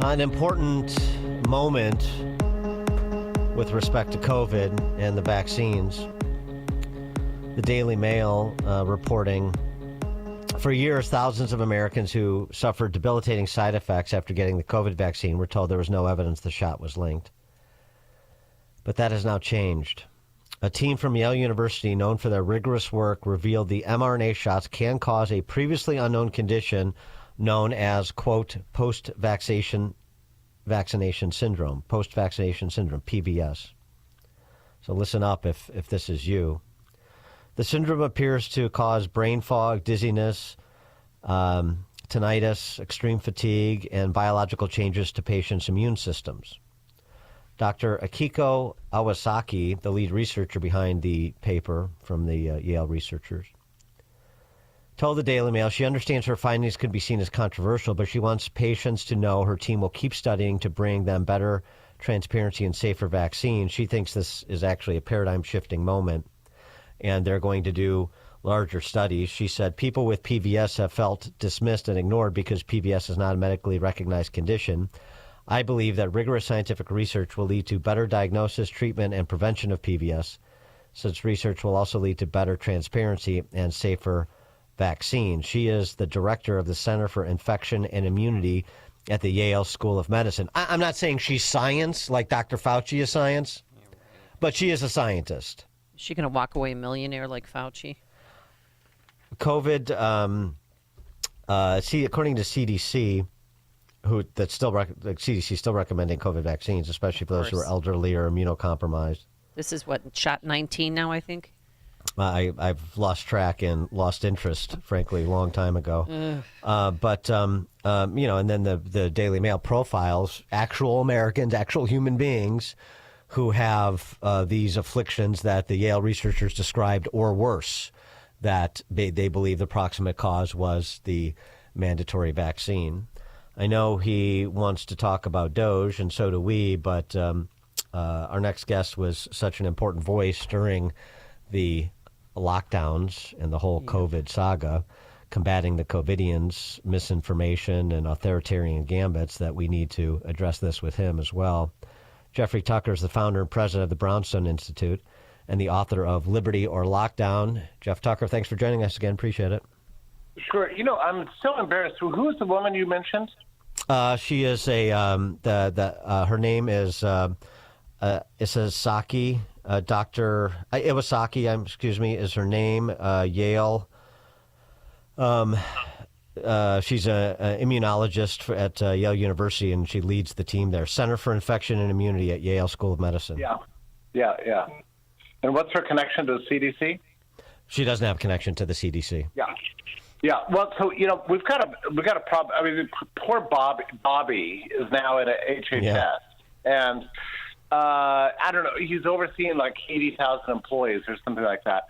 Speaker 1: An important moment with respect to COVID and the vaccines. The Daily Mail reporting, for years, thousands of Americans who suffered debilitating side effects after getting the COVID vaccine were told there was no evidence the shot was linked. But that has now changed. A team from Yale University, known for their rigorous work, revealed the mRNA shots can cause a previously unknown condition known as, quote, post-vaccination syndrome, PVS. So listen up if this is you. The syndrome appears to cause brain fog, dizziness, tinnitus, extreme fatigue, and biological changes to patients' immune systems. Dr. Akiko Awasaki, the lead researcher behind the paper from the Yale researchers, told the Daily Mail she understands her findings could be seen as controversial, but she wants patients to know her team will keep studying to bring them better transparency and safer vaccines. She thinks this is actually a paradigm-shifting moment, and they're going to do larger studies. She said people with PVS have felt dismissed and ignored because PVS is not a medically recognized condition. I believe that rigorous scientific research will lead to better diagnosis, treatment, and prevention of PVS. Such research will also lead to better transparency and safer vaccines. She is the director of the Center for Infection and Immunity at the Yale School of Medicine. I'm not saying she's science, like Dr. Fauci is science, but she is a scientist.
Speaker 4: Is she going to walk away a millionaire like Fauci?
Speaker 1: COVID, according to CDC, the CDC is still recommending COVID vaccines, especially for those who are elderly or immunocompromised.
Speaker 4: This is what, shot 19 now, I think?
Speaker 1: I've lost track and lost interest, frankly, a long time ago. But and then the Daily Mail profiles actual Americans, actual human beings who have these afflictions that the Yale researchers described or worse, that they believe the proximate cause was the mandatory vaccine. I know he wants to talk about DOGE, and so do we, but our next guest was such an important voice during the lockdowns and the whole COVID saga, combating the COVIDians, misinformation, and authoritarian gambits, that we need to address this with him as well. Jeffrey Tucker is the founder and president of the Brownstone Institute and the author of Liberty or Lockdown. Jeff Tucker, thanks for joining us again. Appreciate it.
Speaker 3: Sure. I'm so embarrassed. Who is the woman you mentioned?
Speaker 1: She is her name is Isasaki. Dr. Iwasaki, is her name. Yale. She's an immunologist at Yale University, and she leads the team there, Center for Infection and Immunity at Yale School of Medicine.
Speaker 3: Yeah. And what's her connection to the CDC?
Speaker 1: She doesn't have a connection to the CDC.
Speaker 3: Yeah. Well, so we've got a problem. I mean, poor Bobby is now at a HHS, and I don't know. He's overseeing like 80,000 employees or something like that.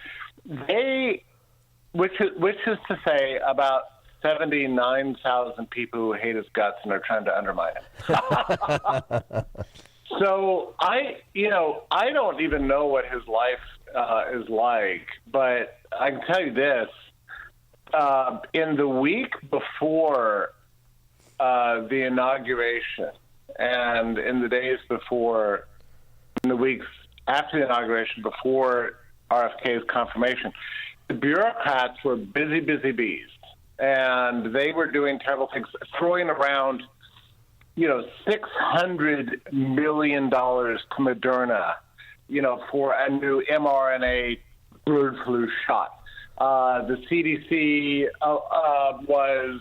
Speaker 3: Which is to say, about 79,000 people who hate his guts and are trying to undermine him. So I don't even know what his life is like, but I can tell you this. In the week before the inauguration and in the days before, in the weeks after the inauguration, before RFK's confirmation, the bureaucrats were busy bees, and they were doing terrible things, throwing around, $600 million to Moderna, for a new mRNA bird flu shot. The CDC was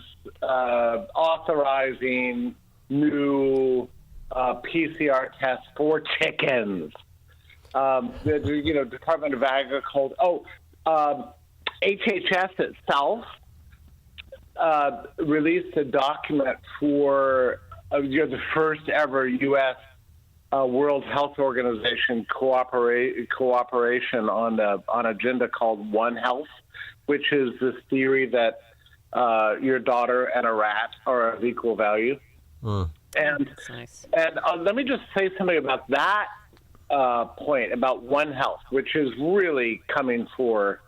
Speaker 3: authorizing new PCR tests for chickens. The Department of Agriculture. HHS itself released a document for the first ever U.S. World Health Organization cooperation on an agenda called One Health, which is this theory that your daughter and a rat are of equal value. And
Speaker 4: nice.
Speaker 3: And let me just say something about that point about One Health, which is really coming for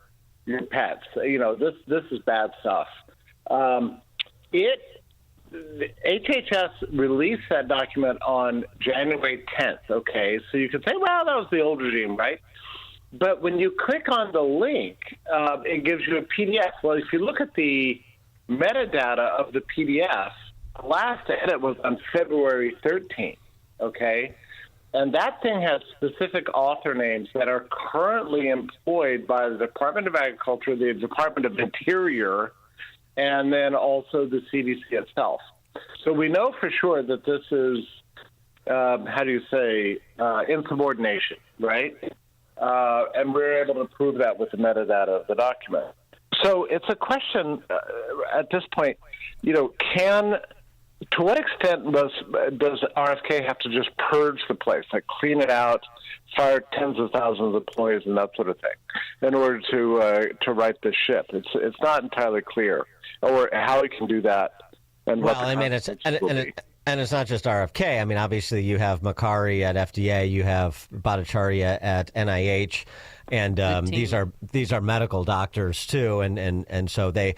Speaker 3: your pets. This is bad stuff. HHS released that document on January 10th, okay? So you could say, well, that was the old regime, right? But when you click on the link, it gives you a PDF. Well, if you look at the metadata of the PDF, the last edit was on February 13th, okay? And that thing has specific author names that are currently employed by the Department of Agriculture, the Department of Interior, and then also the CDC itself. So we know for sure that this is, insubordination, right? And we're able to prove that with the metadata of the document. So it's a question at this point, to what extent does RFK have to just purge the place, like clean it out, fire tens of thousands of employees and that sort of thing, in order to right the ship? It's not entirely clear, or how he can do that. And
Speaker 1: it's not just RFK. I mean, obviously you have Makari at FDA, you have Bhattacharya at NIH, and these are medical doctors too, and so they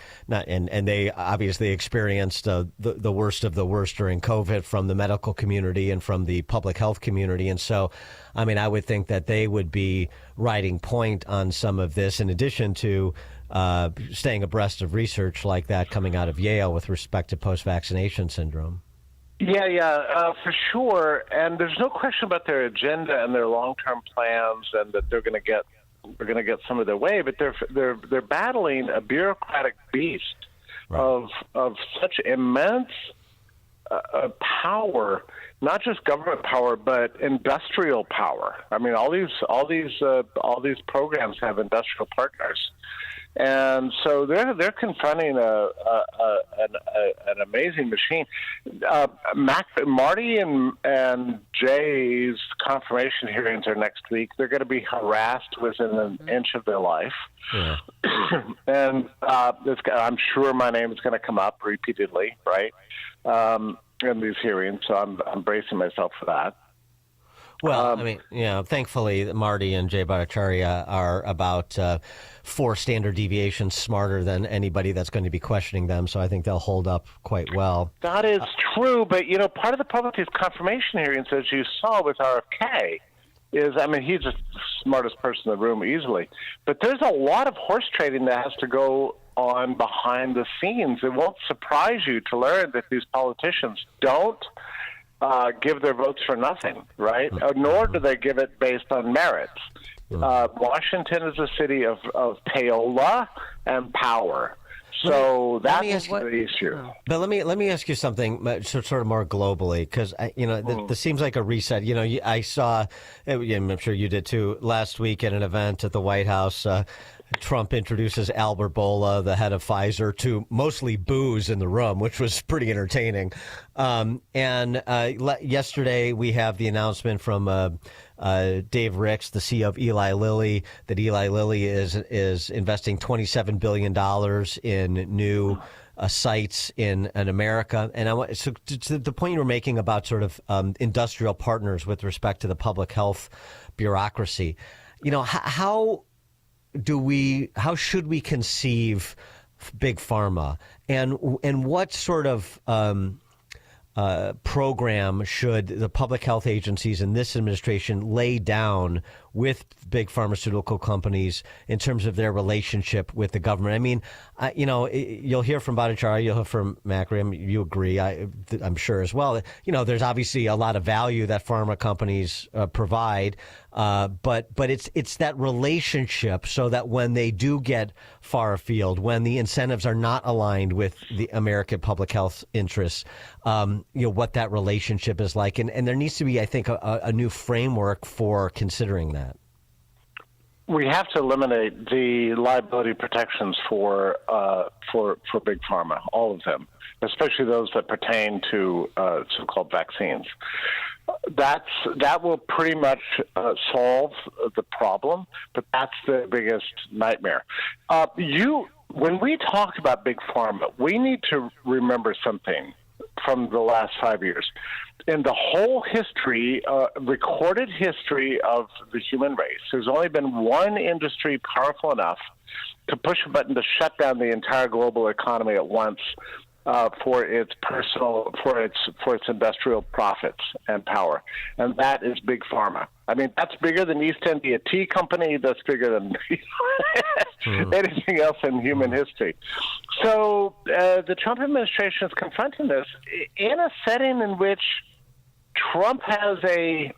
Speaker 1: obviously experienced the worst of the worst during COVID from the medical community and from the public health community, and so I mean I would think that they would be riding point on some of this, in addition to staying abreast of research like that coming out of Yale with respect to post-vaccination syndrome.
Speaker 3: Yeah, for sure. And there's no question about their agenda and their long-term plans, and that they're going to get some of their way. But they're battling a bureaucratic beast of such immense power, not just government power, but industrial power. I mean, all these programs have industrial partners. And so they're confronting an amazing machine. Marty and Jay's confirmation hearings are next week. They're going to be harassed within an inch of their life. Yeah. And I'm sure my name is going to come up repeatedly, right, in these hearings. So I'm bracing myself for that.
Speaker 1: Well, thankfully, Marty and Jay Bhattacharya are about 4 standard deviations smarter than anybody that's going to be questioning them, so I think they'll hold up quite well.
Speaker 3: That is true, but, part of the problem with these confirmation hearings, as you saw with RFK, is, he's the smartest person in the room easily, but there's a lot of horse trading that has to go on behind the scenes. It won't surprise you to learn that these politicians don't give their votes for nothing, right? Nor do they give it based on merits. Washington is a city of payola and power. So that's the issue.
Speaker 1: But let me ask you something sort of more globally, because this seems like a reset. I saw, I'm sure you did too, last week at an event at the White House. Trump introduces Albert Bola, the head of Pfizer, to mostly booze in the room, which was pretty entertaining. Yesterday we have the announcement from Dave Ricks, the CEO of Eli Lilly, that Eli Lilly is investing $27 billion in new sites in America. And so to the point you were making about sort of industrial partners with respect to the public health bureaucracy, how should we conceive big pharma, and what sort of program should the public health agencies in this administration lay down with big pharmaceutical companies in terms of their relationship with the government? I mean, you'll hear from Bhattacharya, you'll hear from Macri, you agree, I'm sure as well. There's obviously a lot of value that pharma companies provide, but it's that relationship so that when they do get far afield, when the incentives are not aligned with the American public health interests, what that relationship is like. And there needs to be, I think, a new framework for considering that.
Speaker 3: We have to eliminate the liability protections for big pharma, all of them, especially those that pertain to so-called vaccines. That will pretty much solve the problem, but that's the biggest nightmare. When we talk about big pharma, we need to remember something from the last 5 years. In the whole history, recorded history of the human race, there's only been one industry powerful enough to push a button to shut down the entire global economy at once for its industrial profits and power, and that is big pharma. I mean, that's bigger than East India Tea Company. That's bigger than anything else in human history. So the Trump administration is confronting this in a setting in which Trump has a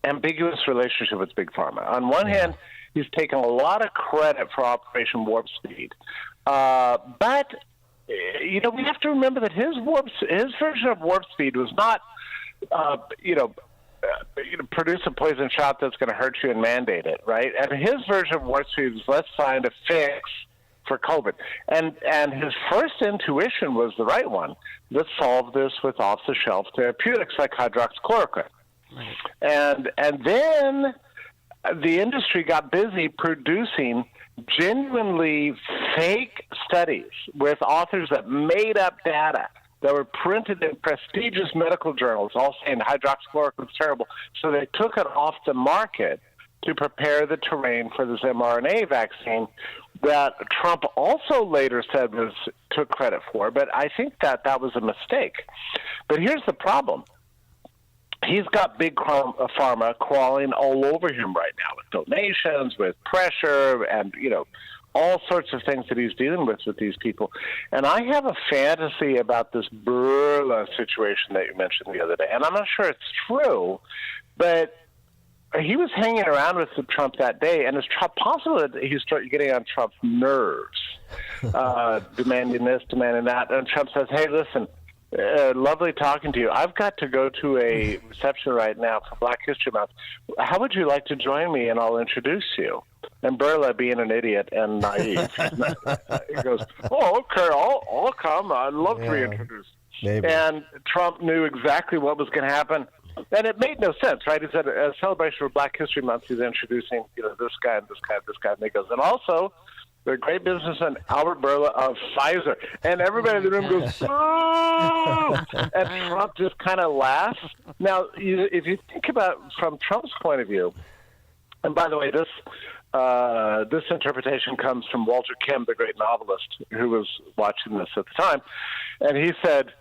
Speaker 3: ambiguous relationship with big pharma. On one hand, he's taken a lot of credit for Operation Warp Speed, but we have to remember that his version of Warp Speed was not, produce a poison shot that's going to hurt you and mandate it, right? And his version of Warp Speed was, let's find a fix for COVID. And his first intuition was the right one. Let's solve this with off-the-shelf therapeutics like hydroxychloroquine. Right. And then the industry got busy producing genuinely fake studies with authors that made up data that were printed in prestigious medical journals, all saying hydroxychloroquine was terrible. So they took it off the market to prepare the terrain for this mRNA vaccine that Trump also later said took credit for. But I think that was a mistake. But here's the problem. He's got big pharma crawling all over him right now with donations, with pressure, and, all sorts of things that he's dealing with these people. And I have a fantasy about this Burla situation that you mentioned the other day. And I'm not sure it's true, but he was hanging around with Trump that day, and it's possible that he's getting on Trump's nerves, demanding this, demanding that. And Trump says, hey, listen, lovely talking to you. I've got to go to a reception right now for Black History Month. How would you like to join me, and I'll introduce you? And Burla, being an idiot and naive, he goes, oh, okay, I'll come. I'd love to be introduced. Maybe. And Trump knew exactly what was going to happen. And it made no sense, right? He said, a celebration for Black History Month, he's introducing, this guy and this guy and this guy. And he goes, and also, the great businessman Albert Burla of Pfizer. And everybody in the room goes, oh! And Trump just kind of laughs. Now, if you think about from Trump's point of view, and by the way, this interpretation comes from Walter Kim, the great novelist, who was watching this at the time. And he said,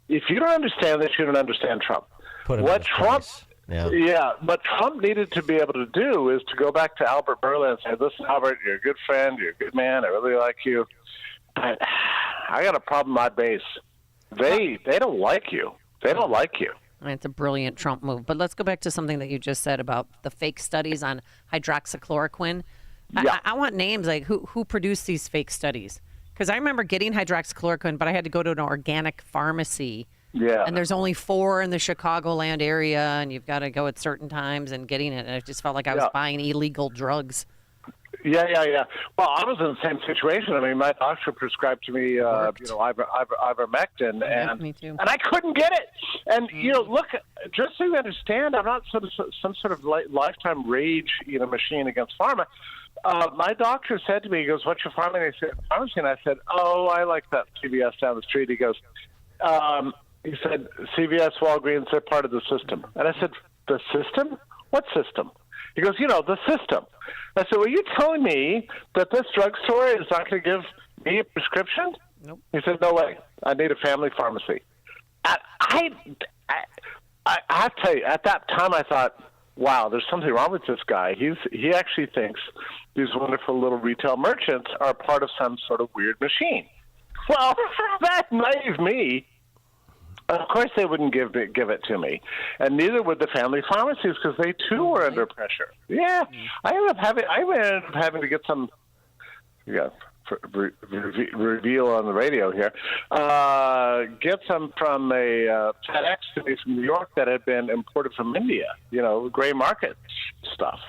Speaker 3: if you don't understand this, you don't understand Trump. What Trump needed to be able to do is to go back to Albert Burla and say, listen, Albert, you're a good friend, you're a good man, I really like you, but I got a problem at my base. They don't like you. They don't like you.
Speaker 4: It's a brilliant Trump move. But let's go back to something that you just said about the fake studies on hydroxychloroquine. Yeah. I want names, like who produced these fake studies? Because I remember getting hydroxychloroquine, but I had to go to an organic pharmacy. Yeah. And there's only 4 in the Chicagoland area, and you've got to go at certain times and getting it. And it just felt like I was buying illegal drugs.
Speaker 3: Yeah. Well, I was in the same situation. I mean, my doctor prescribed to me, ivermectin, and me too. And I couldn't get it. And look, just so you understand, I'm not some sort of lifetime rage, machine against pharma. My doctor said to me, he goes, "What's your pharmacy?" And I said, "Oh, I like that CVS down the street." He goes, he said, "CVS, Walgreens, they're part of the system." And I said, "The system? What system?" He goes, the system. I said, well, you telling me that this drugstore is not going to give me a prescription? Nope. He said, no way. I need a family pharmacy. I I have to tell you, at that time I thought, wow, there's something wrong with this guy. He actually thinks these wonderful little retail merchants are part of some sort of weird machine. Well, that naive me, of course they wouldn't give it to me, and neither would the family pharmacies because they too were under pressure. Yeah, I ended up having to get some, reveal on the radio here, get some from a FedEx to me from New York that had been imported from India, gray market stuff.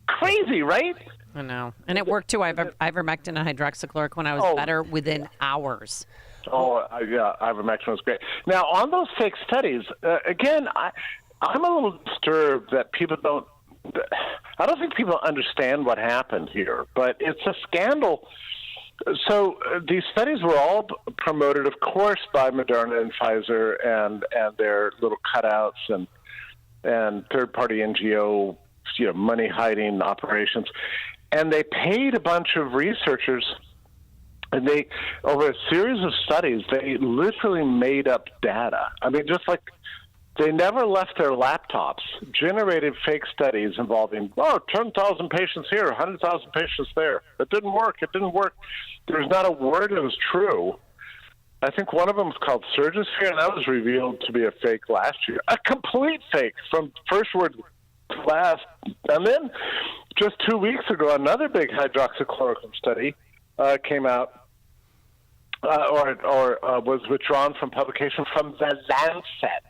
Speaker 3: Crazy, right?
Speaker 4: I know. And it worked too. Ivermectin and hydroxychloroquine, I was better within hours.
Speaker 3: Ivermectin was great. Now, on those fake studies, again, I'm a little disturbed that I don't think people understand what happened here, but it's a scandal. So these studies were all promoted, of course, by Moderna and Pfizer and their little cutouts and third-party NGO, money-hiding operations. And they paid a bunch of researchers, and they, over a series of studies, they literally made up data. I mean, just like they never left their laptops, generated fake studies involving, 10,000 patients here, 100,000 patients there. It didn't work. There's not a word that was true. I think one of them was called Surgisphere, and that was revealed to be a fake last year. A complete fake from first word to last. And then just 2 weeks ago, another big hydroxychloroquine study came out, was withdrawn from publication from the Lancet.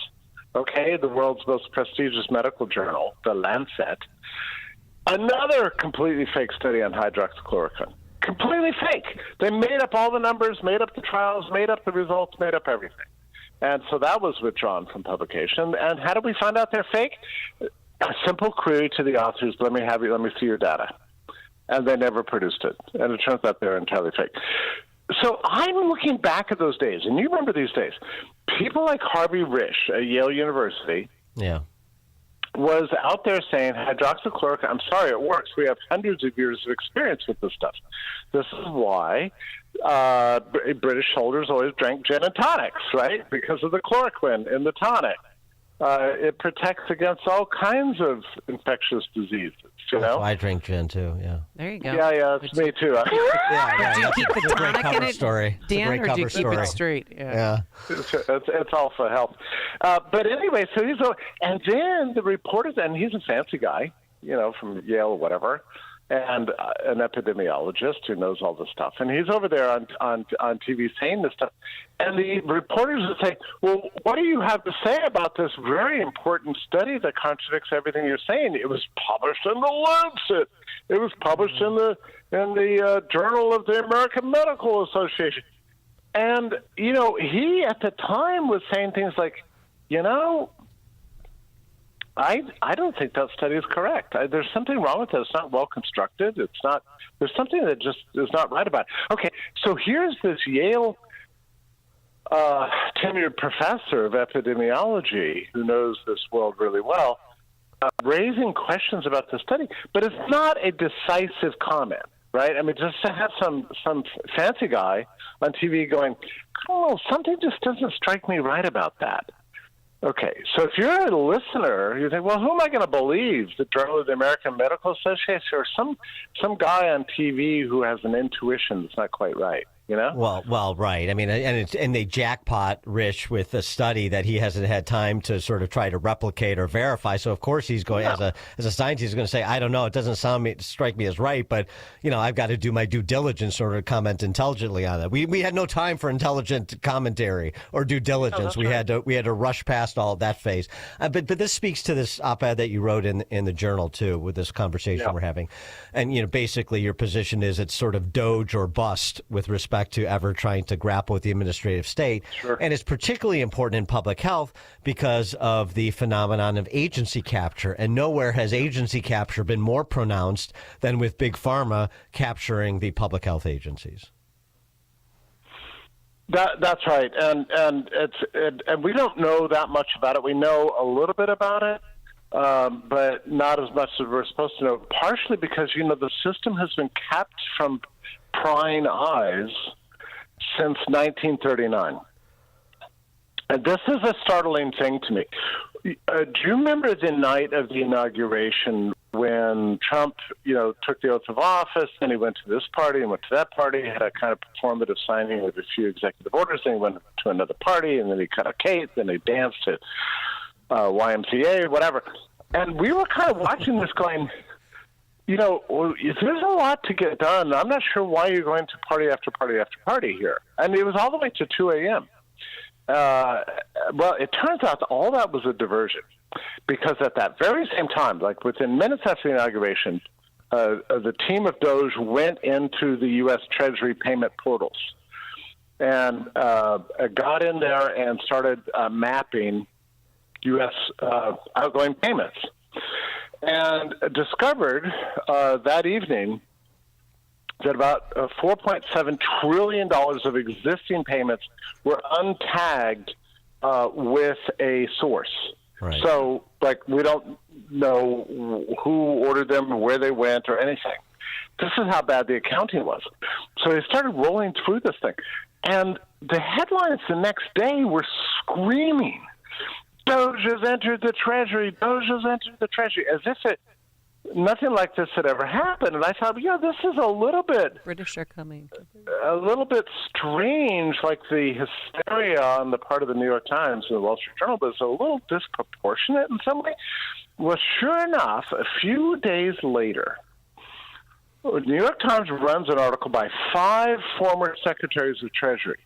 Speaker 3: Okay, the world's most prestigious medical journal, the Lancet. Another completely fake study on hydroxychloroquine. Completely fake. They made up all the numbers, made up the trials, made up the results, made up everything. And so that was withdrawn from publication. And how did we find out they're fake? A simple query to the authors, let me see your data. And they never produced it. And it turns out they're entirely fake. So I'm looking back at those days, and you remember these days. People like Harvey Risch at Yale University was out there saying, hydroxychloroquine, I'm sorry, it works. We have hundreds of years of experience with this stuff. This is why British soldiers always drank gin and tonics, right? Because of the chloroquine in the tonic. It protects against all kinds of infectious diseases,
Speaker 1: I drink gin, too, yeah.
Speaker 4: There you go.
Speaker 3: Yeah, it's me, too.
Speaker 4: Do you keep the tonic in it,
Speaker 1: story.
Speaker 4: Dan, or do you keep it straight?
Speaker 1: Yeah.
Speaker 3: It's all for health. But anyway, and then the reporters, and he's a fancy guy, from Yale or whatever, and an epidemiologist who knows all this stuff. And he's over there on TV saying this stuff. And the reporters would say, well, what do you have to say about this very important study that contradicts everything you're saying? It was published in the Lancet. It was published in the Journal of the American Medical Association. And, he at the time was saying things like, I don't think that study is correct. There's something wrong with it. It's not well constructed. There's something that just is not right about it. Okay, so here's this Yale tenured professor of epidemiology who knows this world really well, raising questions about the study, but it's not a decisive comment, right? I mean, just to have some fancy guy on TV going, something just doesn't strike me right about that. Okay, so if you're a listener, you think, well, who am I going to believe? The Journal of the American Medical Association or some guy on TV who has an intuition that's not quite right?
Speaker 1: Well, right. I mean, and they jackpot Rich with a study that he hasn't had time to sort of try to replicate or verify. So of course he's going as a scientist, he's going to say, I don't know, it doesn't strike me as right, but I've got to do my due diligence in order to comment intelligently on it. We had no time for intelligent commentary or due diligence. We had to rush past all that phase. But this speaks to this op-ed that you wrote in the journal too, with this conversation we're having, and basically your position is it's sort of DOGE or bust with respect to ever trying to grapple with the administrative state.
Speaker 3: Sure.
Speaker 1: And it's particularly important in public health because of the phenomenon of agency capture. And nowhere has agency capture been more pronounced than with Big Pharma capturing the public health agencies.
Speaker 3: That's right. And we don't know that much about it. We know a little bit about it, but not as much as we're supposed to know, partially because, the system has been kept from prying eyes since 1939. And this is a startling thing to me. Do you remember the night of the inauguration when Trump, took the oath of office, then he went to this party and went to that party, had a kind of performative signing with a few executive orders, then he went to another party, and then he cut a cake, then he danced at YMCA, whatever. And we were kind of watching this going, there's a lot to get done. I'm not sure why you're going to party after party after party here. And it was all the way to 2 a.m. Well, it turns out that all that was a diversion, because at that very same time, like within minutes after the inauguration, the team of DOGE went into the U.S. Treasury payment portals and got in there and started mapping U.S. outgoing payments, and discovered that evening that about $4.7 trillion of existing payments were untagged with a source.
Speaker 1: Right.
Speaker 3: So, we don't know who ordered them or where they went or anything. This is how bad the accounting was. So they started rolling through this thing. And the headlines the next day were screaming, DOGE has entered the Treasury, DOGE has entered the Treasury, as if nothing like this had ever happened. And I thought, this is a little bit...
Speaker 4: British are coming.
Speaker 3: A little bit strange, like the hysteria on the part of the New York Times and the Wall Street Journal, but it's a little disproportionate in some way. Well, sure enough, a few days later, the New York Times runs an article by 5 former secretaries of Treasury.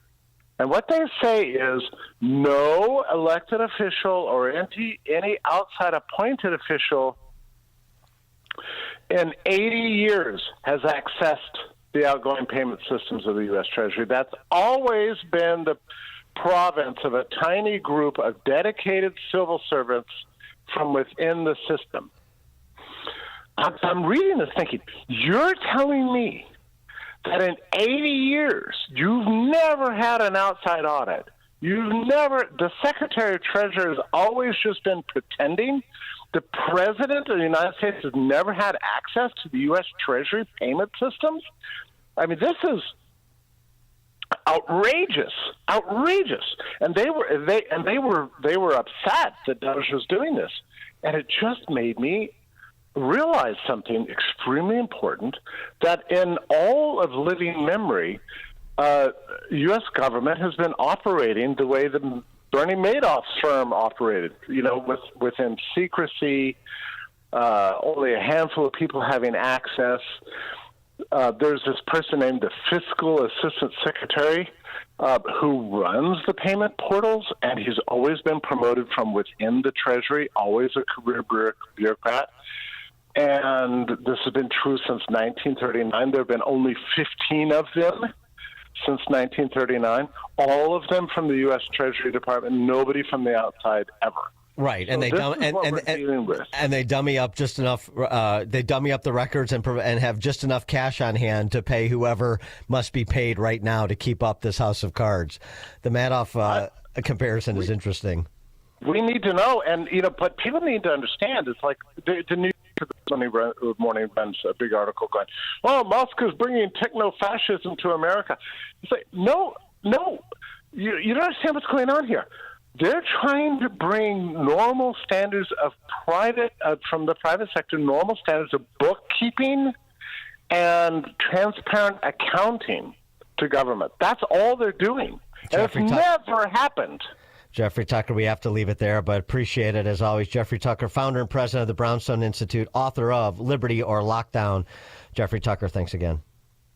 Speaker 3: And what they say is no elected official or any outside appointed official in 80 years has accessed the outgoing payment systems of the U.S. Treasury. That's always been the province of a tiny group of dedicated civil servants from within the system. I'm reading this thinking, you're telling me that in 80 years you've never had an outside audit. The Secretary of Treasury has always just been pretending. The President of the United States has never had access to the U.S. Treasury payment systems. I mean, this is outrageous. And they were upset that DOGE was doing this, and it just made me realize something extremely important, that in all of living memory, U.S. government has been operating the way the Bernie Madoff's firm operated, within secrecy, only a handful of people having access. There's this person named the Fiscal Assistant Secretary who runs the payment portals, and he's always been promoted from within the Treasury, always a career bureaucrat. And this has been true since 1939. There have been only 15 of them since 1939, all of them from the U.S. Treasury Department, nobody from the outside ever.
Speaker 1: Right,
Speaker 3: so
Speaker 1: and they dummy up just enough. They dummy up the records and have just enough cash on hand to pay whoever must be paid right now to keep up this house of cards. The Madoff comparison is interesting.
Speaker 3: We need to know, and but people need to understand. It's like the New Sunday morning runs a big article going, "Oh, Musk is bringing techno-fascism to America." It's like, no, you don't understand what's going on here. They're trying to bring normal standards of from the private sector, normal standards of bookkeeping and transparent accounting to government. That's all they're doing. And it's never happened.
Speaker 1: Jeffrey Tucker, we have to leave it there, but appreciate it as always. Jeffrey Tucker, founder and president of the Brownstone Institute, author of Liberty or Lockdown. Jeffrey Tucker, thanks again.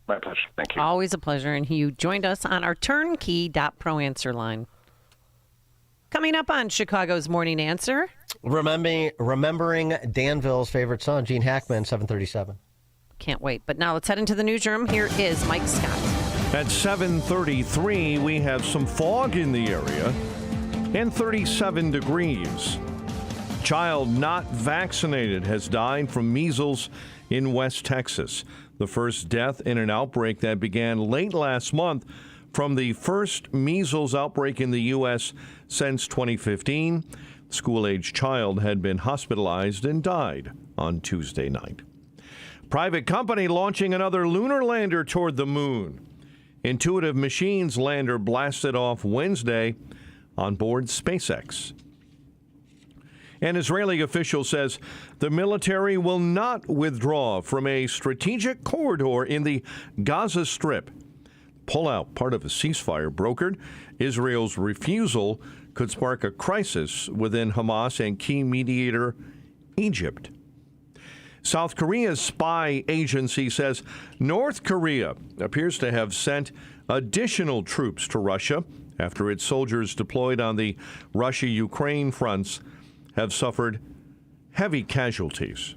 Speaker 3: My pleasure. Thank you.
Speaker 4: Always a pleasure. And you joined us on our turnkey.pro answer line. Coming up on Chicago's Morning Answer.
Speaker 1: Remembering Danville's favorite son, Gene Hackman, 737.
Speaker 4: Can't wait. But now let's head into the newsroom. Here is Mike Scott.
Speaker 9: At 7:33, we have some fog in the area and 37 degrees. Child not vaccinated has died from measles in West Texas. The first death in an outbreak that began late last month from the first measles outbreak in the U.S. since 2015. The school-aged child had been hospitalized and died on Tuesday night. Private company launching another lunar lander toward the moon. Intuitive Machines lander blasted off Wednesday on board SpaceX. An Israeli official says the military will not withdraw from a strategic corridor in the Gaza Strip. Pullout, part of a ceasefire brokered. Israel's refusal could spark a crisis within Hamas and key mediator Egypt. South Korea's spy agency says North Korea appears to have sent additional troops to Russia after its soldiers deployed on the Russia-Ukraine fronts have suffered heavy casualties.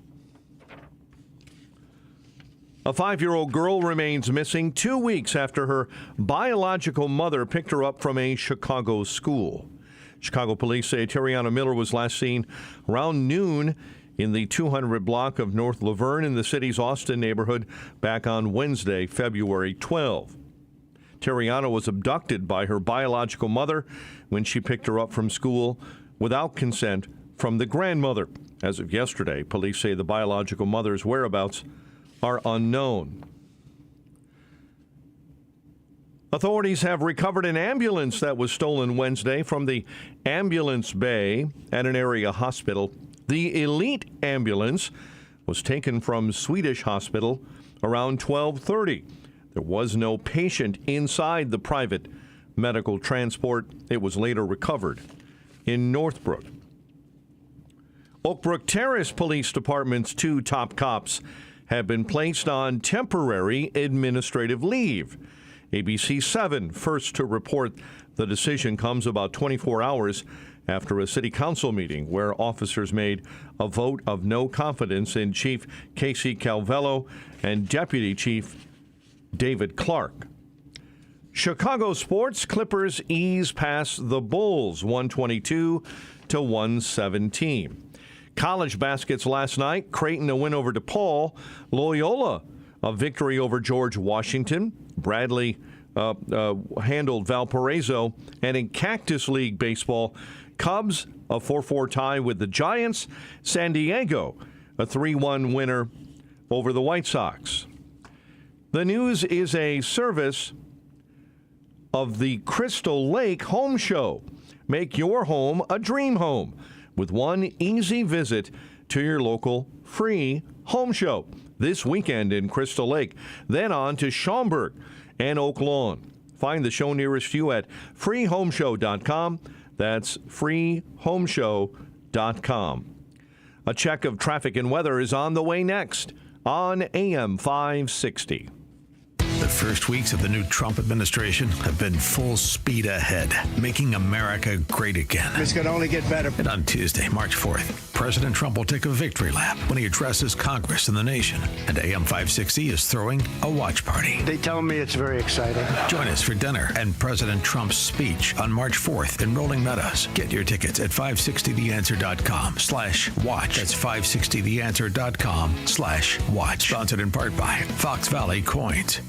Speaker 9: A 5-year-old girl remains missing 2 weeks after her biological mother picked her up from a Chicago school. Chicago police say Tariana Miller was last seen around noon in the 200 block of North Laverne in the city's Austin neighborhood back on Wednesday, February 12. Tariana was abducted by her biological mother when she picked her up from school without consent from the grandmother. As of yesterday, police say the biological mother's whereabouts are unknown. Authorities have recovered an ambulance that was stolen Wednesday from the ambulance bay at an area hospital. The Elite ambulance was taken from Swedish Hospital around 12:30. There was no patient inside the private medical transport. It was later recovered in Northbrook. Oakbrook Terrace Police Department's 2 top cops have been placed on temporary administrative leave. ABC 7 first to report the decision comes about 24 hours after a city council meeting where officers made a vote of no confidence in Chief Casey Calvello and Deputy Chief David Clark. Chicago sports, Clippers ease past the Bulls 122-117. College baskets last night, Creighton a win over DePaul, Loyola a victory over George Washington, Bradley handled Valparaiso, and in Cactus League baseball, Cubs a 4-4 tie with the Giants, San Diego a 3-1 winner over the White Sox. The news is a service of the Crystal Lake Home Show. Make your home a dream home with one easy visit to your local free home show this weekend in Crystal Lake, then on to Schaumburg and Oak Lawn. Find the show nearest you at freehomeshow.com. That's freehomeshow.com. A check of traffic and weather is on the way next on AM 560.
Speaker 10: The first weeks of the new Trump administration have been full speed ahead, making America great again.
Speaker 18: It's going to only get better.
Speaker 10: And on Tuesday, March 4th, President Trump will take a victory lap when he addresses Congress and the nation. And AM 560 is throwing a watch party.
Speaker 18: They tell me it's very exciting.
Speaker 10: Join us for dinner and President Trump's speech on March 4th in Rolling Meadows. Get your tickets at 560theanswer.com/watch. That's 560theanswer.com/watch. Sponsored in part by Fox Valley Coins.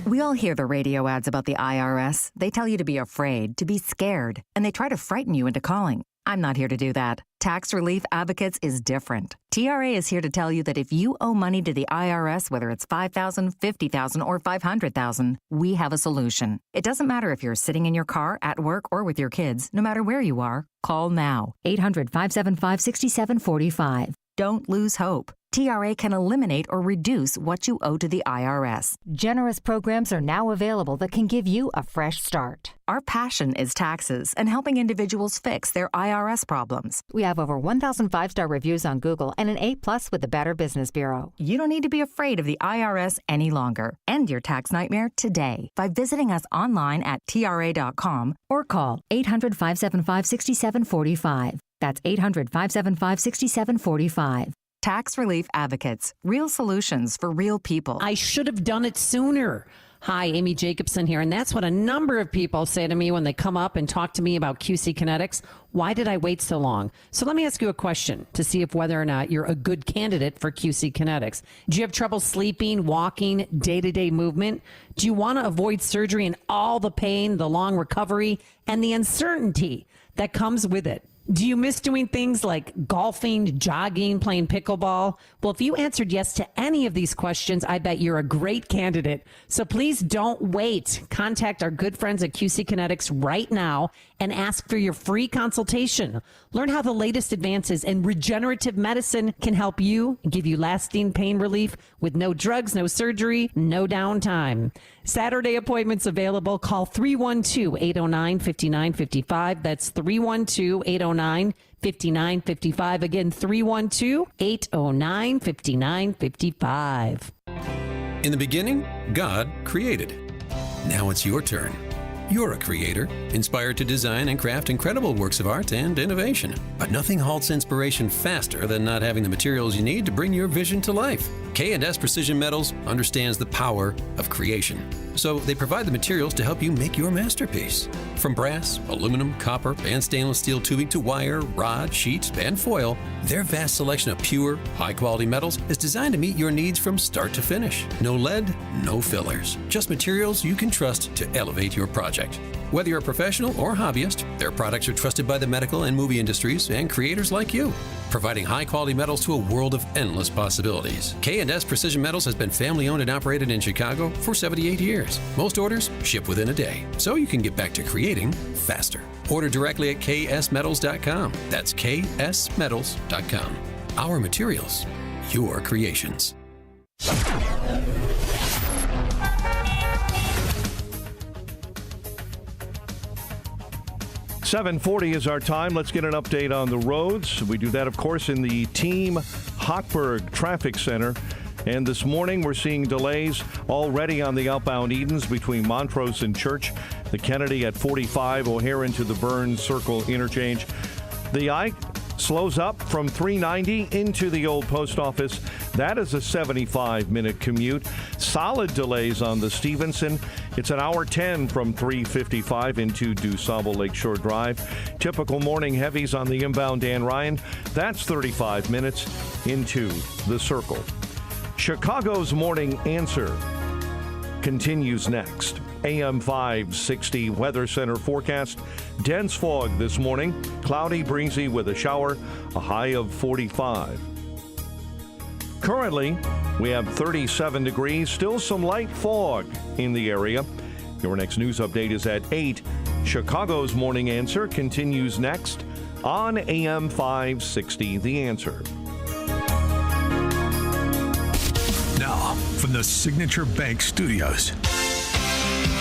Speaker 5: We all hear the radio ads about the IRS. They tell you to be afraid, to be scared, and they try to frighten you into calling. I'm not here to do that. Tax Relief Advocates is different. TRA is here to tell you that if you owe money to the IRS, whether it's $5,000, $50,000, or $500,000, we have a solution. It doesn't matter if you're sitting in your car, at work, or with your kids. No matter where you are, call now. 800-575-6745. Don't lose hope. TRA can eliminate or reduce what you owe to the IRS.
Speaker 22: Generous programs are now available that can give you a fresh start.
Speaker 5: Our passion is taxes and helping individuals fix their IRS problems.
Speaker 22: We have over 1,000 5-star reviews on Google and an A+ with the Better Business Bureau.
Speaker 5: You don't need to be afraid of the IRS any longer. End your tax nightmare today by visiting us online at TRA.com
Speaker 22: or call 800-575-6745. That's 800-575-6745.
Speaker 5: Tax Relief Advocates. Real solutions for real people.
Speaker 4: I should have done it sooner. Hi, Amy Jacobson here, and that's what a number of people say to me when they come up and talk to me about QC Kinetics. Why did I wait so long? So let me ask you a question to see if whether or not you're a good candidate for QC Kinetics. Do you have trouble sleeping, walking, day-to-day movement? Do you want to avoid surgery and all the pain, the long recovery, and the uncertainty that comes with it?
Speaker 24: Do you miss doing things like golfing, jogging, playing pickleball? Well, if you answered yes to any of these questions, I bet you're a great candidate. So please don't wait. Contact our good friends at QC Kinetics right now and ask for your free consultation. Learn how the latest advances in regenerative medicine can help you and give you lasting pain relief with no drugs, no surgery, no downtime. Saturday appointments available. Call 312-809-5955. That's 312-809-5955. Again, 312-809-5955.
Speaker 6: In the beginning, God created. Now it's your turn. You're a creator, inspired to design and craft incredible works of art and innovation. But nothing halts inspiration faster than not having the materials you need to bring your vision to life. K&S Precision Metals understands the power of creation. So they provide the materials to help you make your masterpiece. From brass, aluminum, copper, and stainless steel tubing to wire, rod, sheets, and foil, their vast selection of pure, high-quality metals is designed to meet your needs from start to finish. No lead, no fillers. Just materials you can trust to elevate your project. Whether you're a professional or hobbyist, their products are trusted by the medical and movie industries and creators like you, providing high-quality metals to a world of endless possibilities. K&S Precision Metals has been family-owned and operated in Chicago for 78 years. Most orders ship within a day, so you can get back to creating faster. Order directly at ksmetals.com. That's ksmetals.com. Our materials, your creations.
Speaker 9: 7:40 is our time. Let's get an update on the roads. We do that, of course, in the Team Hochberg Traffic Center. And this morning, we're seeing delays already on the outbound Edens between Montrose and Church, the Kennedy at 45, O'Hare into the Burns Circle interchange. The I slows up from 390 into the old post office. That is a 75-minute commute. Solid delays on the Stevenson. It's an hour 10 from 355 into DuSable Lakeshore Drive. Typical morning heavies on the inbound Dan Ryan. That's 35 minutes into the Circle. Chicago's Morning Answer continues next. AM 560 Weather Center forecast. Dense fog this morning. Cloudy, breezy with a shower. A high of 45. Currently, we have 37 degrees. Still some light fog in the area. Your next news update is at 8. Chicago's Morning Answer continues next on AM 560 The Answer.
Speaker 10: Now, from the Signature Bank Studios.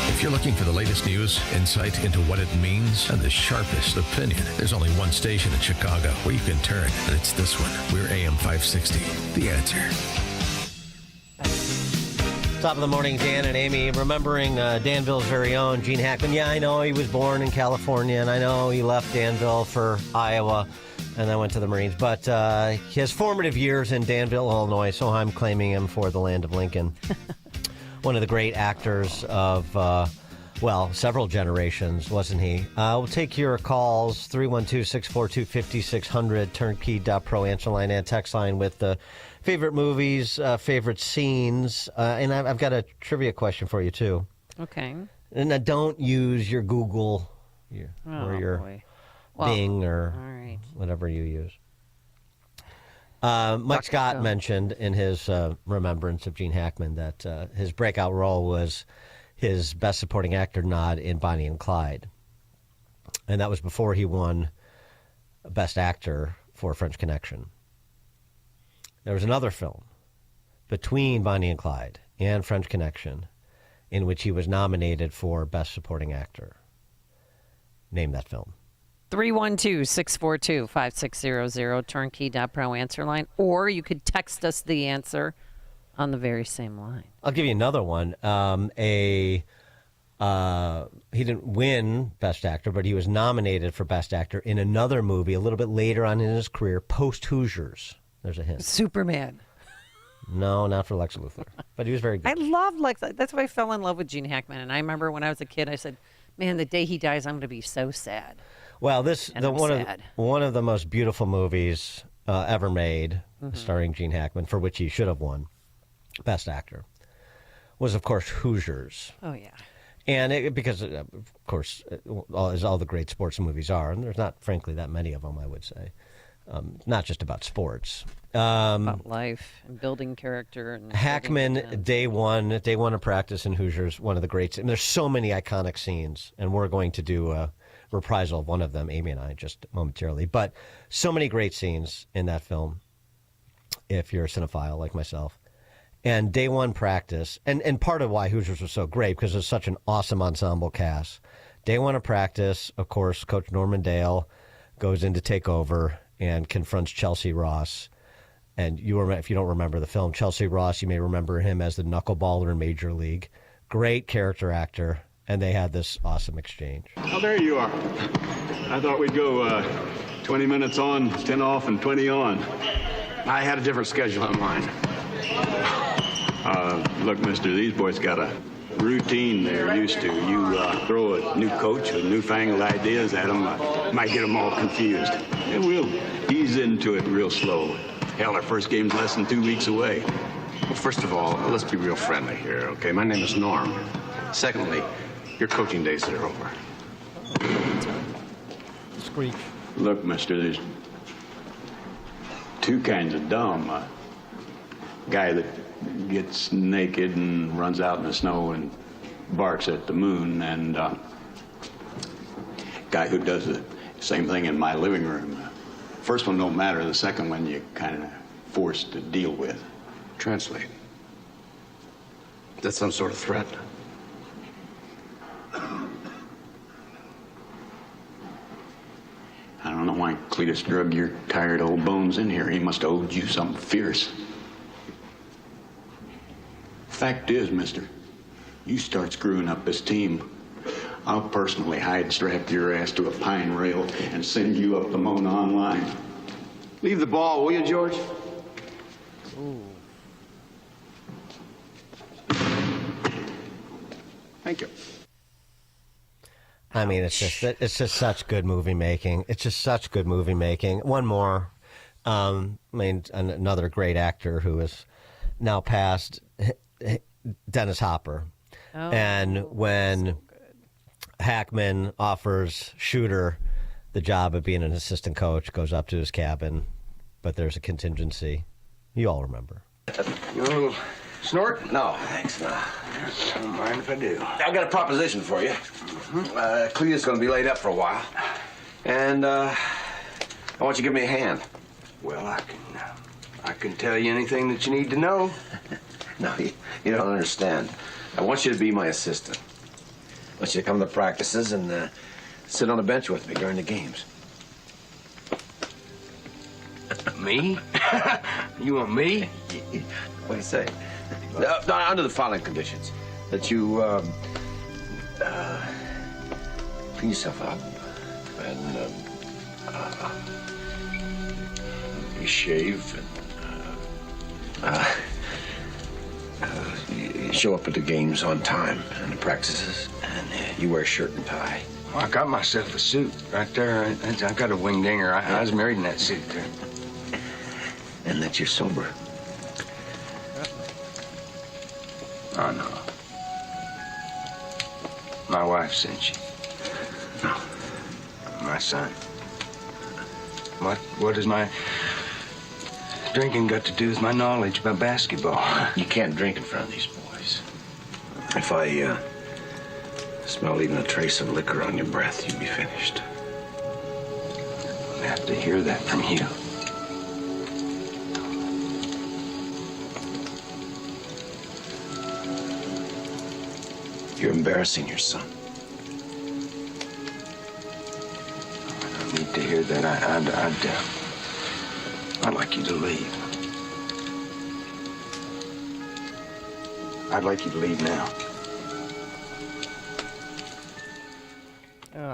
Speaker 7: If you're looking for the latest news, insight into what it means, and the sharpest opinion, there's only one station in Chicago where you can turn, and it's this one. We're AM 560, The Answer.
Speaker 1: Top of the morning, Dan and Amy. Remembering Danville's very own Gene Hackman. Yeah, I know he was born in California, and I know he left Danville for Iowa and then went to the Marines. But his formative years in Danville, Illinois, so I'm claiming him for the land of Lincoln. One of the great actors of, several generations, wasn't he? We'll take your calls, 312-642-5600, turnkey.pro answer line and text line with the favorite movies, favorite scenes. And I've got a trivia question for you, too.
Speaker 4: Okay.
Speaker 1: And don't use your Google or your Bing or whatever you use. Mike Scott mentioned in his remembrance of Gene Hackman that his breakout role was his Best Supporting Actor nod in Bonnie and Clyde. And that was before he won Best Actor for French Connection. There was another film between Bonnie and Clyde and French Connection in which he was nominated for Best Supporting Actor. Name that film.
Speaker 4: 312-642-5600, turnkey.pro answer line, or you could text us the answer on the very same line.
Speaker 1: I'll give you another one. He didn't win Best Actor, but he was nominated for Best Actor in another movie a little bit later on in his career, post-Hoosiers. There's a hint.
Speaker 4: Superman.
Speaker 1: No, not for Lex Luthor, but he was very good.
Speaker 4: I love Lex. That's why I fell in love with Gene Hackman, and I remember when I was a kid, I said, man, the day he dies, I'm going to be so sad.
Speaker 1: Well, one of the most beautiful movies ever made, starring Gene Hackman, for which he should have won Best Actor, was, of course, Hoosiers.
Speaker 4: Oh, yeah.
Speaker 1: And because, of course, as all the great sports movies are, and there's not, frankly, that many of them, I would say. Not just about sports.
Speaker 4: About life and building character. And
Speaker 1: Hackman, day one of practice in Hoosiers, one of the greats. And there's so many iconic scenes, and we're going to do a reprisal of one of them, Amy and I, just momentarily. But so many great scenes in that film, if you're a cinephile like myself. And day one practice, and part of why Hoosiers was so great, because it's such an awesome ensemble cast. Day one of practice, of course, Coach Norman Dale goes in to take over and confronts Chelsea Ross. And if you don't remember the film, Chelsea Ross, you may remember him as the knuckleballer in Major League. Great character actor, and they had this awesome exchange.
Speaker 8: Oh, there you are. I thought we'd go 20 minutes on, 10 off, and 20 on.
Speaker 11: I had a different schedule in mind.
Speaker 8: Look, mister, these boys got a routine they're used to. You throw a new coach with newfangled ideas at them, might get them all confused. And we'll ease into it real slow. Hell, our first game's less than 2 weeks away.
Speaker 11: Well, first of all, let's be real friendly here, okay? My name is Norm. Secondly, your coaching days are over.
Speaker 1: Screech.
Speaker 8: Look, mister, there's two kinds of dumb. A guy that gets naked and runs out in the snow and barks at the moon, and a guy who does the same thing in my living room. First one don't matter, the second one you kind of forced to deal with.
Speaker 11: Translate. That's some sort of threat.
Speaker 8: I don't know why Cletus drug your tired old bones in here. He must have owed you something fierce. Fact is, mister, you start screwing up this team, I'll personally hide-strap your ass to a pine rail and send you up the Mona online.
Speaker 11: Leave the ball, will you, George?
Speaker 1: Ooh.
Speaker 11: Thank you.
Speaker 1: I mean, it's just such good movie making. It's just such good movie making. One more. Another great actor who is now passed, Dennis Hopper.
Speaker 4: Oh,
Speaker 1: and when
Speaker 4: so
Speaker 1: Hackman offers Shooter the job of being an assistant coach, goes up to his cabin, but there's a contingency. You all remember.
Speaker 11: You snort? No, thanks. No. Don't mind if I do. I got a proposition for you. Cletus going to be laid up for a while, and I want you to give me a hand.
Speaker 12: Well, I can tell you anything that you need to know.
Speaker 11: No, you don't understand. I want you to be my assistant. I want you to come to practices and sit on the bench with me during the games.
Speaker 12: Me? You want me?
Speaker 11: What do you say? No, under the following conditions. That you clean yourself up and you shave and you show up at the games on time and the practices, and you wear a shirt and tie.
Speaker 12: Well, I got myself a suit right there. I got a wing dinger. I was married in that suit there.
Speaker 11: And that you're sober.
Speaker 12: Oh, no. My wife sent you.
Speaker 11: No.
Speaker 12: My son. What does my drinking got to do with my knowledge about basketball?
Speaker 11: You can't drink in front of these boys. If I smell even a trace of liquor on your breath, you'd be finished.
Speaker 12: I have to hear that from you.
Speaker 11: You're embarrassing your son.
Speaker 12: I don't need to hear that. I'd like you to leave. I'd like you to leave now.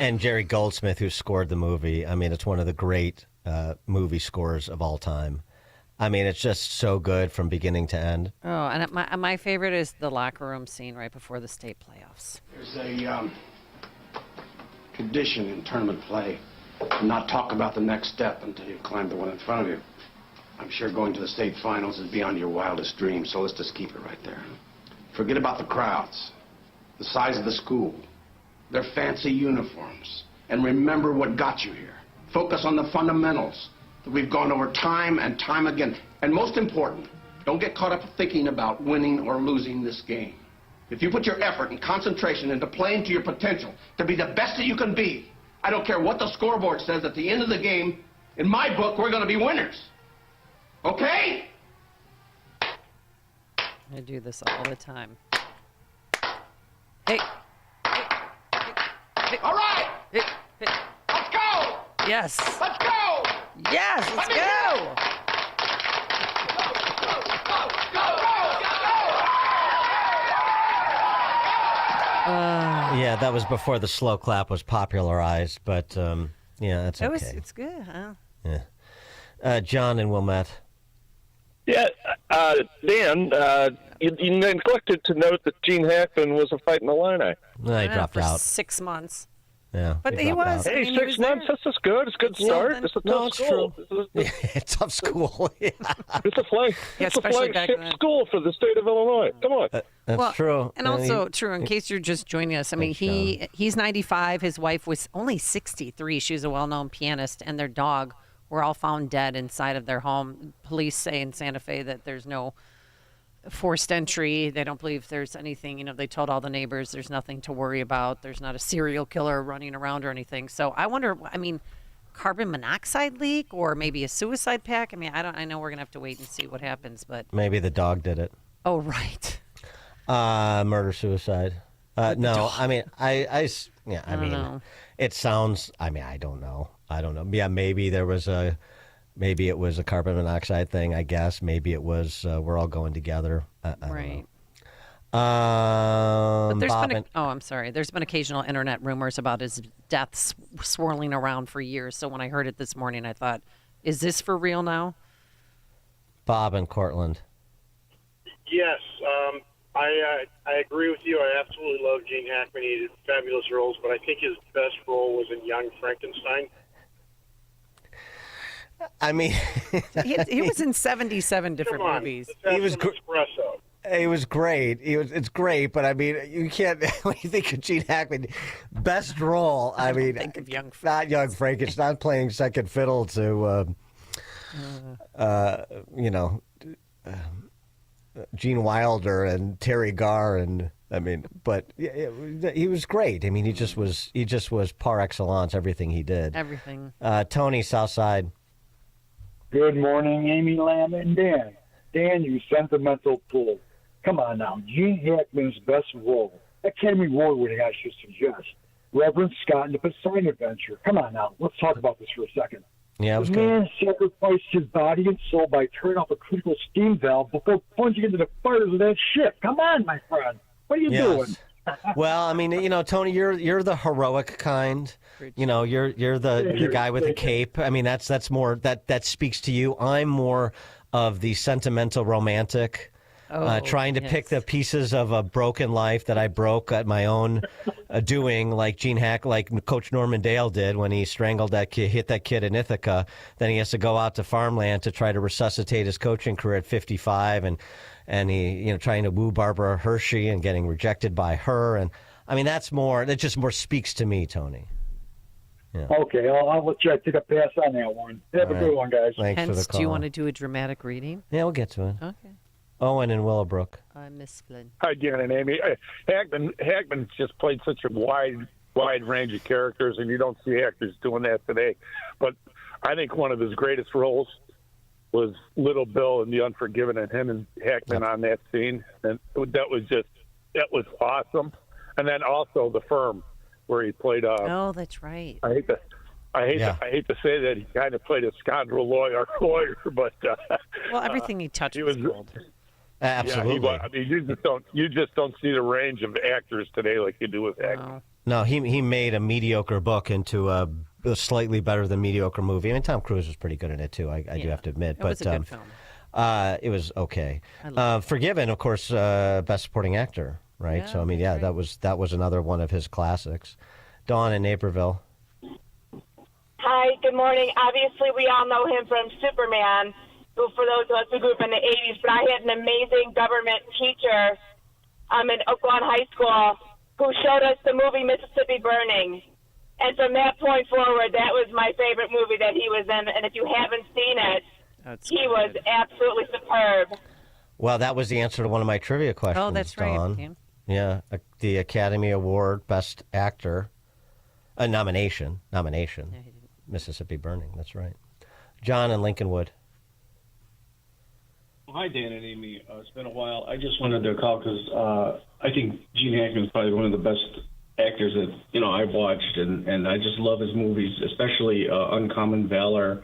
Speaker 1: And Jerry Goldsmith, who scored the movie, I mean, it's one of the great movie scores of all time. I mean, it's just so good from beginning to end.
Speaker 4: Oh, and my favorite is the locker room scene right before the state playoffs.
Speaker 12: There's a tradition in tournament play to not talk about the next step until you climb the one in front of you. I'm sure going to the state finals is beyond your wildest dreams, so let's just keep it right there. Forget about the crowds. the size of the school, their fancy uniforms, and remember what got you here. Focus on the fundamentals that we've gone over time and time again. And most important, don't get caught up thinking about winning or losing this game. If you put your effort and concentration into playing to your potential to be the best that you can be, I don't care what the scoreboard says at the end of the game, in my book, we're going to be winners. Okay?
Speaker 4: I do this all the time. Hey.
Speaker 12: All right.
Speaker 4: Hey.
Speaker 12: Let's go.
Speaker 4: Yes.
Speaker 12: Let's go.
Speaker 4: Yes, let's go.
Speaker 1: Yeah, that was before the slow clap was popularized, but yeah, that's okay.
Speaker 4: It's good, huh?
Speaker 1: Yeah. John and Wilmette.
Speaker 13: Yeah, Dan, you neglected to note that Gene Hackman was a fight in Illini.
Speaker 1: No, he dropped
Speaker 4: for
Speaker 1: out.
Speaker 4: 6 months.
Speaker 1: Yeah,
Speaker 4: But he was.
Speaker 13: Hey,
Speaker 4: I mean,
Speaker 13: 6 months, this is good. It's a good start. It's a tough school.
Speaker 1: It's tough school. Yeah.
Speaker 13: It's a flagship school for the state of Illinois. Come on.
Speaker 1: That's true.
Speaker 4: And also true, in case you're just joining us, I mean, he's 95. His wife was only 63. She was a well-known pianist, and their dog were all found dead inside of their home. Police say in Santa Fe that there's no forced entry. They don't believe there's anything. They told all the neighbors there's nothing to worry about. There's not a serial killer running around or anything. So I wonder, carbon monoxide leak or maybe a suicide pact? I know we're going to have to wait and see what happens, but
Speaker 1: Maybe the dog did it.
Speaker 4: Oh, right.
Speaker 1: Murder, suicide. No, I mean,
Speaker 4: know.
Speaker 1: it sounds, I don't know. Yeah, maybe it was a carbon monoxide thing, I guess. Maybe it was, we're all going together. I
Speaker 4: Right.
Speaker 1: don't know.
Speaker 4: But there's
Speaker 1: Bob
Speaker 4: been
Speaker 1: and-
Speaker 4: I'm sorry. There's been occasional internet rumors about his death swirling around for years. So when I heard it this morning, I thought, is this for real now?
Speaker 1: Bob and Cortland.
Speaker 15: Yes, I agree with you. I absolutely love Gene Hackman. He did fabulous roles, but I think his best role was in Young Frankenstein.
Speaker 4: He was in 77 different movies.
Speaker 1: He was
Speaker 15: espresso.
Speaker 1: It was great. It's great, but you can't. When you think of Gene Hackman, best role.
Speaker 4: Think of
Speaker 1: not Young Frankenstein, playing second fiddle to, Gene Wilder and Terry Garr, and but he was great. He just was par excellence. Everything he did.
Speaker 4: Everything.
Speaker 1: Tony, Southside.
Speaker 16: Good morning, Amy, Lamb, and Dan. Dan, you sentimental fool. Come on now. Gene Hackman's best role. Academy Award winning, I should suggest. Reverend Scott in the Poseidon Adventure. Come on now. Let's talk about this for a second.
Speaker 1: Yeah,
Speaker 16: the man sacrificed his body and soul by turning off a critical steam valve before plunging into the fires of that ship. Come on, my friend. What are you doing?
Speaker 1: Well, Tony, you're the heroic kind. You're the guy with the cape. That's more that speaks to you. I'm more of the sentimental romantic. Trying to pick the pieces of a broken life that I broke at my own doing, like like Coach Norman Dale did when he strangled that kid, hit that kid in Ithaca. Then he has to go out to farmland to try to resuscitate his coaching career at 55, and he, trying to woo Barbara Hershey and getting rejected by her. And that just more speaks to me, Tony. Yeah.
Speaker 16: Okay, I'll let you take a pass on that one. Have a good one, guys.
Speaker 1: Thanks for the call.
Speaker 4: Do you want to do a dramatic reading?
Speaker 1: Yeah, we'll get to it.
Speaker 4: Okay.
Speaker 1: Owen and Willowbrook.
Speaker 4: Miss Flynn.
Speaker 13: Hi, Dan and Amy. Hackman just played such a wide range of characters, and you don't see actors doing that today. But I think one of his greatest roles was Little Bill in The Unforgiven, and him and Hackman on that scene, and that was awesome. And then also The Firm, where he played.
Speaker 4: Oh, that's right.
Speaker 13: I hate to say that he kind of played a scoundrel lawyer, but
Speaker 4: well, everything he touched was gold.
Speaker 1: Absolutely.
Speaker 13: Yeah, you just don't see the range of actors today like you do with Hackman.
Speaker 1: No, he made a mediocre book into a slightly better than mediocre movie. Tom Cruise was pretty good in it too. I do have to admit,
Speaker 4: It was a good film.
Speaker 1: It was okay. Forgiven, of course, best supporting actor, right?
Speaker 4: Yeah,
Speaker 1: that was another one of his classics. Dawn in Naperville.
Speaker 17: Hi, good morning. Obviously, we all know him from Superman, who, for those of us who grew up in the 80s, but I had an amazing government teacher in Oakland High School who showed us the movie Mississippi Burning. And from that point forward, that was my favorite movie that he was in. And if you haven't seen it, he was absolutely superb.
Speaker 1: Well, that was the answer to one of my trivia questions.
Speaker 4: Oh, that's right.
Speaker 1: Dawn. Yeah, the Academy Award Best Actor nomination. Mississippi Burning. That's right. John in Lincolnwood.
Speaker 14: Hi, Dan and Amy. It's been a while. I just wanted to call because I think Gene Hackman is probably one of the best actors that I've watched, and I just love his movies, especially Uncommon Valor,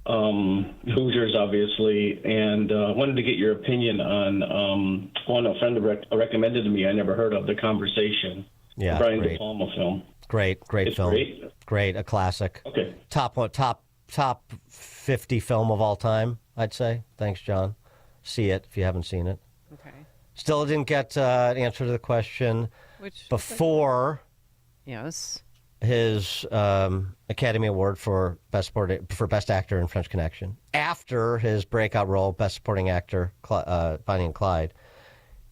Speaker 14: Hoosiers, obviously, and wanted to get your opinion on one a friend recommended to me. I never heard of The Conversation.
Speaker 1: Yeah,
Speaker 14: Brian
Speaker 1: great.
Speaker 14: De Palma film.
Speaker 1: Great
Speaker 14: It's
Speaker 1: film.
Speaker 14: Great,
Speaker 1: a classic.
Speaker 14: Okay.
Speaker 1: Top 50 film of all time, I'd say. Thanks, John. See it if you haven't seen it.
Speaker 4: Okay.
Speaker 1: Still didn't get an answer to the question.
Speaker 4: Which
Speaker 1: before
Speaker 4: yes,
Speaker 1: his Academy Award for Best Actor in French Connection. After his breakout role, Best Supporting Actor, Bonnie and Clyde,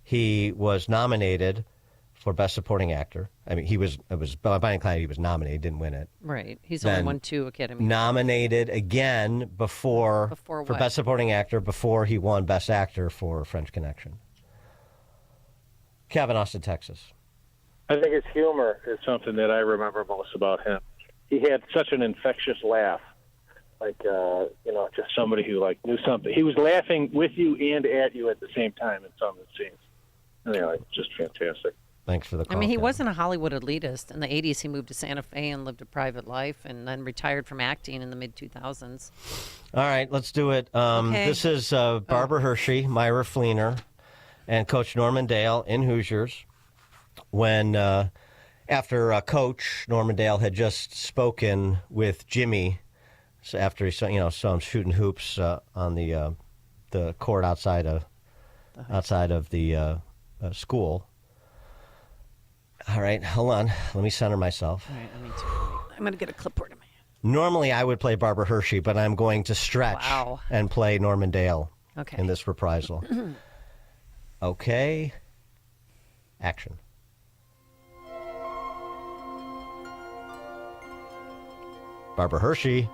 Speaker 1: he was nominated for Best Supporting Actor. I mean, it was Bonnie and Clyde. He was nominated, didn't win it.
Speaker 4: right. He's
Speaker 1: Then
Speaker 4: only won 2 Academy.
Speaker 1: Nominated again for
Speaker 4: what?
Speaker 1: Best Supporting Actor before he won Best Actor for French Connection. Kevin, Austin, Texas.
Speaker 19: I think his humor is something that I remember most about him. He had such an infectious laugh, just somebody who knew something. He was laughing with you and at you at the same time in some of the scenes. Anyway, just fantastic.
Speaker 1: Thanks for the call.
Speaker 4: I mean, he
Speaker 1: Kevin.
Speaker 4: wasn't a Hollywood elitist. In the 80s, he moved to Santa Fe and lived a private life, and then retired from acting in the mid-2000s.
Speaker 1: All right, let's do it.
Speaker 4: Okay.
Speaker 1: This is Barbara Hershey, Myra Fleener, and Coach Norman Dale in Hoosiers. When after Coach Norman Dale had just spoken with Jimmy, so after he saw him shooting hoops on the court outside of the school. All right, hold on. Let me center myself.
Speaker 4: All right, me too. I'm going to get a clipboard in my hand.
Speaker 1: Normally, I would play Barbara Hershey, but I'm going to stretch and play Norman Dale in this reprisal. Okay. Action. Barbara Hershey.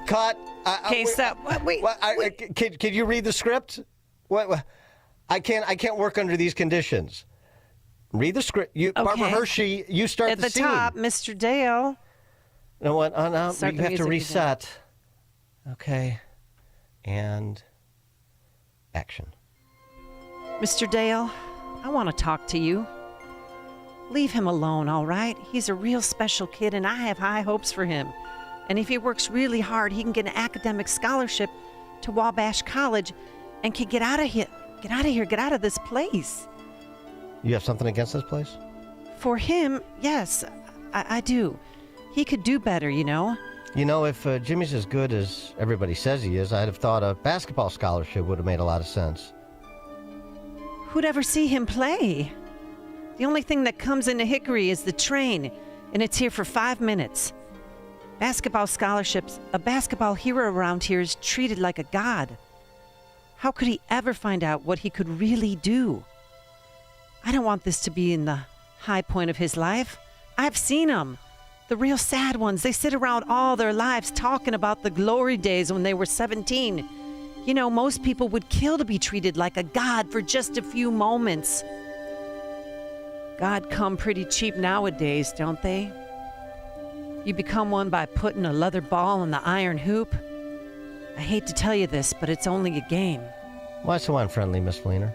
Speaker 1: Cut.
Speaker 4: Okay, stop. Wait.
Speaker 1: Can you read the script? What? I can't work under these conditions. Read the script. Barbara Hershey, you start
Speaker 4: at the
Speaker 1: scene.
Speaker 4: top, Mr. Dale.
Speaker 1: You know what? No,
Speaker 4: Start
Speaker 1: you
Speaker 4: the
Speaker 1: have to
Speaker 4: music
Speaker 1: reset. Okay. And action.
Speaker 4: Mr. Dale, I want to talk to you. Leave him alone, all right? He's a real special kid, and I have high hopes for him. And if he works really hard, he can get an academic scholarship to Wabash College and can get out of here. Get out of here. Get out of this place.
Speaker 1: You have something against this place?
Speaker 4: For him, yes, I do. He could do better, you know.
Speaker 1: You know, if Jimmy's as good as everybody says he is, I'd have thought a basketball scholarship would have made a lot of sense.
Speaker 4: Who'd ever see him play? The only thing that comes into Hickory is the train, and it's here for 5 minutes. Basketball scholarships, a basketball hero around here is treated like a god. How could he ever find out what he could really do? I don't want this to be in the high point of his life. I've seen them. The real sad ones. They sit around all their lives talking about the glory days when they were 17. You know, most people would kill to be treated like a god for just a few moments. God come pretty cheap nowadays, don't they? You become one by putting a leather ball in the iron hoop. I hate to tell you this, but it's only a game.
Speaker 1: Why so unfriendly, Miss Fleener?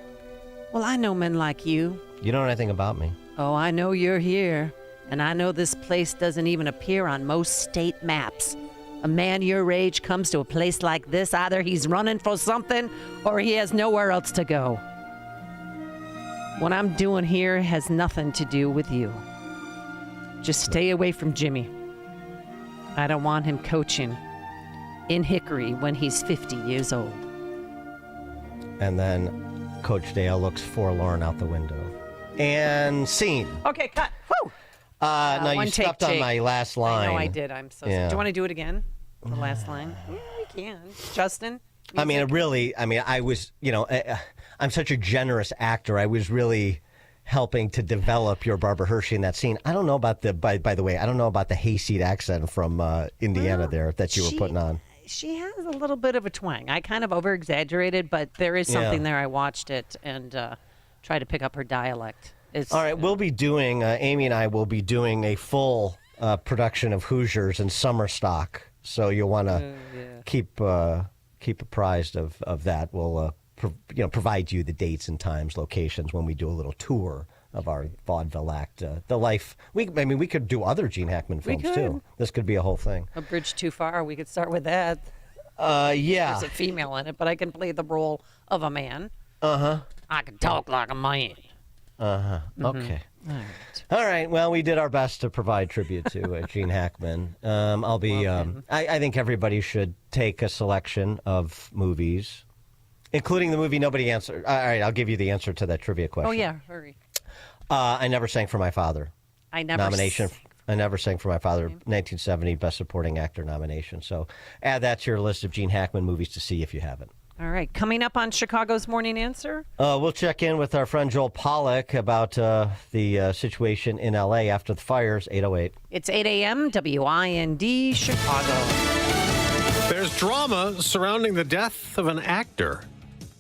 Speaker 4: Well, I know men like you.
Speaker 1: You don't know anything about me.
Speaker 4: Oh, I know you're here. And I know this place doesn't even appear on most state maps. A man your age comes to a place like this, either he's running for something or he has nowhere else to go. What I'm doing here has nothing to do with you. Just stay away from Jimmy. I don't want him coaching in Hickory when he's 50 years old.
Speaker 1: And then Coach Dale looks forlorn out the window. And scene.
Speaker 4: Okay, cut. Woo!
Speaker 1: No, you stepped on my last line.
Speaker 4: I know I did. I'm so sorry. Do you want to do it again? The last line? Yeah, we can. Justin?
Speaker 1: I mean, I was, I'm such a generous actor. I was really helping to develop your Barbara Hershey in that scene. I don't know about by the way, I don't know about the hayseed accent from Indiana there that you were putting on.
Speaker 4: She has a little bit of a twang. I kind of over-exaggerated, but there is something there. I watched it and tried to pick up her dialect.
Speaker 1: All right, we'll be doing, Amy and I will be doing a full production of Hoosiers in summer stock. So you'll want to keep apprised of that. We'll provide you the dates and times, locations when we do a little tour of our vaudeville act. The life. We could do other Gene Hackman films too. This could be a whole thing.
Speaker 4: A Bridge Too Far. We could start with that.
Speaker 1: Yeah.
Speaker 4: There's a female in it, but I can play the role of a man.
Speaker 1: I
Speaker 4: can talk like a man.
Speaker 1: Okay. All right. Well, we did our best to provide tribute to Gene Hackman. I'll be. I think everybody should take a selection of movies, including the movie nobody answered. All right. I'll give you the answer to that trivia question.
Speaker 4: Oh yeah, hurry.
Speaker 1: I Never Sang for My Father.
Speaker 4: I never
Speaker 1: sang for my father. 1970 Best Supporting Actor nomination. So add that to your list of Gene Hackman movies to see if you haven't.
Speaker 4: All right. Coming up on Chicago's Morning Answer?
Speaker 1: We'll check in with our friend Joel Politic about the situation in L.A. after the fires, 8:08.
Speaker 4: It's 8 a.m., WIND, Chicago.
Speaker 2: There's drama surrounding the death of an actor.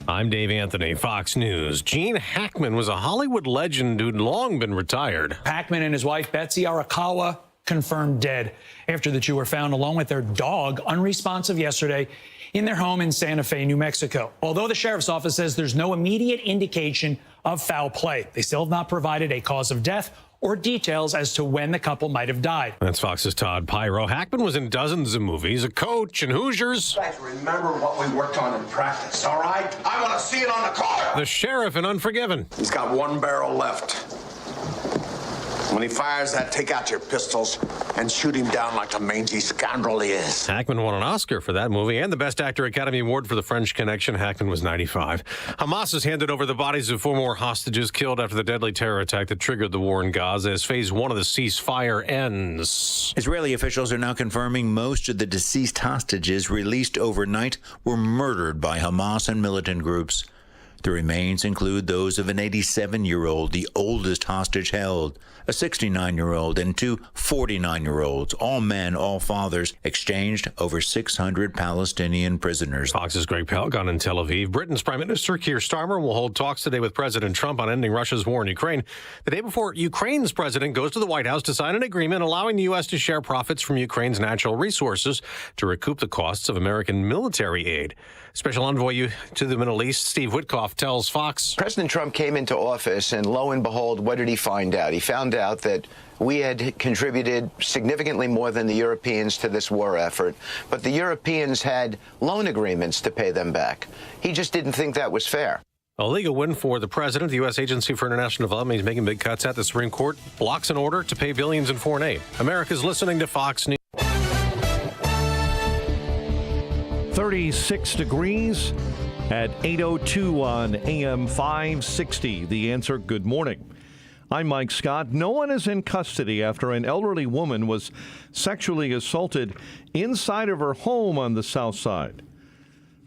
Speaker 2: I'm Dave Anthony, Fox News. Gene Hackman was a Hollywood legend who'd long been retired.
Speaker 20: Hackman and his wife, Betsy Arakawa, confirmed dead after the two were found along with their dog unresponsive yesterday in their home in Santa Fe, New Mexico. Although the sheriff's office says there's no immediate indication of foul play, they still have not provided a cause of death or details as to when the couple might have died.
Speaker 2: That's Fox's Todd Pyro. Hackman was in dozens of movies, a coach in Hoosiers.
Speaker 12: Guys, remember what we worked on in practice, all right? I want to see it on the car.
Speaker 2: The sheriff in Unforgiven.
Speaker 11: He's got one barrel left. When he fires that, take out your pistols and shoot him down like the mangy scoundrel he is.
Speaker 2: Hackman won an Oscar for that movie and the Best Actor Academy Award for The French Connection. Hackman was 95. Hamas has handed over the bodies of 4 more hostages killed after the deadly terror attack that triggered the war in Gaza as phase 1 of the ceasefire ends.
Speaker 21: Israeli officials are now confirming most of the deceased hostages released overnight were murdered by Hamas and militant groups. The remains include those of an 87-year-old, the oldest hostage held, a 69-year-old, and 2 49-year-olds, all men, all fathers, exchanged over 600 Palestinian prisoners.
Speaker 2: Fox's Greg Pelgon in Tel Aviv. Britain's Prime Minister Keir Starmer will hold talks today with President Trump on ending Russia's war in Ukraine. The day before Ukraine's president goes to the White House to sign an agreement allowing the U.S. to share profits from Ukraine's natural resources to recoup the costs of American military aid. Special envoy to the Middle East, Steve Witkoff, tells Fox.
Speaker 23: President Trump came into office, and lo and behold, what did he find out? He found out that we had contributed significantly more than the Europeans to this war effort, but the Europeans had loan agreements to pay them back. He just didn't think that was fair.
Speaker 2: A legal win for the president. The U.S. Agency for International Development is making big cuts at the Supreme Court, blocks an order to pay billions in foreign aid. America's listening to Fox News.
Speaker 9: 36 degrees at 8:02 on AM 560. The Answer, good morning. I'm Mike Scott. No one is in custody after an elderly woman was sexually assaulted inside of her home on the south side.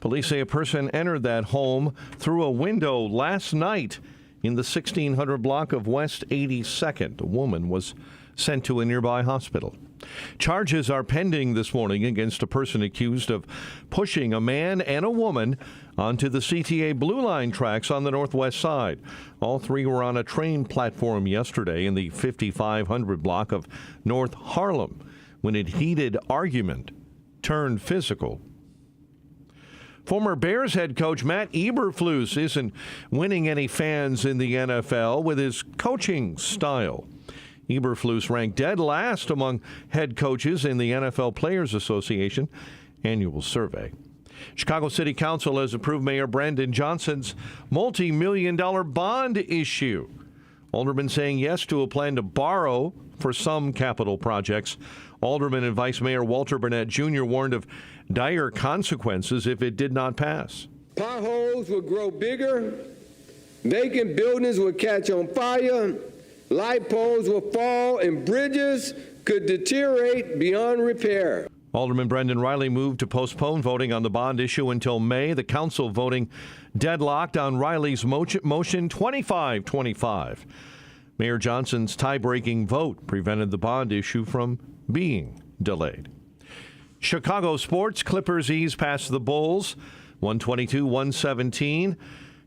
Speaker 9: Police say a person entered that home through a window last night in the 1600 block of West 82nd. A woman was sent to a nearby hospital. Charges are pending this morning against a person accused of pushing a man and a woman onto the CTA Blue Line tracks on the northwest side. All 3 were on a train platform yesterday in the 5500 block of North Harlem when a heated argument turned physical. Former Bears head coach Matt Eberflus isn't winning any fans in the NFL with his coaching style. Eberflus ranked dead last among head coaches in the NFL Players Association annual survey. Chicago City Council has approved Mayor Brandon Johnson's multi-million-dollar bond issue. Alderman saying yes to a plan to borrow for some capital projects. Alderman and Vice Mayor Walter Burnett Jr. warned of dire consequences if it did not pass.
Speaker 25: Potholes would grow bigger, vacant buildings would catch on fire, light poles will fall, and bridges could deteriorate beyond repair.
Speaker 9: Alderman Brendan Riley moved to postpone voting on the bond issue until May. The council voting deadlocked on Riley's motion 25-25. Mayor Johnson's tie-breaking vote prevented the bond issue from being delayed. Chicago sports, Clippers ease past the Bulls, 122-117.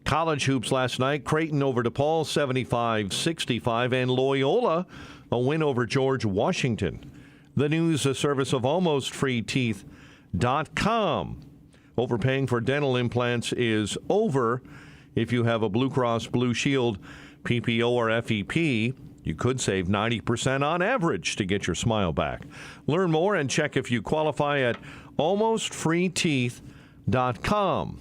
Speaker 9: College hoops last night, Creighton over DePaul, 75-65. And Loyola, a win over George Washington. The news, a service of almostfreeteeth.com. Overpaying for dental implants is over. If you have a Blue Cross Blue Shield PPO or FEP, you could save 90% on average to get your smile back. Learn more and check if you qualify at almostfreeteeth.com.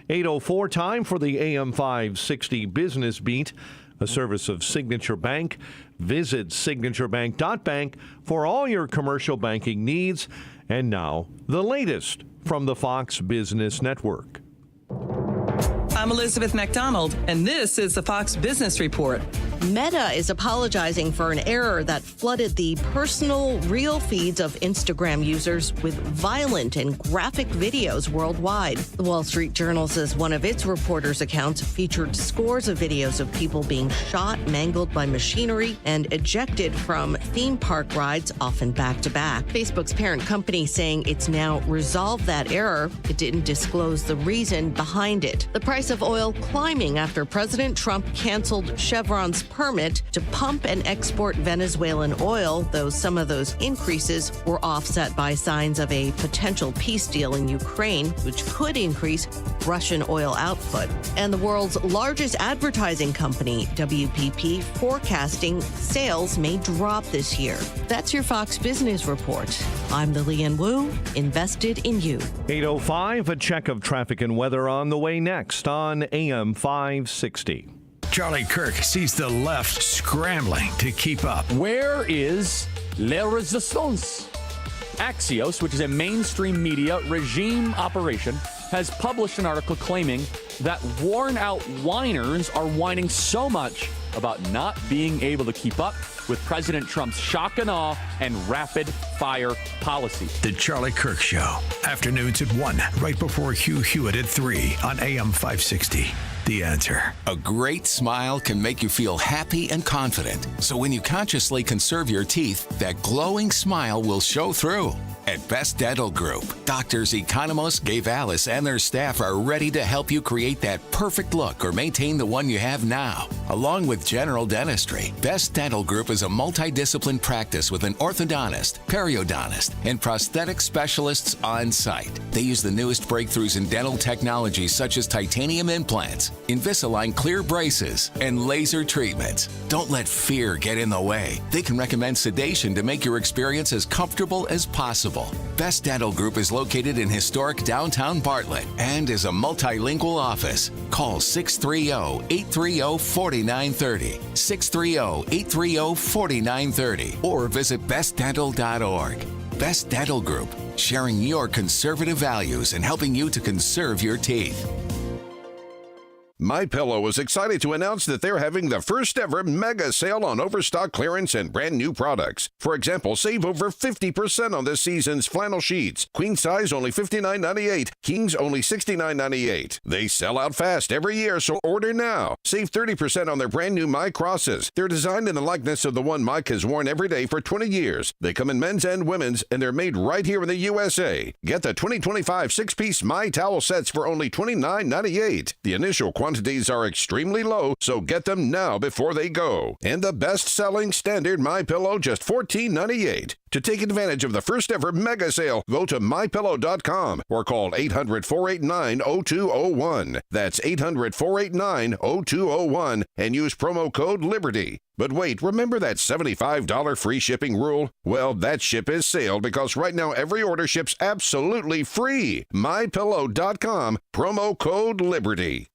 Speaker 9: 8:04 time for the AM 560 Business Beat, a service of Signature Bank. Visit signaturebank.bank for all your commercial banking needs. And now, the latest from the Fox Business Network.
Speaker 3: I'm Elizabeth McDonald, and this is the Fox Business Report.
Speaker 5: Meta is apologizing for an error that flooded the personal reel feeds of Instagram users with violent and graphic videos worldwide. The Wall Street Journal says one of its reporters' accounts featured scores of videos of people being shot, mangled by machinery, and ejected from theme park rides, often back-to-back. Facebook's parent company saying it's now resolved that error. It didn't disclose the reason behind it. The price of oil climbing after President Trump canceled Chevron's permit to pump and export Venezuelan oil, though some of those increases were offset by signs of a potential peace deal in Ukraine, which could increase Russian oil output. And the world's largest advertising company, WPP, forecasting sales may drop this year. That's your Fox Business Report. I'm Lillian Wu, invested in you.
Speaker 9: 8:05, a check of traffic and weather on the way next on AM 560.
Speaker 10: Charlie Kirk sees the left scrambling to keep up.
Speaker 18: Where is La Resistance? Axios, which is a mainstream media regime operation, has published an article claiming that worn-out whiners are whining so much about not being able to keep up with President Trump's shock and awe and rapid-fire policy.
Speaker 10: The Charlie Kirk Show. Afternoons at 1, right before Hugh Hewitt at 3 on AM 560. The Answer.
Speaker 22: A great smile can make you feel happy and confident. So when you consciously conserve your teeth, that glowing smile will show through. At Best Dental Group, doctors Economos, Gavalis, and their staff are ready to help you create that perfect look or maintain the one you have now. Along with general dentistry, Best Dental Group is a multidiscipline practice with an orthodontist, periodontist, and prosthetic specialists on site. They use the newest breakthroughs in dental technology such as titanium implants, Invisalign clear braces, and laser treatments. Don't let fear get in the way. They can recommend sedation to make your experience as comfortable as possible. Best Dental Group is located in historic downtown Bartlett and is a multilingual office. Call 630-830-4930, 630-830-4930, or visit bestdental.org. Best Dental Group, sharing your conservative values and helping you to conserve your teeth.
Speaker 24: MyPillow is excited to announce that they're having the first ever mega sale on overstock clearance and brand new products. For example, save over 50% on this season's flannel sheets. Queen size only $59.98, kings only $69.98. They sell out fast every year, so order now. Save 30% on their brand new My Crosses. They're designed in the likeness of the one Mike has worn every day for 20 years. They come in men's and women's, and they're made right here in the USA. Get the 2025 six-piece My Towel sets for only $29.98. The initial quantities are extremely low, so get them now before they go. And the best-selling standard MyPillow, just $14.98. To take advantage of the first ever mega sale, go to MyPillow.com or call 800-489-0201. That's 800-489-0201 and use promo code LIBERTY. But wait, remember that $75 free shipping rule? Well, that ship has sailed because right now every order ships absolutely free. MyPillow.com, promo code LIBERTY.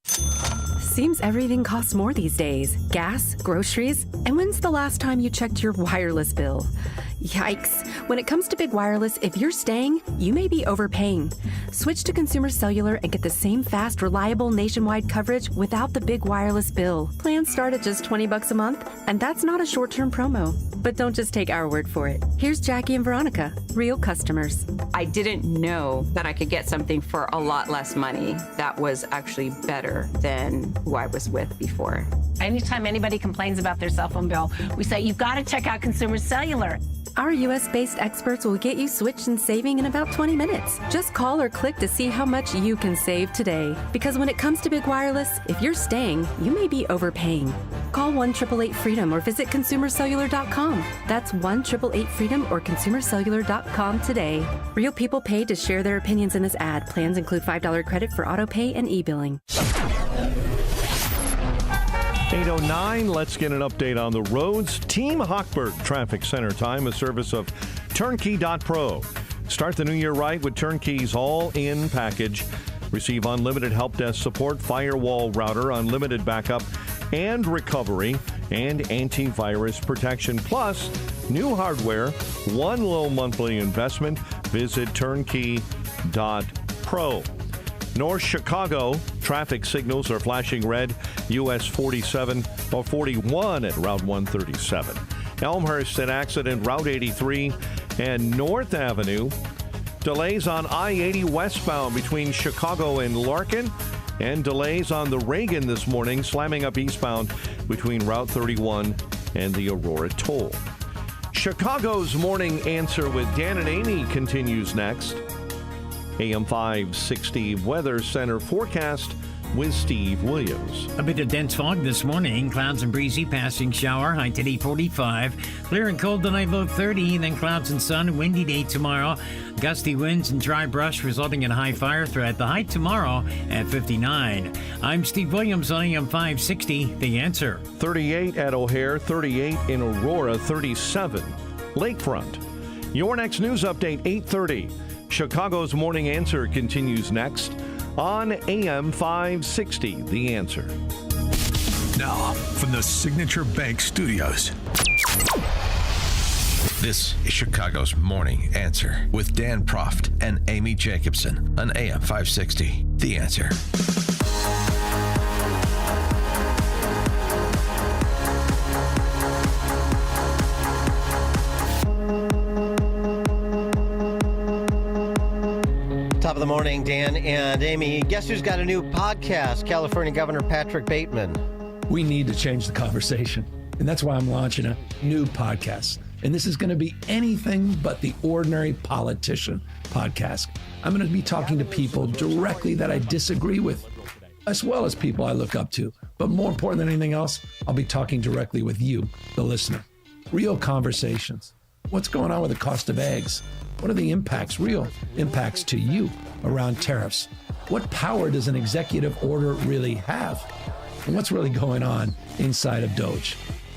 Speaker 26: Seems everything costs more these days. Gas, groceries, and when's the last time you checked your wireless bill? Yikes. When it comes to big wireless, if you're staying, you may be overpaying. Switch to Consumer Cellular and get the same fast, reliable nationwide coverage without the big wireless bill. Plans start at just $20 a month, and that's not a short-term promo. But don't just take our word for it. Here's Jackie and Veronica, real customers.
Speaker 6: I didn't know that I could get something for a lot less money that was actually better than who I was with before.
Speaker 7: Anytime anybody complains about their cell phone bill, we say, you've got to check out Consumer Cellular.
Speaker 26: Our U.S.-based experts will get you switched and saving in about 20 minutes. Just call or click to see how much you can save today. Because when it comes to big wireless, if you're staying, you may be overpaying. Call 1-888-FREEDOM or visit ConsumerCellular.com. That's 1-888-FREEDOM or ConsumerCellular.com today. Real people paid to share their opinions in this ad. Plans include $5 credit for auto pay and e-billing.
Speaker 9: 8:09, let's get an update on the roads. Team Hochberg Traffic Center time, a service of Turnkey.pro. Start the new year right with Turnkey's all-in package. Receive unlimited help desk support, firewall router, unlimited backup and recovery, and antivirus protection. Plus, new hardware, one low monthly investment. Visit Turnkey.pro. North Chicago, traffic signals are flashing red. US 47 or 41 at Route 137. Elmhurst, an accident, Route 83 and North Avenue. Delays on I-80 westbound between Chicago and Larkin. And delays on the Reagan this morning, slamming up eastbound between Route 31 and the Aurora Toll. Chicago's Morning Answer with Dan and Amy continues next. AM 560 Weather Center forecast with Steve Williams.
Speaker 8: A bit of dense fog this morning. Clouds and breezy, passing shower. High today 45. Clear and cold tonight, low 30. Then clouds and sun. Windy day tomorrow. Gusty winds and dry brush resulting in a high fire threat. The high tomorrow at 59. I'm Steve Williams on AM 560. The Answer.
Speaker 9: 38 at O'Hare. 38 in Aurora. 37 Lakefront. Your next news update 8:30. Chicago's Morning Answer continues next on AM 560, The Answer.
Speaker 10: Now, from the Signature Bank Studios, this is Chicago's Morning Answer with Dan Proft and Amy Jacobson on AM 560, The Answer.
Speaker 1: Top of the morning, Dan and Amy. Guess who's got a new podcast? California Governor Patrick Bateman.
Speaker 13: We need to change the conversation. And that's why I'm launching a new podcast. And this is going to be anything but the ordinary politician podcast. I'm going to be talking to people directly that I disagree with, as well as people I look up to. But more important than anything else, I'll be talking directly with you, the listener. Real conversations. What's going on with the cost of eggs? What are the impacts, real impacts to you around tariffs? What power does an executive order really have? And what's really going on inside of DOGE?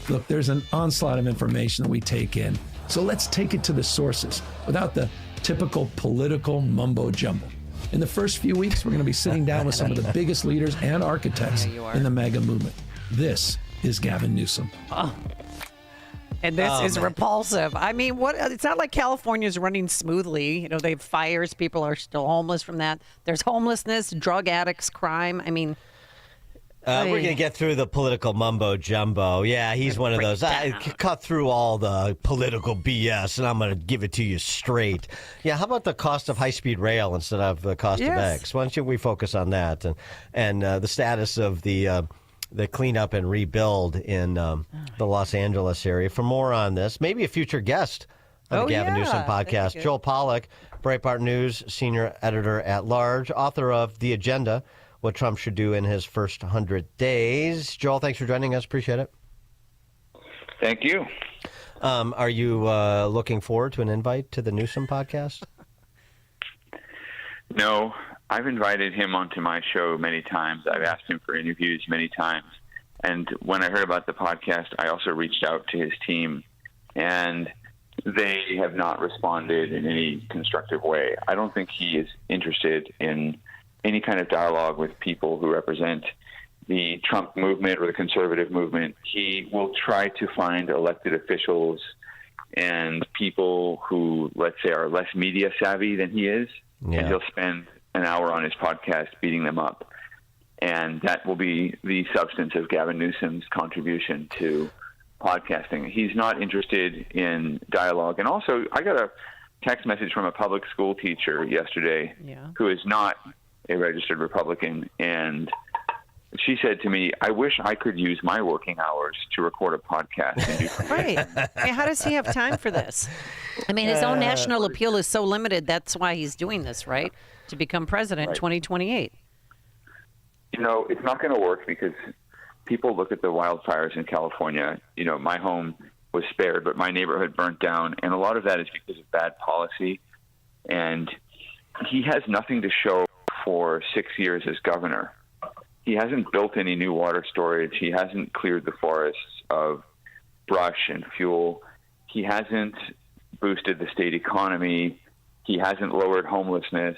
Speaker 13: Look, there's an onslaught of information that we take in. So let's take it to the sources without the typical political mumbo jumbo. In the first few weeks, we're going to be sitting down with some of the biggest leaders and architects in the MAGA movement. This is Gavin Newsom.
Speaker 4: Oh. And this is repulsive. I mean, what? It's not like California's running smoothly. You know, they have fires. People are still homeless from that. There's homelessness, drug addicts, crime. I mean,
Speaker 1: we're going to get through the political mumbo jumbo. Yeah, he's one of those. I cut through all the political BS, and I'm going to give it to you straight. Yeah, how about the cost of high-speed rail instead of the cost of eggs? Why don't we focus on that and the status of the cleanup and rebuild in the Los Angeles area. For more on this, maybe a future guest on the Gavin Newsom podcast, Joel Pollack, Breitbart News senior editor at large, author of The Agenda, What Trump Should Do in His First 100 Days. Joel, thanks for joining us. Appreciate it.
Speaker 15: Thank you.
Speaker 1: Are you looking forward to an invite to the Newsom podcast?
Speaker 15: No. I've invited him onto my show many times. I've asked him for interviews many times. And when I heard about the podcast, I also reached out to his team, and they have not responded in any constructive way. I don't think he is interested in any kind of dialogue with people who represent the Trump movement or the conservative movement. He will try to find elected officials and people who, let's say, are less media savvy than he is, and he'll spend an hour on his podcast beating them up. And that will be the substance of Gavin Newsom's contribution to podcasting. He's not interested in dialogue. And also, I got a text message from a public school teacher yesterday who is not a registered Republican, and she said to me, I wish I could use my working hours to record a podcast. And
Speaker 4: Right. I mean, how does he have time for this? I mean, his own national appeal is so limited. That's why he's doing this, right? To become president in 2028.
Speaker 15: You know, it's not going to work because people look at the wildfires in California. You know, my home was spared, but my neighborhood burnt down. And a lot of that is because of bad policy. And he has nothing to show for 6 years as governor. He hasn't built any new water storage. He hasn't cleared the forests of brush and fuel. He hasn't boosted the state economy. He hasn't lowered homelessness.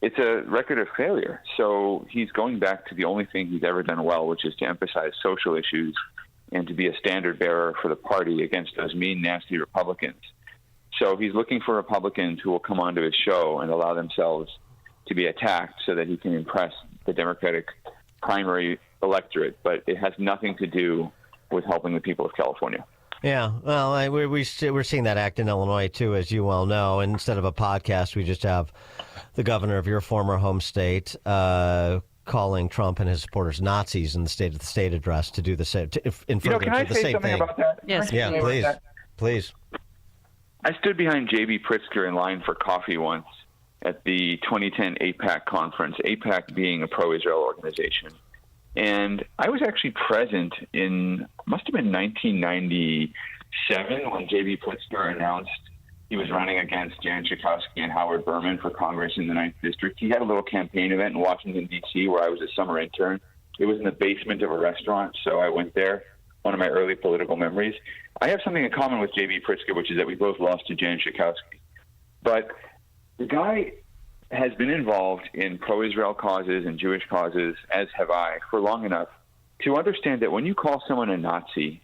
Speaker 15: It's a record of failure. So he's going back to the only thing he's ever done well, which is to emphasize social issues and to be a standard bearer for the party against those mean, nasty Republicans. So he's looking for Republicans who will come onto his show and allow themselves to be attacked so that he can impress the Democratic primary electorate, but it has nothing to do with helping the people of California.
Speaker 1: Yeah, well, we're seeing that act in Illinois, too, as you well know. And instead of a podcast, we just have the governor of your former home state calling Trump and his supporters Nazis in the State of the State address to do the same, in furtherance
Speaker 15: can I
Speaker 1: of the
Speaker 15: say
Speaker 1: same
Speaker 15: something
Speaker 1: thing.
Speaker 15: about that?
Speaker 4: Yes.
Speaker 1: Yeah, please. Please.
Speaker 15: I stood behind J.B. Pritzker in line for coffee once at the 2010 AIPAC conference, AIPAC being a pro-Israel organization. And I was actually present must have been 1997 when J.B. Pritzker announced he was running against Jan Schakowsky and Howard Berman for Congress in the 9th District. He had a little campaign event in Washington, D.C., where I was a summer intern. It was in the basement of a restaurant, so I went there, one of my early political memories. I have something in common with J.B. Pritzker, which is that we both lost to Jan Schakowsky. But the guy has been involved in pro-Israel causes and Jewish causes, as have I, for long enough to understand that when you call someone a Nazi,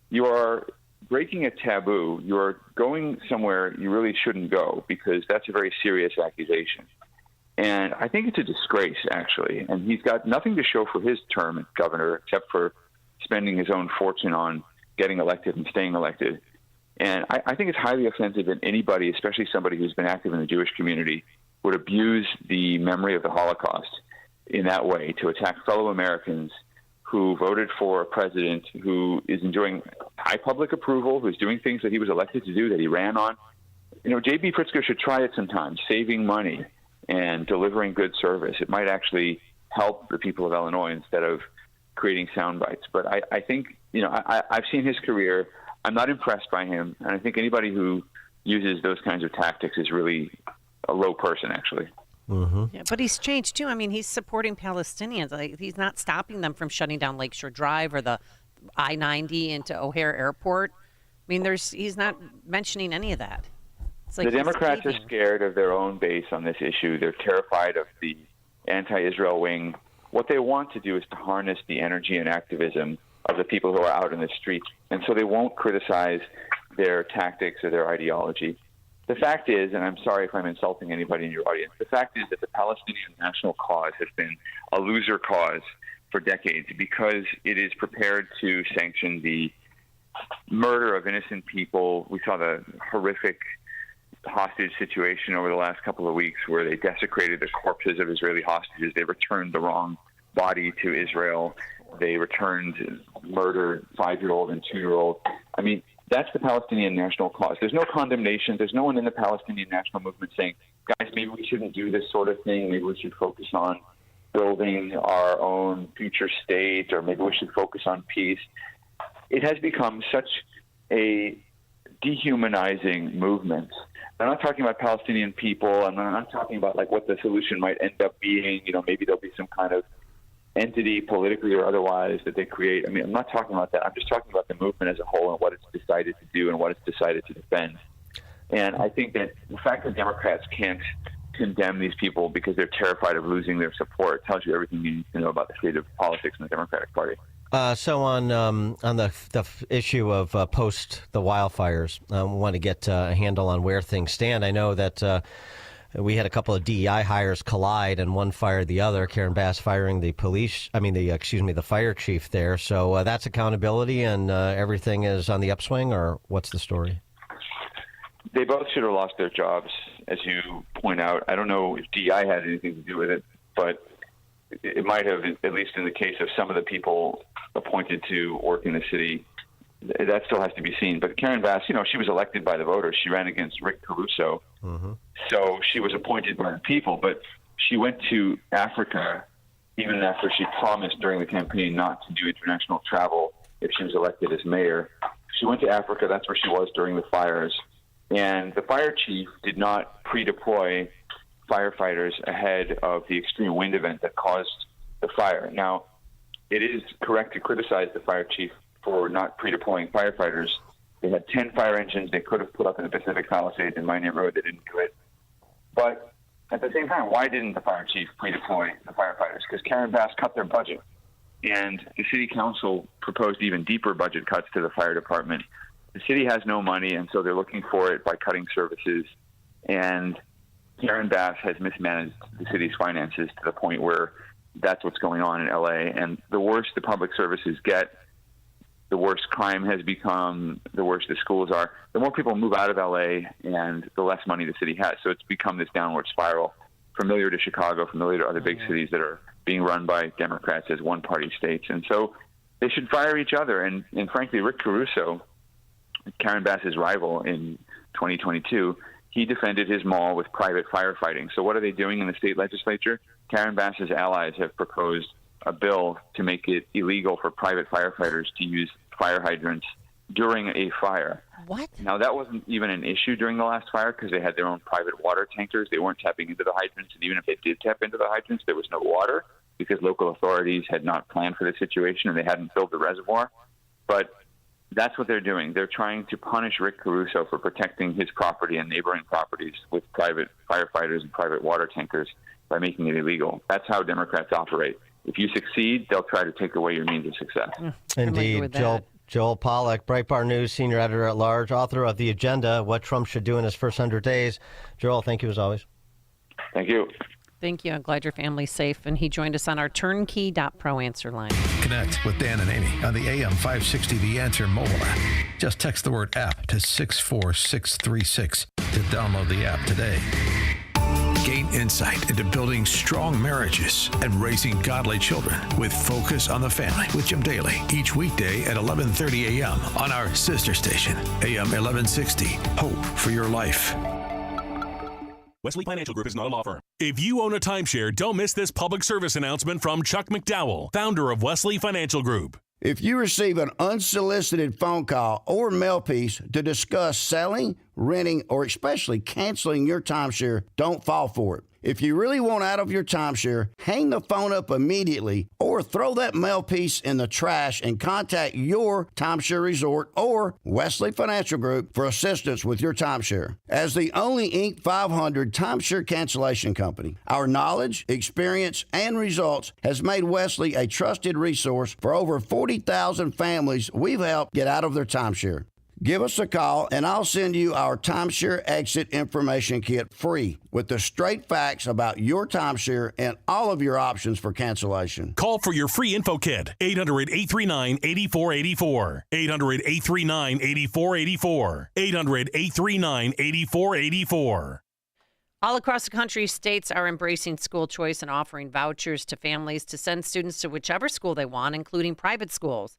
Speaker 15: you are breaking a taboo. You are going somewhere you really shouldn't go because that's a very serious accusation. And I think it's a disgrace, actually. And he's got nothing to show for his term as governor except for spending his own fortune on getting elected and staying elected. And I think it's highly offensive that anybody, especially somebody who's been active in the Jewish community, would abuse the memory of the Holocaust in that way to attack fellow Americans who voted for a president who is enjoying high public approval, who's doing things that he was elected to do, that he ran on. You know, J.B. Pritzker should try it sometime, saving money and delivering good service. It might actually help the people of Illinois instead of creating sound bites. But I think, you know, I've seen his career. I'm not impressed by him. And I think anybody who uses those kinds of tactics is really a low person, actually.
Speaker 1: Mm-hmm.
Speaker 4: Yeah, but he's changed too. I mean, he's supporting Palestinians. Like, he's not stopping them from shutting down Lakeshore Drive or the I-90 into O'Hare Airport. I mean, he's not mentioning any of that. It's like
Speaker 15: the Democrats are scared of their own base on this issue. They're terrified of the anti-Israel wing. What they want to do is to harness the energy and activism of the people who are out in the streets, and so they won't criticize their tactics or their ideology. The fact is, and I'm sorry if I'm insulting anybody in your audience, the fact is that the Palestinian national cause has been a loser cause for decades because it is prepared to sanction the murder of innocent people. We saw the horrific hostage situation over the last couple of weeks where they desecrated the corpses of Israeli hostages. They returned the wrong body to Israel. They returned murdered 5-year-old and 2-year-old. I mean, that's the Palestinian national cause. There's no condemnation. There's no one in the Palestinian national movement saying, guys, maybe we shouldn't do this sort of thing. Maybe we should focus on building our own future state, or maybe we should focus on peace. It has become such a dehumanizing movement. I'm not talking about Palestinian people. I'm not talking about like what the solution might end up being. You know, maybe there'll be some kind of entity, politically or otherwise, that they create. I mean, I'm not talking about that. I'm just talking about the movement as a whole and what it's decided to do and what it's decided to defend. And I think that the fact that Democrats can't condemn these people because they're terrified of losing their support tells you everything you need to know about the state of politics in the Democratic Party.
Speaker 1: So on the issue of post the wildfires, I want to get a handle on where things stand. I know that we had a couple of DEI hires collide, and one fired the other. Karen Bass firing the fire chief there. So that's accountability, and everything is on the upswing, or what's the story?
Speaker 15: They both should have lost their jobs, as you point out. I don't know if DEI had anything to do with it, but it might have, at least in the case of some of the people appointed to work in the city. That still has to be seen. But Karen Bass, she was elected by the voters. She ran against Rick Caruso. Mm-hmm. So she was appointed by the people, but she went to Africa even after she promised during the campaign not to do international travel if she was elected as mayor. She went to Africa. That's where she was during the fires. And the fire chief did not pre-deploy firefighters ahead of the extreme wind event that caused the fire. Now, it is correct to criticize the fire chief for not pre-deploying firefighters. They had 10 fire engines they could have put up in the Pacific Palisades and Minot Road. They didn't do it. But at the same time, why didn't the fire chief pre-deploy the firefighters? Because Karen Bass cut their budget. And the city council proposed even deeper budget cuts to the fire department. The city has no money, and so they're looking for it by cutting services. And Karen Bass has mismanaged the city's finances to the point where that's what's going on in L.A. And the worse the public services get, the worse crime has become, the worse the schools are, the more people move out of L.A. and the less money the city has. So it's become this downward spiral, familiar to Chicago, familiar to other big cities that are being run by Democrats as one-party states. And so they should fire each other. And frankly, Rick Caruso, Karen Bass's rival in 2022, he defended his mall with private firefighting. So what are they doing in the state legislature? Karen Bass's allies have proposed a bill to make it illegal for private firefighters to use fire hydrants during a fire.
Speaker 4: What?
Speaker 15: Now, that wasn't even an issue during the last fire because they had their own private water tankers. They weren't tapping into the hydrants. And even if they did tap into the hydrants, there was no water because local authorities had not planned for the situation and they hadn't filled the reservoir. But that's what they're doing. They're trying to punish Rick Caruso for protecting his property and neighboring properties with private firefighters and private water tankers by making it illegal. That's how Democrats operate. If you succeed, they'll try to take away your means of success.
Speaker 1: Indeed. Joel Pollack, Breitbart News senior editor at large, author of The Agenda, What Trump Should Do in His First 100 Days. Joel, thank you as always.
Speaker 15: Thank you.
Speaker 4: Thank you. I'm glad your family's safe. And he joined us on our turnkey.pro answer line.
Speaker 10: Connect with Dan and Amy on the AM 560 The Answer mobile app. Just text the word app to 64636 to download the app today. Gain insight into building strong marriages and raising godly children with Focus on the Family with Jim Daly each weekday at 11:30 a.m. on our sister station, AM 1160. Hope for your life.
Speaker 12: Wesley Financial Group is not a law firm. If you own a timeshare, don't miss this public service announcement from Chuck McDowell, founder of Wesley Financial Group.
Speaker 14: If you receive an unsolicited phone call or mail piece to discuss selling, renting, or especially canceling your timeshare, don't fall for it. If you really want out of your timeshare, hang the phone up immediately or throw that mail piece in the trash and contact your timeshare resort or Wesley Financial Group for assistance with your timeshare. As the only Inc. 500 timeshare cancellation company, our knowledge, experience, and results has made Wesley a trusted resource for over 40,000 families we've helped get out of their timeshare. Give us a call, and I'll send you our timeshare exit information kit free with the straight facts about your timeshare and all of your options for cancellation.
Speaker 12: Call for your free info kit, 800-839-8484. 800-839-8484. 800-839-8484.
Speaker 4: All across the country, states are embracing school choice and offering vouchers to families to send students to whichever school they want, including private schools.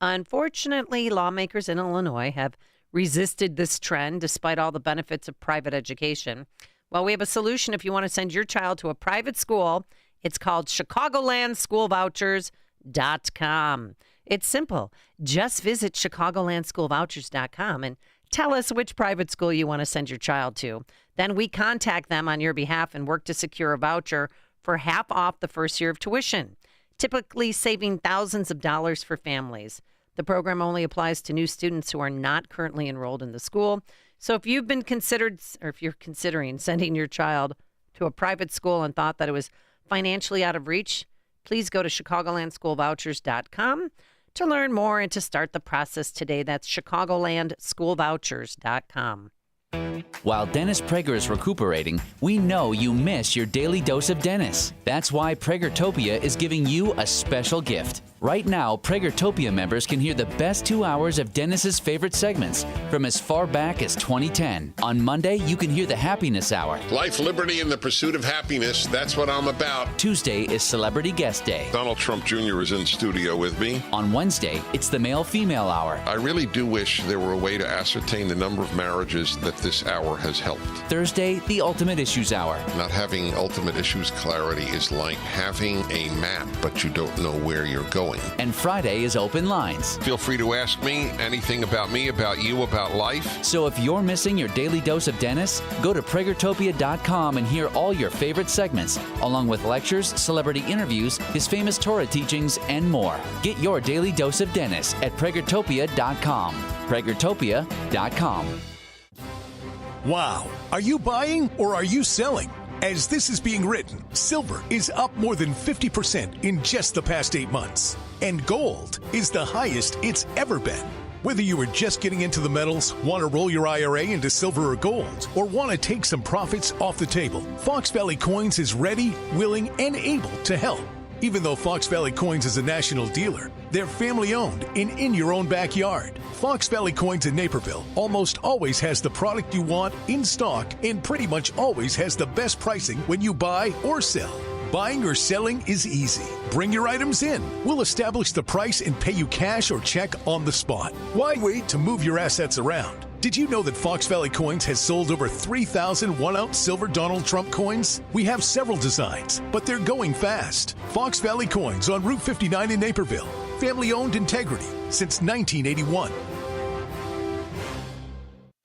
Speaker 4: Unfortunately, lawmakers in Illinois have resisted this trend despite all the benefits of private education. Well, we have a solution if you want to send your child to a private school. It's called ChicagolandSchoolVouchers.com. It's simple. Just visit ChicagolandSchoolVouchers.com and tell us which private school you want to send your child to. Then we contact them on your behalf and work to secure a voucher for half off the first year of tuition, typically saving thousands of dollars for families. The program only applies to new students who are not currently enrolled in the school. So if you've been considered, or if you're considering sending your child to a private school and thought that it was financially out of reach, please go to ChicagolandSchoolVouchers.com. To learn more and to start the process today, that's ChicagolandSchoolVouchers.com.
Speaker 11: While Dennis Prager is recuperating, we know you miss your daily dose of Dennis. That's why Pragertopia is giving you a special gift. Right now, Pragertopia members can hear the best 2 hours of Dennis's favorite segments from as far back as 2010. On Monday, you can hear the Happiness Hour.
Speaker 24: Life, liberty, and the pursuit of happiness. That's what I'm about.
Speaker 11: Tuesday is Celebrity Guest Day.
Speaker 24: Donald Trump Jr. is in studio with me.
Speaker 11: On Wednesday, it's the Male-Female Hour.
Speaker 24: I really do wish there were a way to ascertain the number of marriages that this hour has helped.
Speaker 11: Thursday, the Ultimate Issues Hour.
Speaker 24: Not having ultimate issues clarity is like having a map, but you don't know where you're going.
Speaker 11: And Friday is Open Lines.
Speaker 24: Feel free to ask me anything about me, about you, about life.
Speaker 11: So if you're missing your daily dose of Dennis, go to Pragertopia.com and hear all your favorite segments, along with lectures, celebrity interviews, his famous Torah teachings, and more. Get your daily dose of Dennis at Pragertopia.com. Pragertopia.com.
Speaker 16: Wow. Are you buying or are you selling? As this is being written, silver is up more than 50% in just the past 8 months. And gold is the highest it's ever been. Whether you are just getting into the metals, want to roll your IRA into silver or gold, or want to take some profits off the table, Fox Valley Coins is ready, willing, and able to help. Even though Fox Valley Coins is a national dealer, they're family-owned and in your own backyard. Fox Valley Coins in Naperville almost always has the product you want in stock and pretty much always has the best pricing when you buy or sell. Buying or selling is easy. Bring your items in. We'll establish the price and pay you cash or check on the spot. Why wait to move your assets around? Did you know that Fox Valley Coins has sold over 3,000 one-ounce silver Donald Trump coins? We have several designs, but they're going fast. Fox Valley Coins on Route 59 in Naperville. Family-owned integrity since 1981.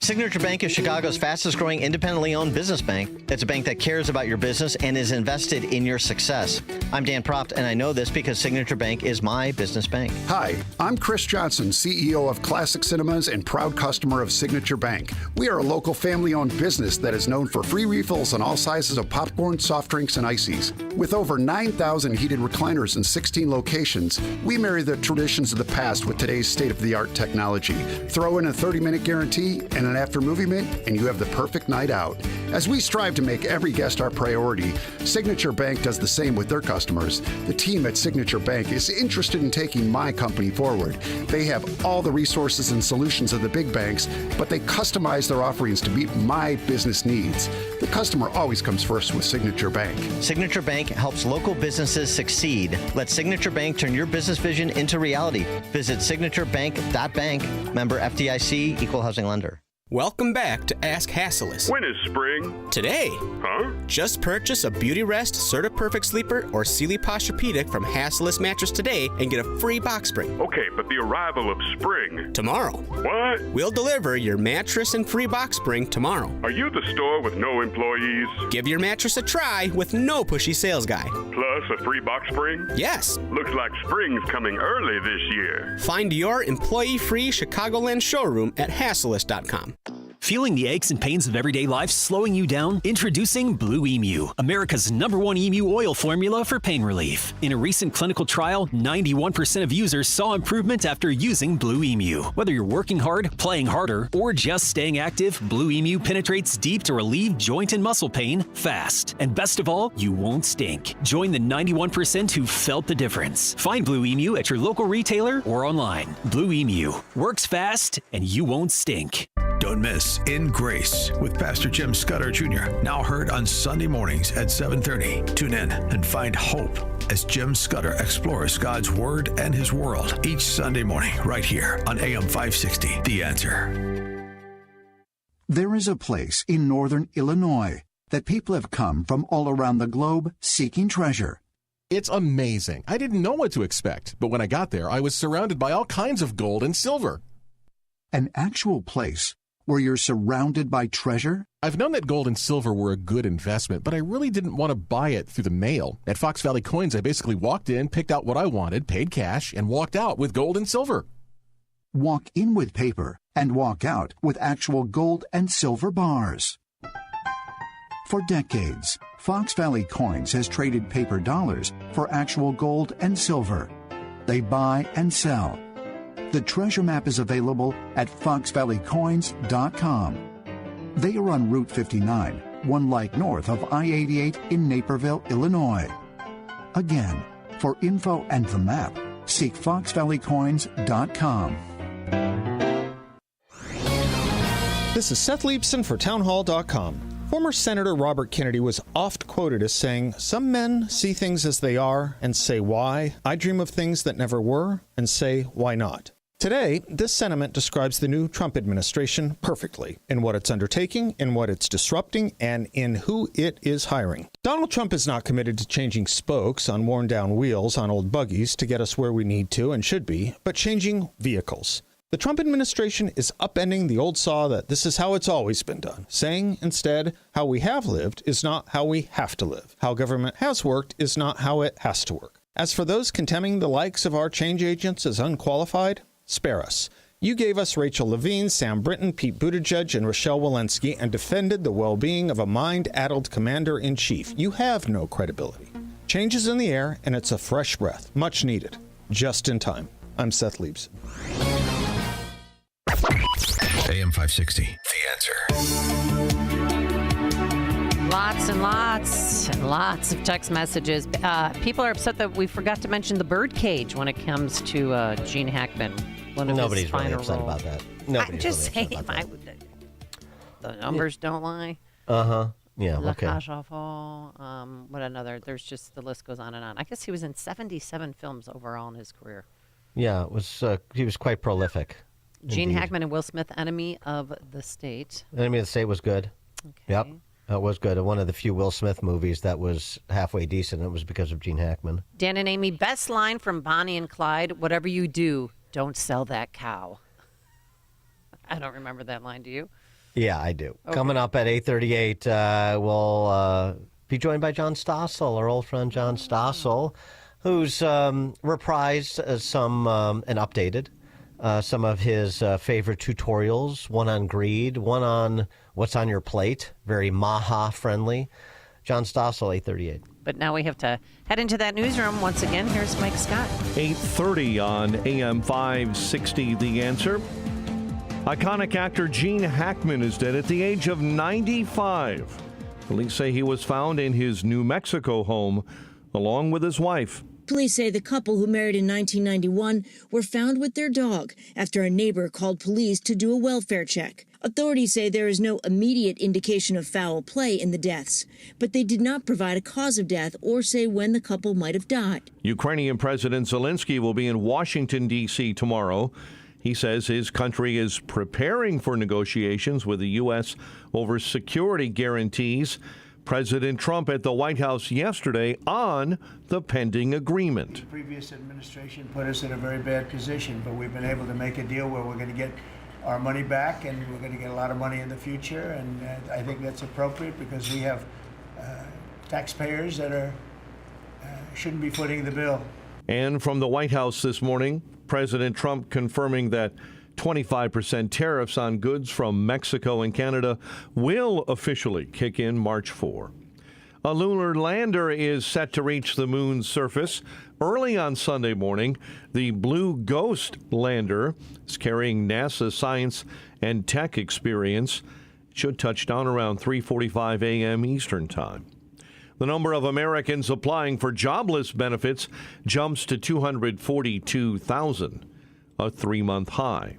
Speaker 17: Signature Bank is Chicago's fastest growing independently owned business bank. It's a bank that cares about your business and is invested in your success. I'm Dan Proft, and I know this because Signature Bank is my business bank.
Speaker 19: Hi, I'm Chris Johnson, CEO of Classic Cinemas and proud customer of Signature Bank. We are a local family-owned business that is known for free refills on all sizes of popcorn, soft drinks, and ices. With over 9,000 heated recliners in 16 locations, we marry the traditions of the past with today's state-of-the-art technology. Throw in a 30-minute guarantee and an after movie mint, and you have the perfect night out. As we strive to make every guest our priority, Signature Bank does the same with their customers. The team at Signature Bank is interested in taking my company forward. They have all the resources and solutions of the big banks, but they customize their offerings to meet my business needs. The customer always comes first with Signature Bank.
Speaker 17: Signature Bank helps local businesses succeed. Let Signature Bank turn your business vision into reality. Visit signaturebank.bank. Member FDIC, Equal Housing Lender.
Speaker 20: Welcome back to Ask Hassleus.
Speaker 21: When is spring?
Speaker 20: Today.
Speaker 21: Huh?
Speaker 20: Just purchase a Beauty Rest, Serta Perfect Sleeper, or Sealy Posturepedic from Hassleus Mattress today and get a free box spring.
Speaker 21: Okay, but the arrival of spring.
Speaker 20: Tomorrow.
Speaker 21: What?
Speaker 20: We'll deliver your mattress and free box spring tomorrow.
Speaker 21: Are you the store with no employees?
Speaker 20: Give your mattress a try with no pushy sales guy.
Speaker 21: Plus a free box spring?
Speaker 20: Yes.
Speaker 21: Looks like spring's coming early this year.
Speaker 20: Find your employee-free Chicagoland showroom at Hassleus.com.
Speaker 27: Feeling the aches and pains of everyday life slowing you down? Introducing Blue Emu, America's #1 emu oil formula for pain relief. In a recent clinical trial, 91% of users saw improvement after using Blue Emu. Whether you're working hard, playing harder, or just staying active, Blue Emu penetrates deep to relieve joint and muscle pain fast. And best of all, you won't stink. Join the 91% who felt the difference. Find Blue Emu at your local retailer or online. Blue Emu works fast and you won't stink.
Speaker 10: Don't miss In Grace with Pastor Jim Scudder Jr., now heard on Sunday mornings at 7:30. Tune in and find hope as Jim Scudder explores God's Word and His world each Sunday morning right here on AM 560, The Answer.
Speaker 28: There is a place in northern Illinois that people have come from all around the globe seeking treasure.
Speaker 29: It's amazing. I didn't know what to expect, but when I got there, I was surrounded by all kinds of gold and silver.
Speaker 28: An actual place where you're surrounded by treasure?
Speaker 29: I've known that gold and silver were a good investment, but I really didn't want to buy it through the mail. At Fox Valley Coins, I basically walked in, picked out what I wanted, paid cash, and walked out with gold and silver.
Speaker 28: Walk in with paper and walk out with actual gold and silver bars. For decades, Fox Valley Coins has traded paper dollars for actual gold and silver. they buy and sell. The treasure map is available at foxvalleycoins.com. They are on Route 59, 1 light north of I-88 in Naperville, Illinois. Again, for info and the map, seek foxvalleycoins.com.
Speaker 2: This is Seth Leibson for townhall.com. Former Senator Robert Kennedy was oft quoted as saying, "Some men see things as they are and say why. I dream of things that never were and say why not." Today, this sentiment describes the new Trump administration perfectly in what it's undertaking, in what it's disrupting, and in who it is hiring. Donald Trump is not committed to changing spokes on worn-down wheels on old buggies to get us where we need to and should be, but changing vehicles. The Trump administration is upending the old saw that this is how it's always been done, saying instead, how we have lived is not how we have to live. How government has worked is not how it has to work. As for those contemning the likes of our change agents as unqualified, spare us. You gave us Rachel Levine, Sam Brinton, Pete Buttigieg, and Rochelle Walensky and defended the well-being of a mind-addled commander-in-chief. You have no credibility. Change is in the air, and it's a fresh breath, much needed, just in time. I'm Seth Leibson.
Speaker 10: AM 560, The Answer.
Speaker 4: Lots and lots and lots of text messages. People are upset that we forgot to mention the birdcage when it comes to Gene Hackman.
Speaker 1: Nobody's really upset about that.
Speaker 4: I'm just saying, the numbers don't lie.
Speaker 1: Yeah, okay.
Speaker 4: What another? There's just, the list goes on and on. I guess he was in 77 films overall in his career.
Speaker 1: Yeah, it was. He was quite prolific.
Speaker 4: Gene
Speaker 1: Indeed.
Speaker 4: Hackman and Will Smith, Enemy of the State.
Speaker 1: Enemy of the State was good.
Speaker 4: Okay.
Speaker 1: Yep, it was good. One of the few Will Smith movies that was halfway decent. It was because of Gene Hackman.
Speaker 4: Dan and Amy, best line from Bonnie and Clyde: "Whatever you do, don't sell that cow." I don't remember that line. Do you?
Speaker 1: Yeah, I do.
Speaker 4: Okay.
Speaker 1: Coming up at 8:38, we'll be joined by John Stossel, our old friend John Stossel, who's reprised and updated some of his favorite tutorials, one on greed, one on what's on your plate, very Maha friendly. John Stossel, 8:38.
Speaker 4: But now we have to head into that newsroom once again. Here's Mike Scott.
Speaker 9: 8:30 on AM 560, The Answer. Iconic actor Gene Hackman is dead at the age of 95. Police say he was found in his New Mexico home along with his wife.
Speaker 3: Police say the couple who married in 1991 were found with their dog after a neighbor called police to do a welfare check. Authorities say there is no immediate indication of foul play in the deaths, but they did not provide a cause of death or say when the couple might have died.
Speaker 9: Ukrainian President Zelensky will be in Washington, D.C. tomorrow. He says his country is preparing for negotiations with the U.S. over security guarantees. President Trump at the White House yesterday on the pending agreement.
Speaker 5: The previous administration put us in a very bad position, but we've been able to make a deal where we're going to get our money back and we're going to get a lot of money in the future. And I think that's appropriate because we have taxpayers that shouldn't be footing the bill.
Speaker 9: And from the White House this morning, President Trump confirming that 25% tariffs on goods from Mexico and Canada will officially kick in March 4. A lunar lander is set to reach the moon's surface early on Sunday morning. The Blue Ghost lander is carrying NASA science and tech experience. It should touch down around 3:45 a.m. Eastern Time. The number of Americans applying for jobless benefits jumps to 242,000, a 3-month high.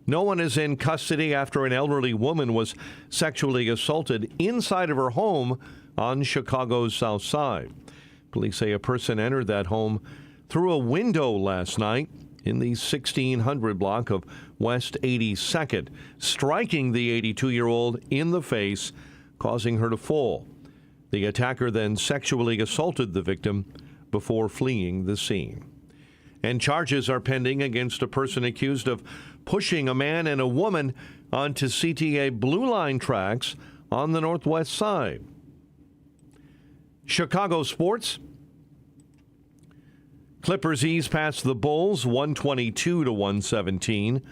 Speaker 9: No one is in custody after an elderly woman was sexually assaulted inside of her home on Chicago's South Side. Police say a person entered that home through a window last night in the 1600 block of West 82nd, striking the 82-year-old in the face, causing her to fall. The attacker then sexually assaulted the victim before fleeing the scene. And charges are pending against a person accused of pushing a man and a woman onto CTA Blue Line tracks on the Northwest Side. Chicago sports. Clippers ease past the Bulls 122-117.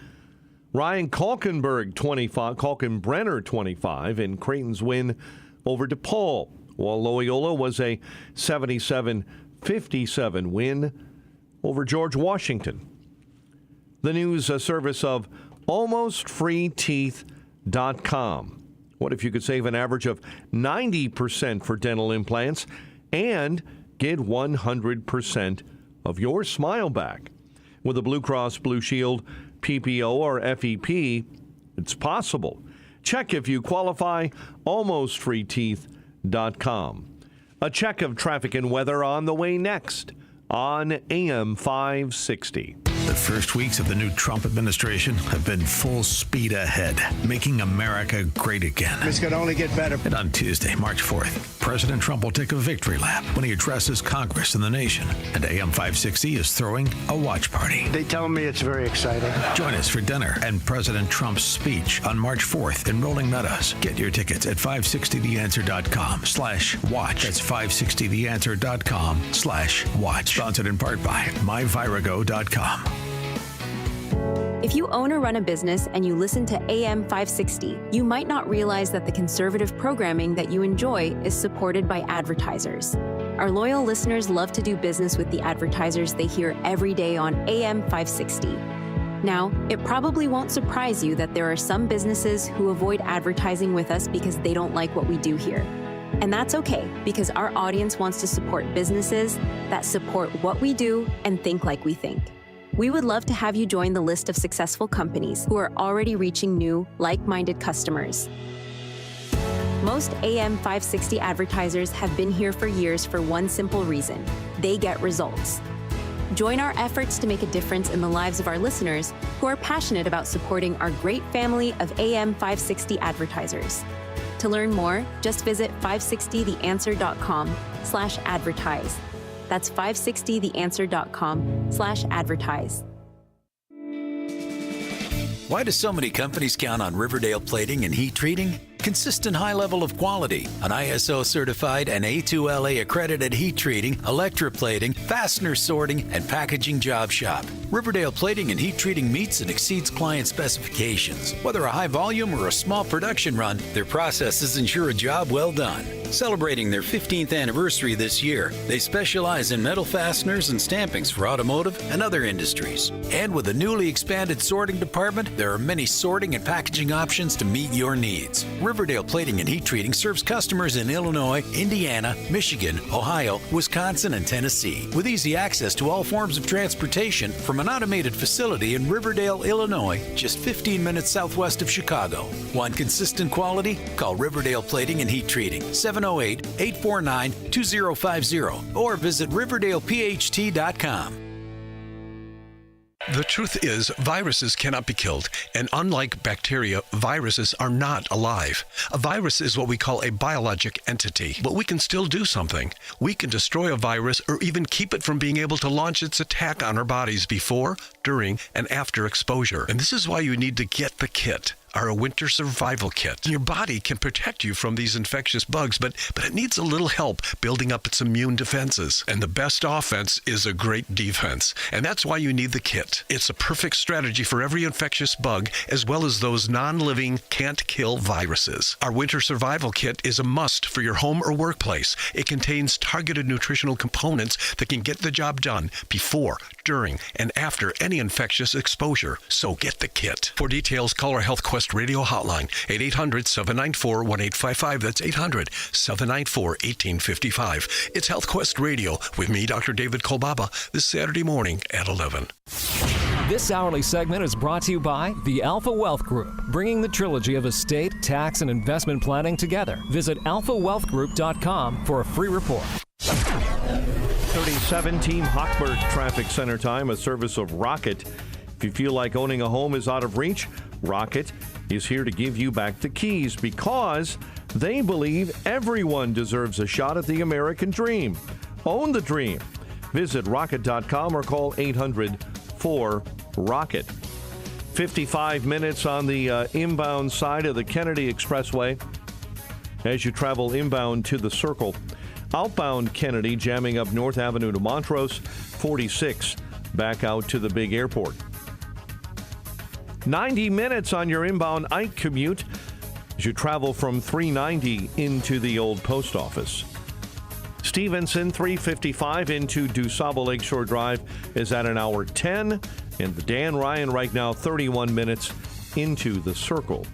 Speaker 9: Ryan Kalkenbrenner 25 in Creighton's win over DePaul, while Loyola was a 77-57 win over George Washington. The news service of AlmostFreeTeeth.com. What if you could save an average of 90% for dental implants and get 100% of your smile back? With a Blue Cross Blue Shield PPO or FEP, it's possible. Check if you qualify. AlmostFreeTeeth.com. A check of traffic and weather on the way next on AM 560.
Speaker 10: The first weeks of the new Trump administration have been full speed ahead, making America great again.
Speaker 5: It's going to only get better.
Speaker 10: And on Tuesday, March 4th, President Trump will take a victory lap when he addresses Congress and the nation. And AM 560 is throwing a watch party.
Speaker 5: They tell me it's very exciting.
Speaker 10: Join us for dinner and President Trump's speech on March 4th in Rolling Meadows. Get your tickets at 560theanswer.com/watch. That's 560theanswer.com/watch. Sponsored in part by myvirago.com.
Speaker 6: If you own or run a business and you listen to AM 560, you might not realize that the conservative programming that you enjoy is supported by advertisers. Our loyal listeners love to do business with the advertisers they hear every day on AM 560. Now, it probably won't surprise you that there are some businesses who avoid advertising with us because they don't like what we do here. And that's okay, because our audience wants to support businesses that support what we do and think like we think. We would love to have you join the list of successful companies who are already reaching new, like-minded customers. Most AM 560 advertisers have been here for years for one simple reason: they get results. Join our efforts to make a difference in the lives of our listeners who are passionate about supporting our great family of AM 560 advertisers. To learn more, just visit 560theanswer.com/advertise. That's 560theanswer.com/advertise.
Speaker 7: Why do so many companies count on Riverdale Plating and Heat Treating? Consistent high level of quality, an ISO certified and A2LA accredited heat treating, electroplating, fastener sorting, and packaging job shop. Riverdale Plating and Heat Treating meets and exceeds client specifications. Whether a high volume or a small production run, their processes ensure a job well done. Celebrating their 15th anniversary this year, they specialize in metal fasteners and stampings for automotive and other industries. And with a newly expanded sorting department, there are many sorting and packaging options to meet your needs. Riverdale Plating and Heat Treating serves customers in Illinois, Indiana, Michigan, Ohio, Wisconsin, and Tennessee, with easy access to all forms of transportation from an automated facility in Riverdale, Illinois, just 15 minutes southwest of Chicago. Want consistent quality? Call Riverdale Plating and Heat Treating, 708-849-2050, or visit riverdalePHT.com.
Speaker 8: The truth is, viruses cannot be killed, and unlike bacteria, viruses are not alive. A virus is what we call a biologic entity, but we can still do something. We can destroy a virus or even keep it from being able to launch its attack on our bodies before, during, and after exposure. And this is why you need to get the kit. Our winter survival kit. Your body can protect you from these infectious bugs, but it needs a little help building up its immune defenses. And the best offense is a great defense. And that's why you need the kit. It's a perfect strategy for every infectious bug, as well as those non-living, can't-kill viruses. Our winter survival kit is a must for your home or workplace. It contains targeted nutritional components that can get the job done before, during, and after any infectious exposure. So get the kit. For details, call our Health Quest Radio hotline at 800-794-1855. That's 800-794-1855. It's Health Quest Radio with me, Dr. David Kolbaba, this Saturday morning at 11.
Speaker 13: This hourly segment is brought to you by the Alpha Wealth Group, bringing the trilogy of estate, tax, and investment planning together. Visit alphawealthgroup.com for a free report.
Speaker 9: 37 Team Hochberg Traffic Center time, a service of Rocket. If you feel like owning a home is out of reach, Rocket is here to give you back the keys because they believe everyone deserves a shot at the American dream. Own the dream. Visit rocket.com or call 800-4ROCKET. 55 minutes on the inbound side of the Kennedy Expressway as you travel inbound to the Circle. Outbound Kennedy jamming up North Avenue to Montrose, 46 back out to the big airport. 90 minutes on your inbound Ike commute as you travel from 390 into the old post office. Stevenson, 355 into DuSable Lakeshore Drive is at an hour 10. And the Dan Ryan right now, 31 minutes into the Circle.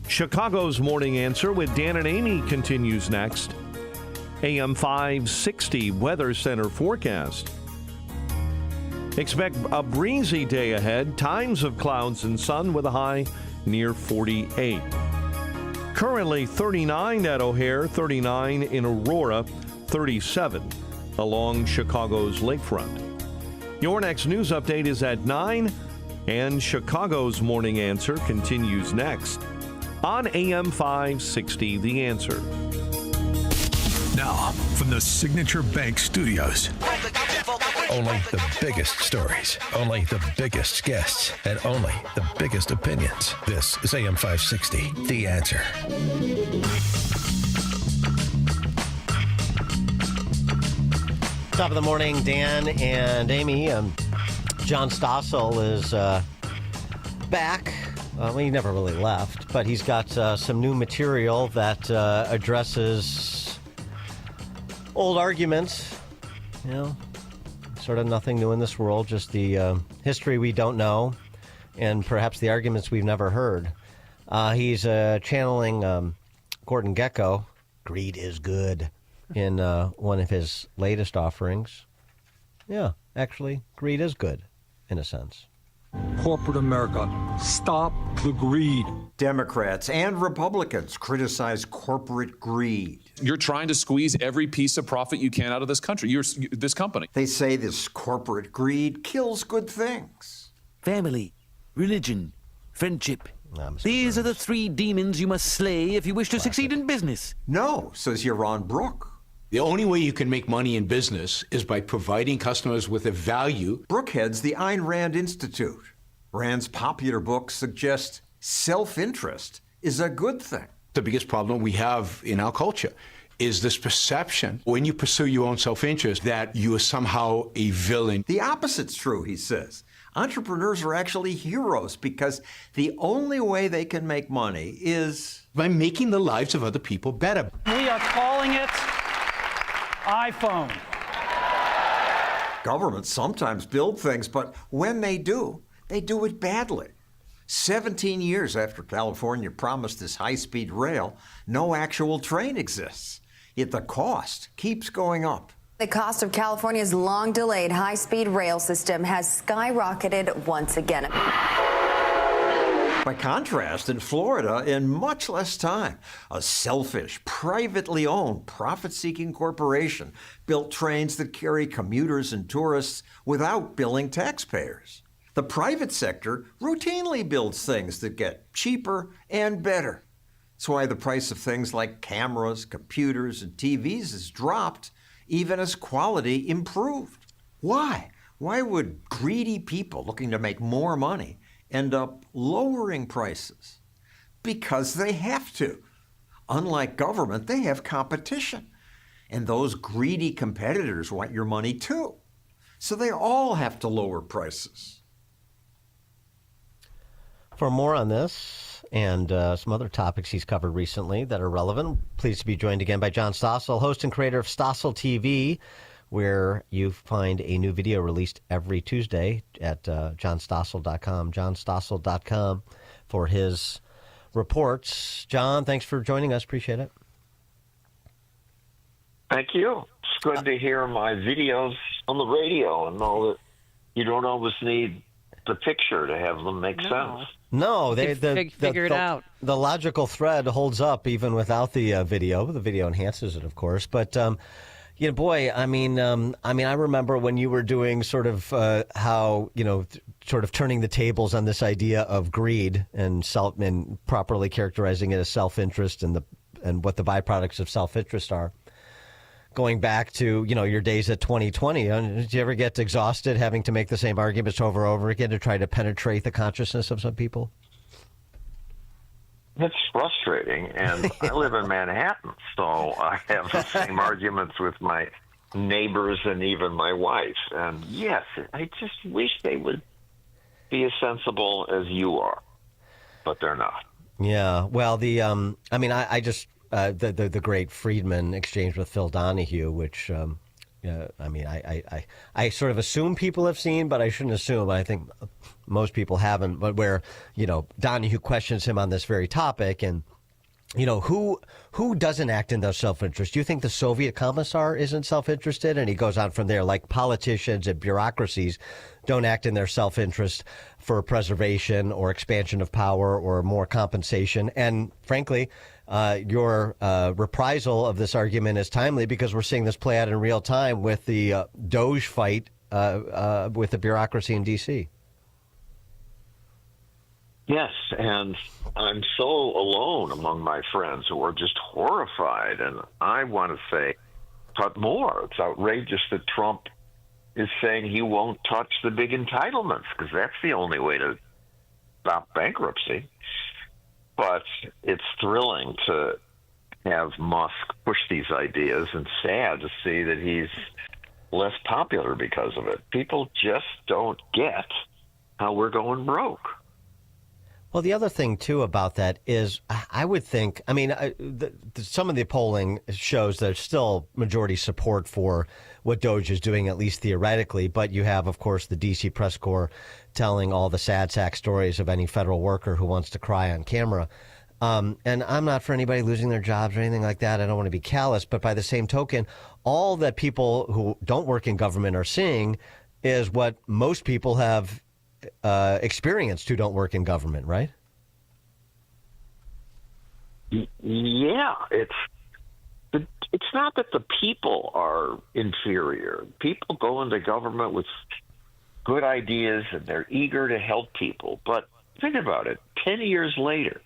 Speaker 9: Chicago's Morning Answer with Dan and Amy continues next. AM 560 Weather Center forecast. Expect a breezy day ahead. Times of clouds and sun with a high near 48. Currently 39 at O'Hare, 39 in Aurora, 37 along Chicago's lakefront. Your next news update is at 9, and Chicago's Morning Answer continues next on AM 560, The Answer.
Speaker 10: Now, from the Signature Bank Studios. Only the biggest stories, only the biggest guests, and only the biggest opinions. This is AM 560, The Answer.
Speaker 1: Top of the morning, Dan and Amy. John Stossel is back. Well, he never really left, but he's got some new material that addresses old arguments, you know, sort of nothing new in this world, just the history we don't know and perhaps the arguments we've never heard. He's channeling Gordon Gekko, Greed is Good, in one of his latest offerings. Yeah, actually, greed is good, in a sense.
Speaker 12: Corporate America, stop the greed.
Speaker 14: Democrats and Republicans criticize corporate greed.
Speaker 15: You're trying to squeeze every piece of profit you can out of this country, this company.
Speaker 14: They say this corporate greed kills good things.
Speaker 18: Family, religion, friendship. These are the three demons you must slay if you wish to succeed in business.
Speaker 14: No, says Yaron Brook.
Speaker 22: The only way you can make money in business is by providing customers with a value.
Speaker 14: Brook heads the Ayn Rand Institute. Rand's popular book suggests self-interest is a good thing.
Speaker 22: The biggest problem we have in our culture is this perception, when you pursue your own self-interest, that you are somehow a villain.
Speaker 14: The opposite's true, he says. Entrepreneurs are actually heroes because the only way they can make money is
Speaker 22: by making the lives of other people better.
Speaker 23: We are calling it iPhone.
Speaker 14: Governments sometimes build things, but when they do it badly. 17 years after California promised this high-speed rail, no actual train exists. Yet the cost keeps going up.
Speaker 24: The cost of California's long-delayed high-speed rail system has skyrocketed once again.
Speaker 14: By contrast, in Florida, in much less time, a selfish, privately owned, profit-seeking corporation built trains that carry commuters and tourists without billing taxpayers. The private sector routinely builds things that get cheaper and better. That's why the price of things like cameras, computers, and TVs has dropped, even as quality improved. Why? Why would greedy people looking to make more money end up lowering prices? Because they have to. Unlike government, they have competition. And those greedy competitors want your money too. So they all have to lower prices.
Speaker 1: For more on this and some other topics he's covered recently that are relevant, pleased to be joined again by John Stossel, host and creator of Stossel TV, where you find a new video released every Tuesday at johnstossel.com, johnstossel.com for his reports. John, thanks for joining us. Appreciate it.
Speaker 25: Thank you. It's good to hear my videos on the radio and know that you don't always need the picture to have them make sense.
Speaker 1: No,
Speaker 4: figure it out.
Speaker 1: The logical thread holds up even without the video. The video enhances it, of course. But yeah, boy, I mean, I remember when you were doing sort of how, sort of turning the tables on this idea of greed and properly characterizing it as self-interest and what the byproducts of self-interest are. Going back to, your days at 2020, did you ever get exhausted having to make the same arguments over and over again to try to penetrate the consciousness of some people?
Speaker 25: It's frustrating, and I live in Manhattan, so I have the same arguments with my neighbors and even my wife. And yes, I just wish they would be as sensible as you are, but they're not.
Speaker 1: Yeah, well, I the great Friedman exchange with Phil Donahue, which I mean, I sort of assume people have seen, but I shouldn't assume. I think most people haven't. But where Donahue questions him on this very topic, and who doesn't act in their self-interest? Do you think the Soviet commissar isn't self-interested? And he goes on from there, like politicians and bureaucracies don't act in their self-interest for preservation or expansion of power or more compensation. And frankly, your reprisal of this argument is timely because we're seeing this play out in real time with the DOGE fight with the bureaucracy in D.C.
Speaker 25: Yes, and I'm so alone among my friends who are just horrified. And I want to say, cut more. It's outrageous that Trump is saying he won't touch the big entitlements because that's the only way to stop bankruptcy. But it's thrilling to have Musk push these ideas and sad to see that he's less popular because of it. People just don't get how we're going broke.
Speaker 1: Well, the other thing, too, about that is I would think, I mean, some of the polling shows there's still majority support for what DOGE is doing, at least theoretically. But you have, of course, the D.C. press corps telling all the sad sack stories of any federal worker who wants to cry on camera. And I'm not for anybody losing their jobs or anything like that. I don't want to be callous. But by the same token, all that people who don't work in government are seeing is what most people have experienced who don't work in government, right?
Speaker 25: Yeah, it's not that the people are inferior. People go into government with good ideas and they're eager to help people. But think about it, 10 years later,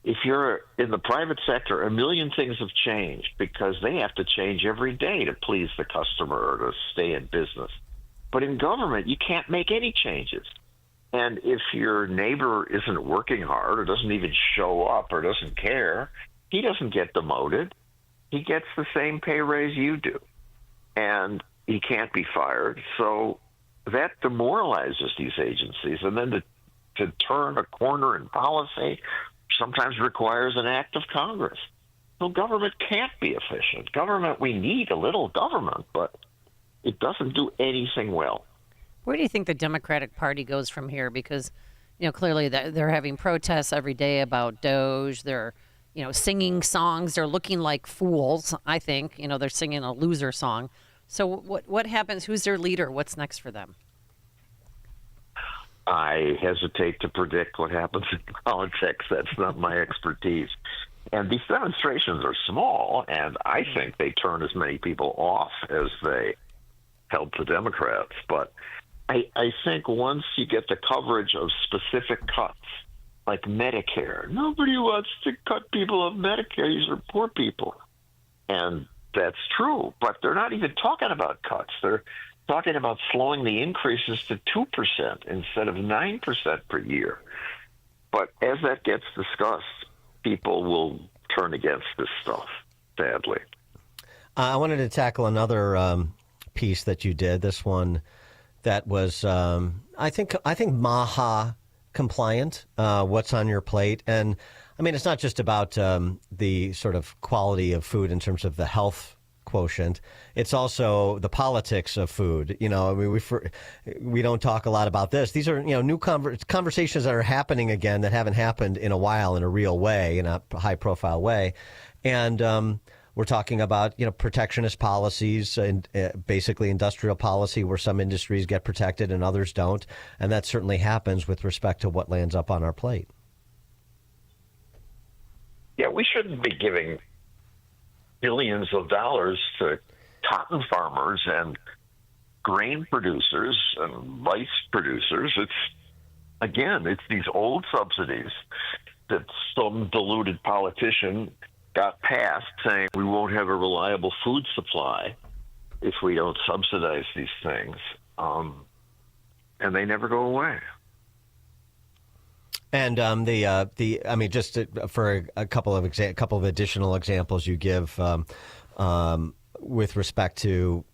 Speaker 25: if you're in the private sector, a million things have changed because they have to change every day to please the customer or to stay in business. But in government, you can't make any changes. And if your neighbor isn't working hard or doesn't even show up or doesn't care, he doesn't get demoted. He gets the same pay raise you do. And he can't be fired. So that demoralizes these agencies. And then to turn a corner in policy sometimes requires an act of Congress. So government can't be efficient. Government, we need a little government, but it doesn't do anything well.
Speaker 4: Where do you think the Democratic Party goes from here? Because, clearly they're having protests every day about DOGE. They're, singing songs. They're looking like fools, I think. They're singing a loser song. So what happens? Who's their leader? What's next for them?
Speaker 25: I hesitate to predict what happens in politics. That's not my expertise. And these demonstrations are small, and I think they turn as many people off as they help the Democrats. But I think once you get the coverage of specific cuts, like Medicare, nobody wants to cut people off Medicare. These are poor people. And that's true, but they're not even talking about cuts. They're talking about slowing the increases to 2% instead of 9% per year. But as that gets discussed, people will turn against this stuff, sadly.
Speaker 1: I wanted to tackle another piece that you did, this one that was, I think MAHA compliant, what's on your plate. And I mean, it's not just about the sort of quality of food in terms of the health quotient. It's also the politics of food. I mean, we don't talk a lot about this. These are, new conversations that are happening again that haven't happened in a while in a real way, in a high profile way. And we're talking about, protectionist policies and basically industrial policy where some industries get protected and others don't. And that certainly happens with respect to what lands up on our plate.
Speaker 25: Yeah, we shouldn't be giving billions of dollars to cotton farmers and grain producers and rice producers. It's these old subsidies that some deluded politician got passed saying we won't have a reliable food supply if we don't subsidize these things. And they never go away.
Speaker 1: And for a couple of additional examples you give with respect to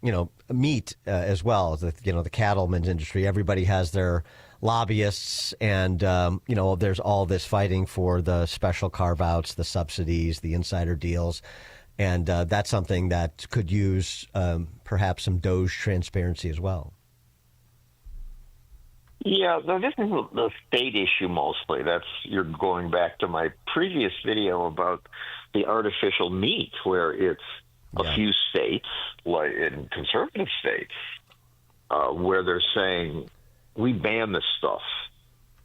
Speaker 1: meat as well, the cattlemen's industry. Everybody has their lobbyists, and there's all this fighting for the special carve-outs, the subsidies, the insider deals, and that's something that could use perhaps some DOGE transparency as well.
Speaker 25: Yeah, this is the state issue mostly. You're going back to my previous video about the artificial meat, where it's a few states, like in conservative states, where they're saying, we ban this stuff.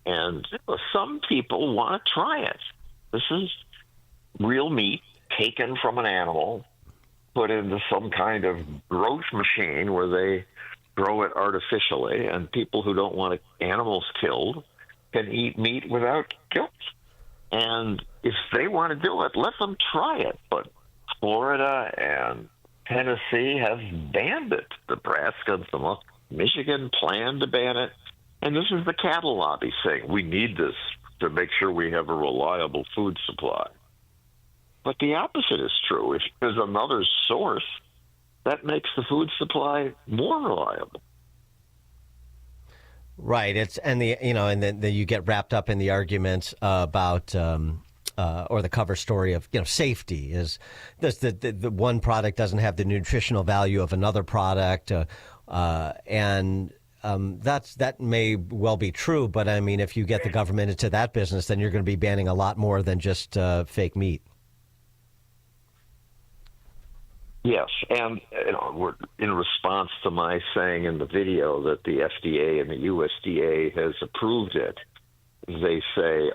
Speaker 25: And some people want to try it. This is real meat taken from an animal, put into some kind of growth machine where they grow it artificially, and people who don't want animals killed can eat meat without guilt. And if they want to do it, let them try it. But Florida and Tennessee have banned it. Nebraska and some Michigan plan to ban it. And this is the cattle lobby saying, we need this to make sure we have a reliable food supply. But the opposite is true. If there's another source, that makes the food supply more reliable.
Speaker 1: Right. And then you get wrapped up in the arguments about or the cover story of safety is the one product doesn't have the nutritional value of another product, and that may well be true. But I mean, if you get the government into that business, then you're going to be banning a lot more than just fake meat.
Speaker 25: Yes, and we're in response to my saying in the video that the FDA and the USDA has approved it. They say,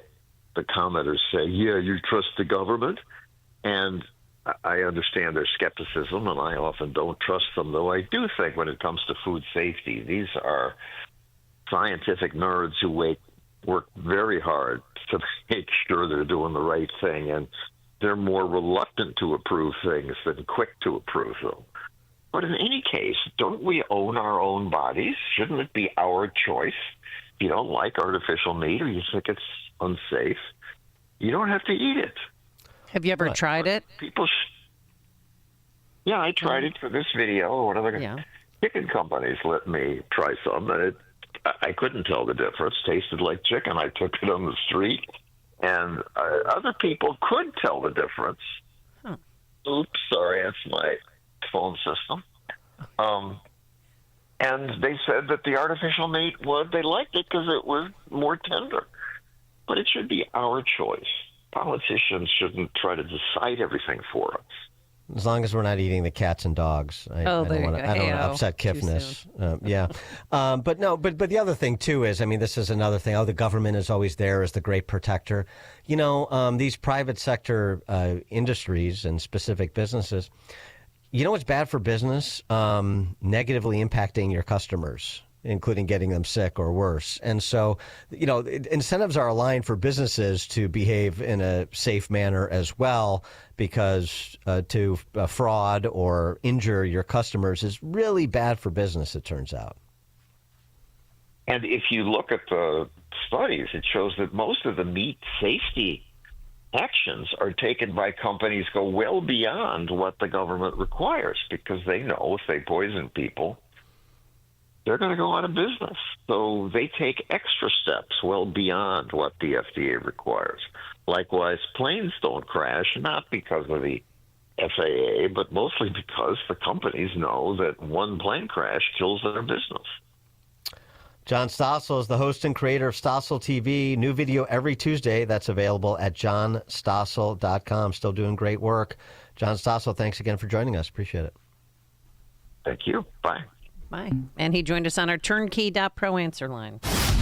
Speaker 25: the commenters say, yeah, you trust the government? And I understand their skepticism, and I often don't trust them, though I do think when it comes to food safety, these are scientific nerds who work very hard to make sure they're doing the right thing, and they're more reluctant to approve things than quick to approve them. But in any case, don't we own our own bodies? Shouldn't it be our choice? If you don't like artificial meat or you think it's unsafe, you don't have to eat it.
Speaker 4: Have you ever tried it?
Speaker 25: Yeah, I tried it for this video. One of the chicken companies let me try some, and I couldn't tell the difference. Tasted like chicken. I took it on the street. And other people could tell the difference.
Speaker 4: Huh.
Speaker 25: Oops, sorry, that's my phone system. And they said that the artificial meat, they liked it because it was more tender. But it should be our choice. Politicians shouldn't try to decide everything for us.
Speaker 1: As long as we're not eating the cats and dogs. I don't want to upset Kifness. But the other thing, too, is, I mean, this is another thing. The government is always there as the great protector. These private sector industries and specific businesses, what's bad for business? Negatively impacting your customers, including getting them sick or worse. And so, incentives are aligned for businesses to behave in a safe manner as well, because to fraud or injure your customers is really bad for business, it turns out.
Speaker 25: And if you look at the studies, it shows that most of the meat safety actions are taken by companies go well beyond what the government requires, because they know if they poison people, they're going to go out of business. So they take extra steps well beyond what the FDA requires. Likewise, planes don't crash, not because of the FAA, but mostly because the companies know that one plane crash kills their business.
Speaker 1: John Stossel is the host and creator of Stossel TV. New video every Tuesday. That's available at johnstossel.com. Still doing great work. John Stossel, thanks again for joining us. Appreciate it.
Speaker 25: Thank you. Bye.
Speaker 4: Bye. And he joined us on our turnkey.pro answer line.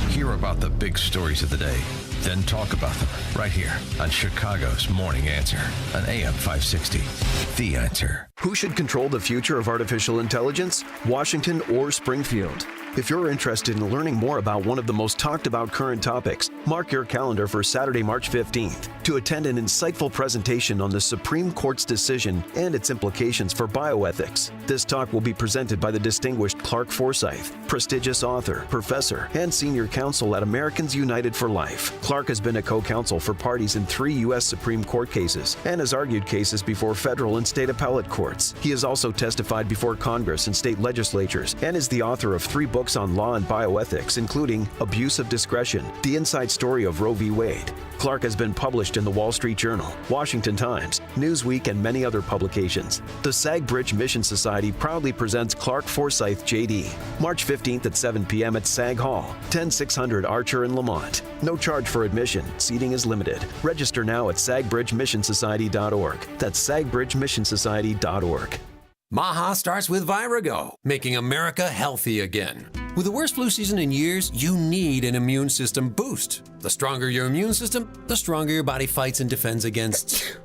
Speaker 10: Hear about the big stories of the day, then talk about them right here on Chicago's Morning Answer on AM 560. The Answer.
Speaker 11: Who should control the future of artificial intelligence? Washington or Springfield? If you're interested in learning more about one of the most talked about current topics, mark your calendar for Saturday, March 15th to attend an insightful presentation on the Supreme Court's decision and its implications for bioethics. This talk will be presented by the distinguished Clark Forsyth, prestigious author, professor, and senior counsel at Americans United for Life. Clark has been a co-counsel for parties in 3 U.S. Supreme Court cases and has argued cases before federal and state appellate courts. He has also testified before Congress and state legislatures and is the author of 3 books books on law and bioethics, including Abuse of Discretion, The Inside Story of Roe v. Wade. Clark has been published in the Wall Street Journal, Washington Times, Newsweek, and many other publications. The Sagbridge Mission Society proudly presents Clark Forsyth JD, March 15th at 7 p.m. at Sag Hall, 10600 Archer in Lamont. No charge for admission. Seating is limited. Register now at sagbridgemissonsociety.org. That's sagbridgemissonsociety.org.
Speaker 16: Maha starts with Virago, making America healthy again. With the worst flu season in years, you need an immune system boost. The stronger your immune system, the stronger your body fights and defends against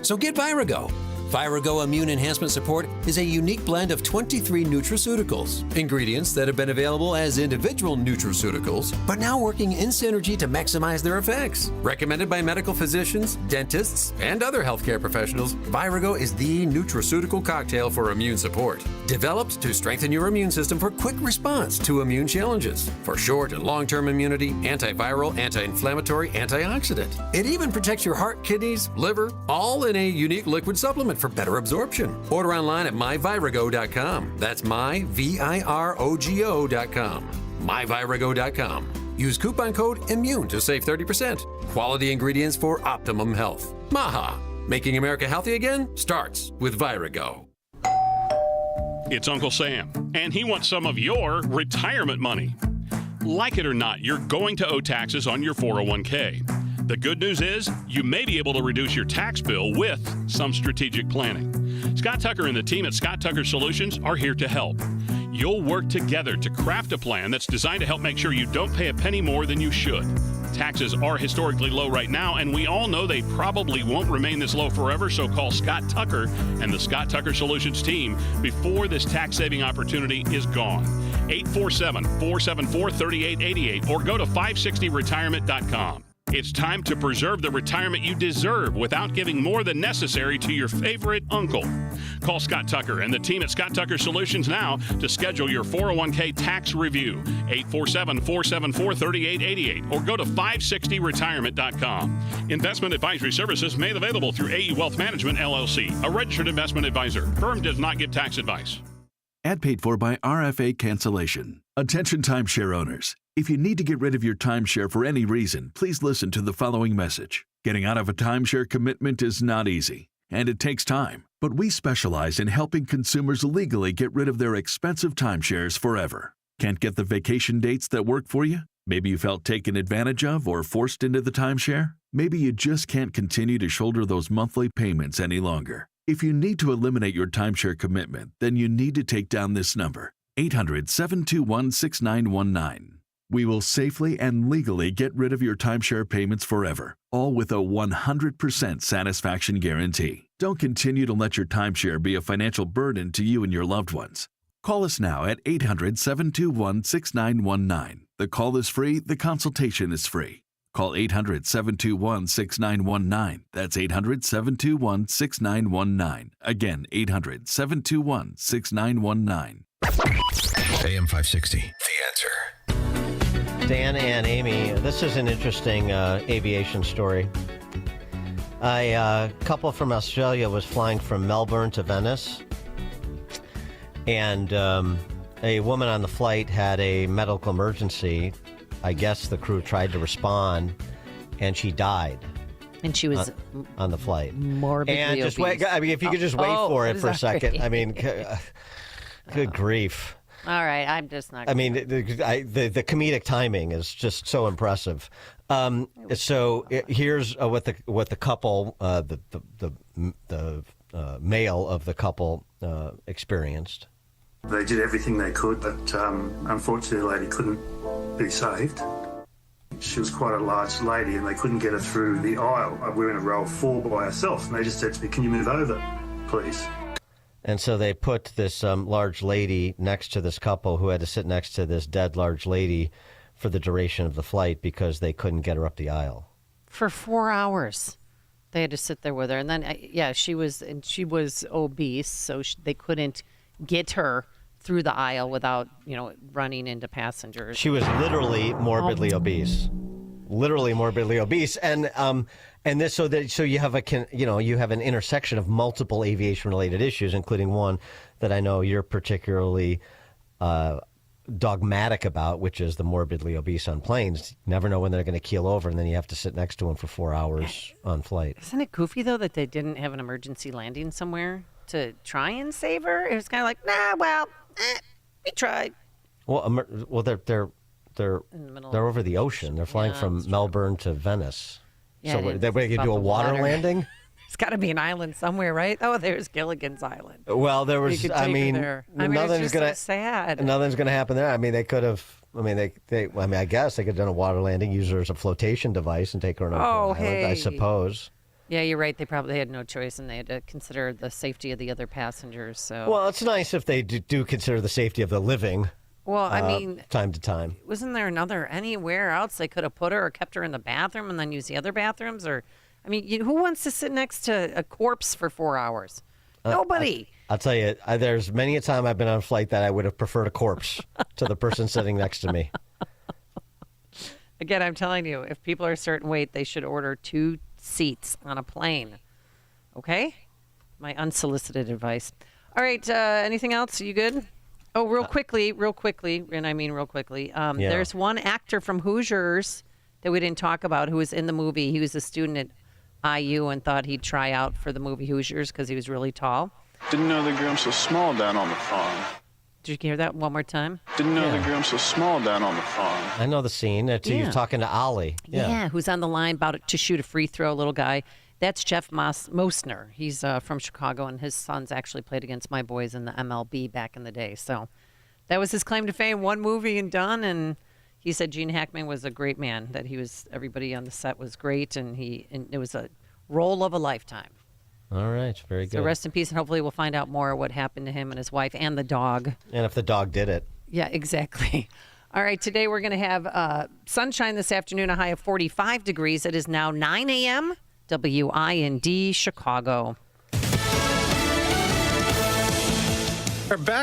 Speaker 16: So get Virago. Virago Immune Enhancement Support is a unique blend of 23 nutraceuticals, ingredients that have been available as individual nutraceuticals, but now working in synergy to maximize their effects. Recommended by medical physicians, dentists, and other healthcare professionals, Virago is the nutraceutical cocktail for immune support. Developed to strengthen your immune system for quick response to immune challenges, for short and long-term immunity, antiviral, anti-inflammatory, antioxidant. It even protects your heart, kidneys, liver, all in a unique liquid supplement for better absorption. Order online at myvirago.com. That's myvirago.com. myvirago.com. Use coupon code IMMUNE to save 30%. Quality ingredients for optimum health. Maha, making America healthy again starts with Virago.
Speaker 17: It's Uncle Sam, and he wants some of your retirement money. Like it or not, you're going to owe taxes on your 401k. The good news is you may be able to reduce your tax bill with some strategic planning. Scott Tucker and the team at Scott Tucker Solutions are here to help. You'll work together to craft a plan that's designed to help make sure you don't pay a penny more than you should. Taxes are historically low right now, and we all know they probably won't remain this low forever, so call Scott Tucker and the Scott Tucker Solutions team before this tax-saving opportunity is gone. 847-474-3888 or go to 560retirement.com. It's time to preserve the retirement you deserve without giving more than necessary to your favorite uncle. Call Scott Tucker and the team at Scott Tucker Solutions now to schedule your 401k tax review. 847-474-3888 or go to 560retirement.com. Investment advisory services made available through AE Wealth Management, LLC, a registered investment advisor. Firm does not give tax advice.
Speaker 19: Ad paid for by RFA Cancellation. Attention timeshare owners. If you need to get rid of your timeshare for any reason, please listen to the following message. Getting out of a timeshare commitment is not easy, and it takes time. But we specialize in helping consumers legally get rid of their expensive timeshares forever. Can't get the vacation dates that work for you? Maybe you felt taken advantage of or forced into the timeshare? Maybe you just can't continue to shoulder those monthly payments any longer. If you need to eliminate your timeshare commitment, then you need to take down this number, 800-721-6919. We will safely and legally get rid of your timeshare payments forever, all with a 100% satisfaction guarantee. Don't continue to let your timeshare be a financial burden to you and your loved ones. Call us now at 800-721-6919. The call is free. The consultation is free. Call 800-721-6919. That's 800-721-6919. Again, 800-721-6919.
Speaker 10: AM 560, The Answer.
Speaker 1: Dan and Amy, this is an interesting aviation story. A couple from Australia was flying from Melbourne to Venice, and a woman on the flight had a medical emergency. I guess the crew tried to respond, and she died.
Speaker 4: And she was
Speaker 1: on the flight.
Speaker 4: Morbidly
Speaker 1: and just
Speaker 4: obese.
Speaker 1: wait. I mean, if you could just wait for it for a second. I mean, good grief.
Speaker 4: All right, I'm just not.
Speaker 1: I mean, the comedic timing is just so impressive. Here's what the couple, the male of the couple, experienced.
Speaker 20: They did everything they could, but unfortunately, the lady couldn't be saved. She was quite a large lady, and they couldn't get her through the aisle. We were in a row of 4 by ourselves, and they just said to me, "Can you move over, please?"
Speaker 1: And so they put this large lady next to this couple who had to sit next to this dead large lady for the duration of the flight because they couldn't get her up the aisle.
Speaker 4: For 4 hours. They had to sit there with her. And then, she was obese, so they couldn't get her through the aisle without, running into passengers.
Speaker 1: She was literally morbidly obese. Literally morbidly obese. And this so you have you have an intersection of multiple aviation related issues, including one that I know you're particularly dogmatic about, which is the morbidly obese on planes. You never know when they're going to keel over, and then you have to sit next to them for 4 hours on flight.
Speaker 4: Isn't it goofy, though, that they didn't have an emergency landing somewhere to try and save her? It was kind of like, we tried.
Speaker 1: Well, they're over the ocean. They're flying from Melbourne to Venice.
Speaker 4: Yeah,
Speaker 1: so they could do a water landing?
Speaker 4: It's got to be an island somewhere, right? Oh, there's Gilligan's Island.
Speaker 1: Well, there was.
Speaker 4: Nothing's
Speaker 1: it's
Speaker 4: so sad.
Speaker 1: Nothing's going to happen there. I mean, they could have. I mean, I guess they could have done a water landing, use her as a flotation device, and take her on an island. I suppose.
Speaker 4: Yeah, you're right. They probably had no choice, and they had to consider the safety of the other passengers. So.
Speaker 1: Well, it's nice if they do consider the safety of the living.
Speaker 4: Well, I mean,
Speaker 1: time to time.
Speaker 4: Wasn't there anywhere else they could have put her or kept her in the bathroom and then use the other bathrooms? Or, I mean, who wants to sit next to a corpse for 4 hours? Nobody.
Speaker 1: I'll tell you, there's many a time I've been on a flight that I would have preferred a corpse to the person sitting next to me.
Speaker 4: Again, I'm telling you, if people are a certain weight, they should order 2 seats on a plane. Okay? My unsolicited advice. All right, anything else? Are you good? Oh, real quickly, and I mean real quickly. There's one actor from Hoosiers that we didn't talk about who was in the movie. He was a student at IU and thought he'd try out for the movie Hoosiers because he was really tall.
Speaker 2: Didn't know the groom so small down on the farm.
Speaker 4: Did you hear that one more time?
Speaker 2: Didn't know the groom so small down on the farm.
Speaker 1: I know the scene. He was talking to Ollie.
Speaker 4: Yeah, who's on the line about to shoot a free throw, little guy. That's Jeff Mosner. He's from Chicago, and his sons actually played against my boys in the MLB back in the day. So that was his claim to fame. One movie and done. And he said Gene Hackman was a great man. That everybody on the set was great, and it was a role of a lifetime.
Speaker 1: All right, very good.
Speaker 4: So rest in peace, and hopefully we'll find out more what happened to him and his wife and the dog.
Speaker 1: And if the dog did it.
Speaker 4: Yeah, exactly. All right, today we're going to have sunshine this afternoon, a high of 45 degrees. It is now 9 a.m. WIND Chicago.
Speaker 3: We're back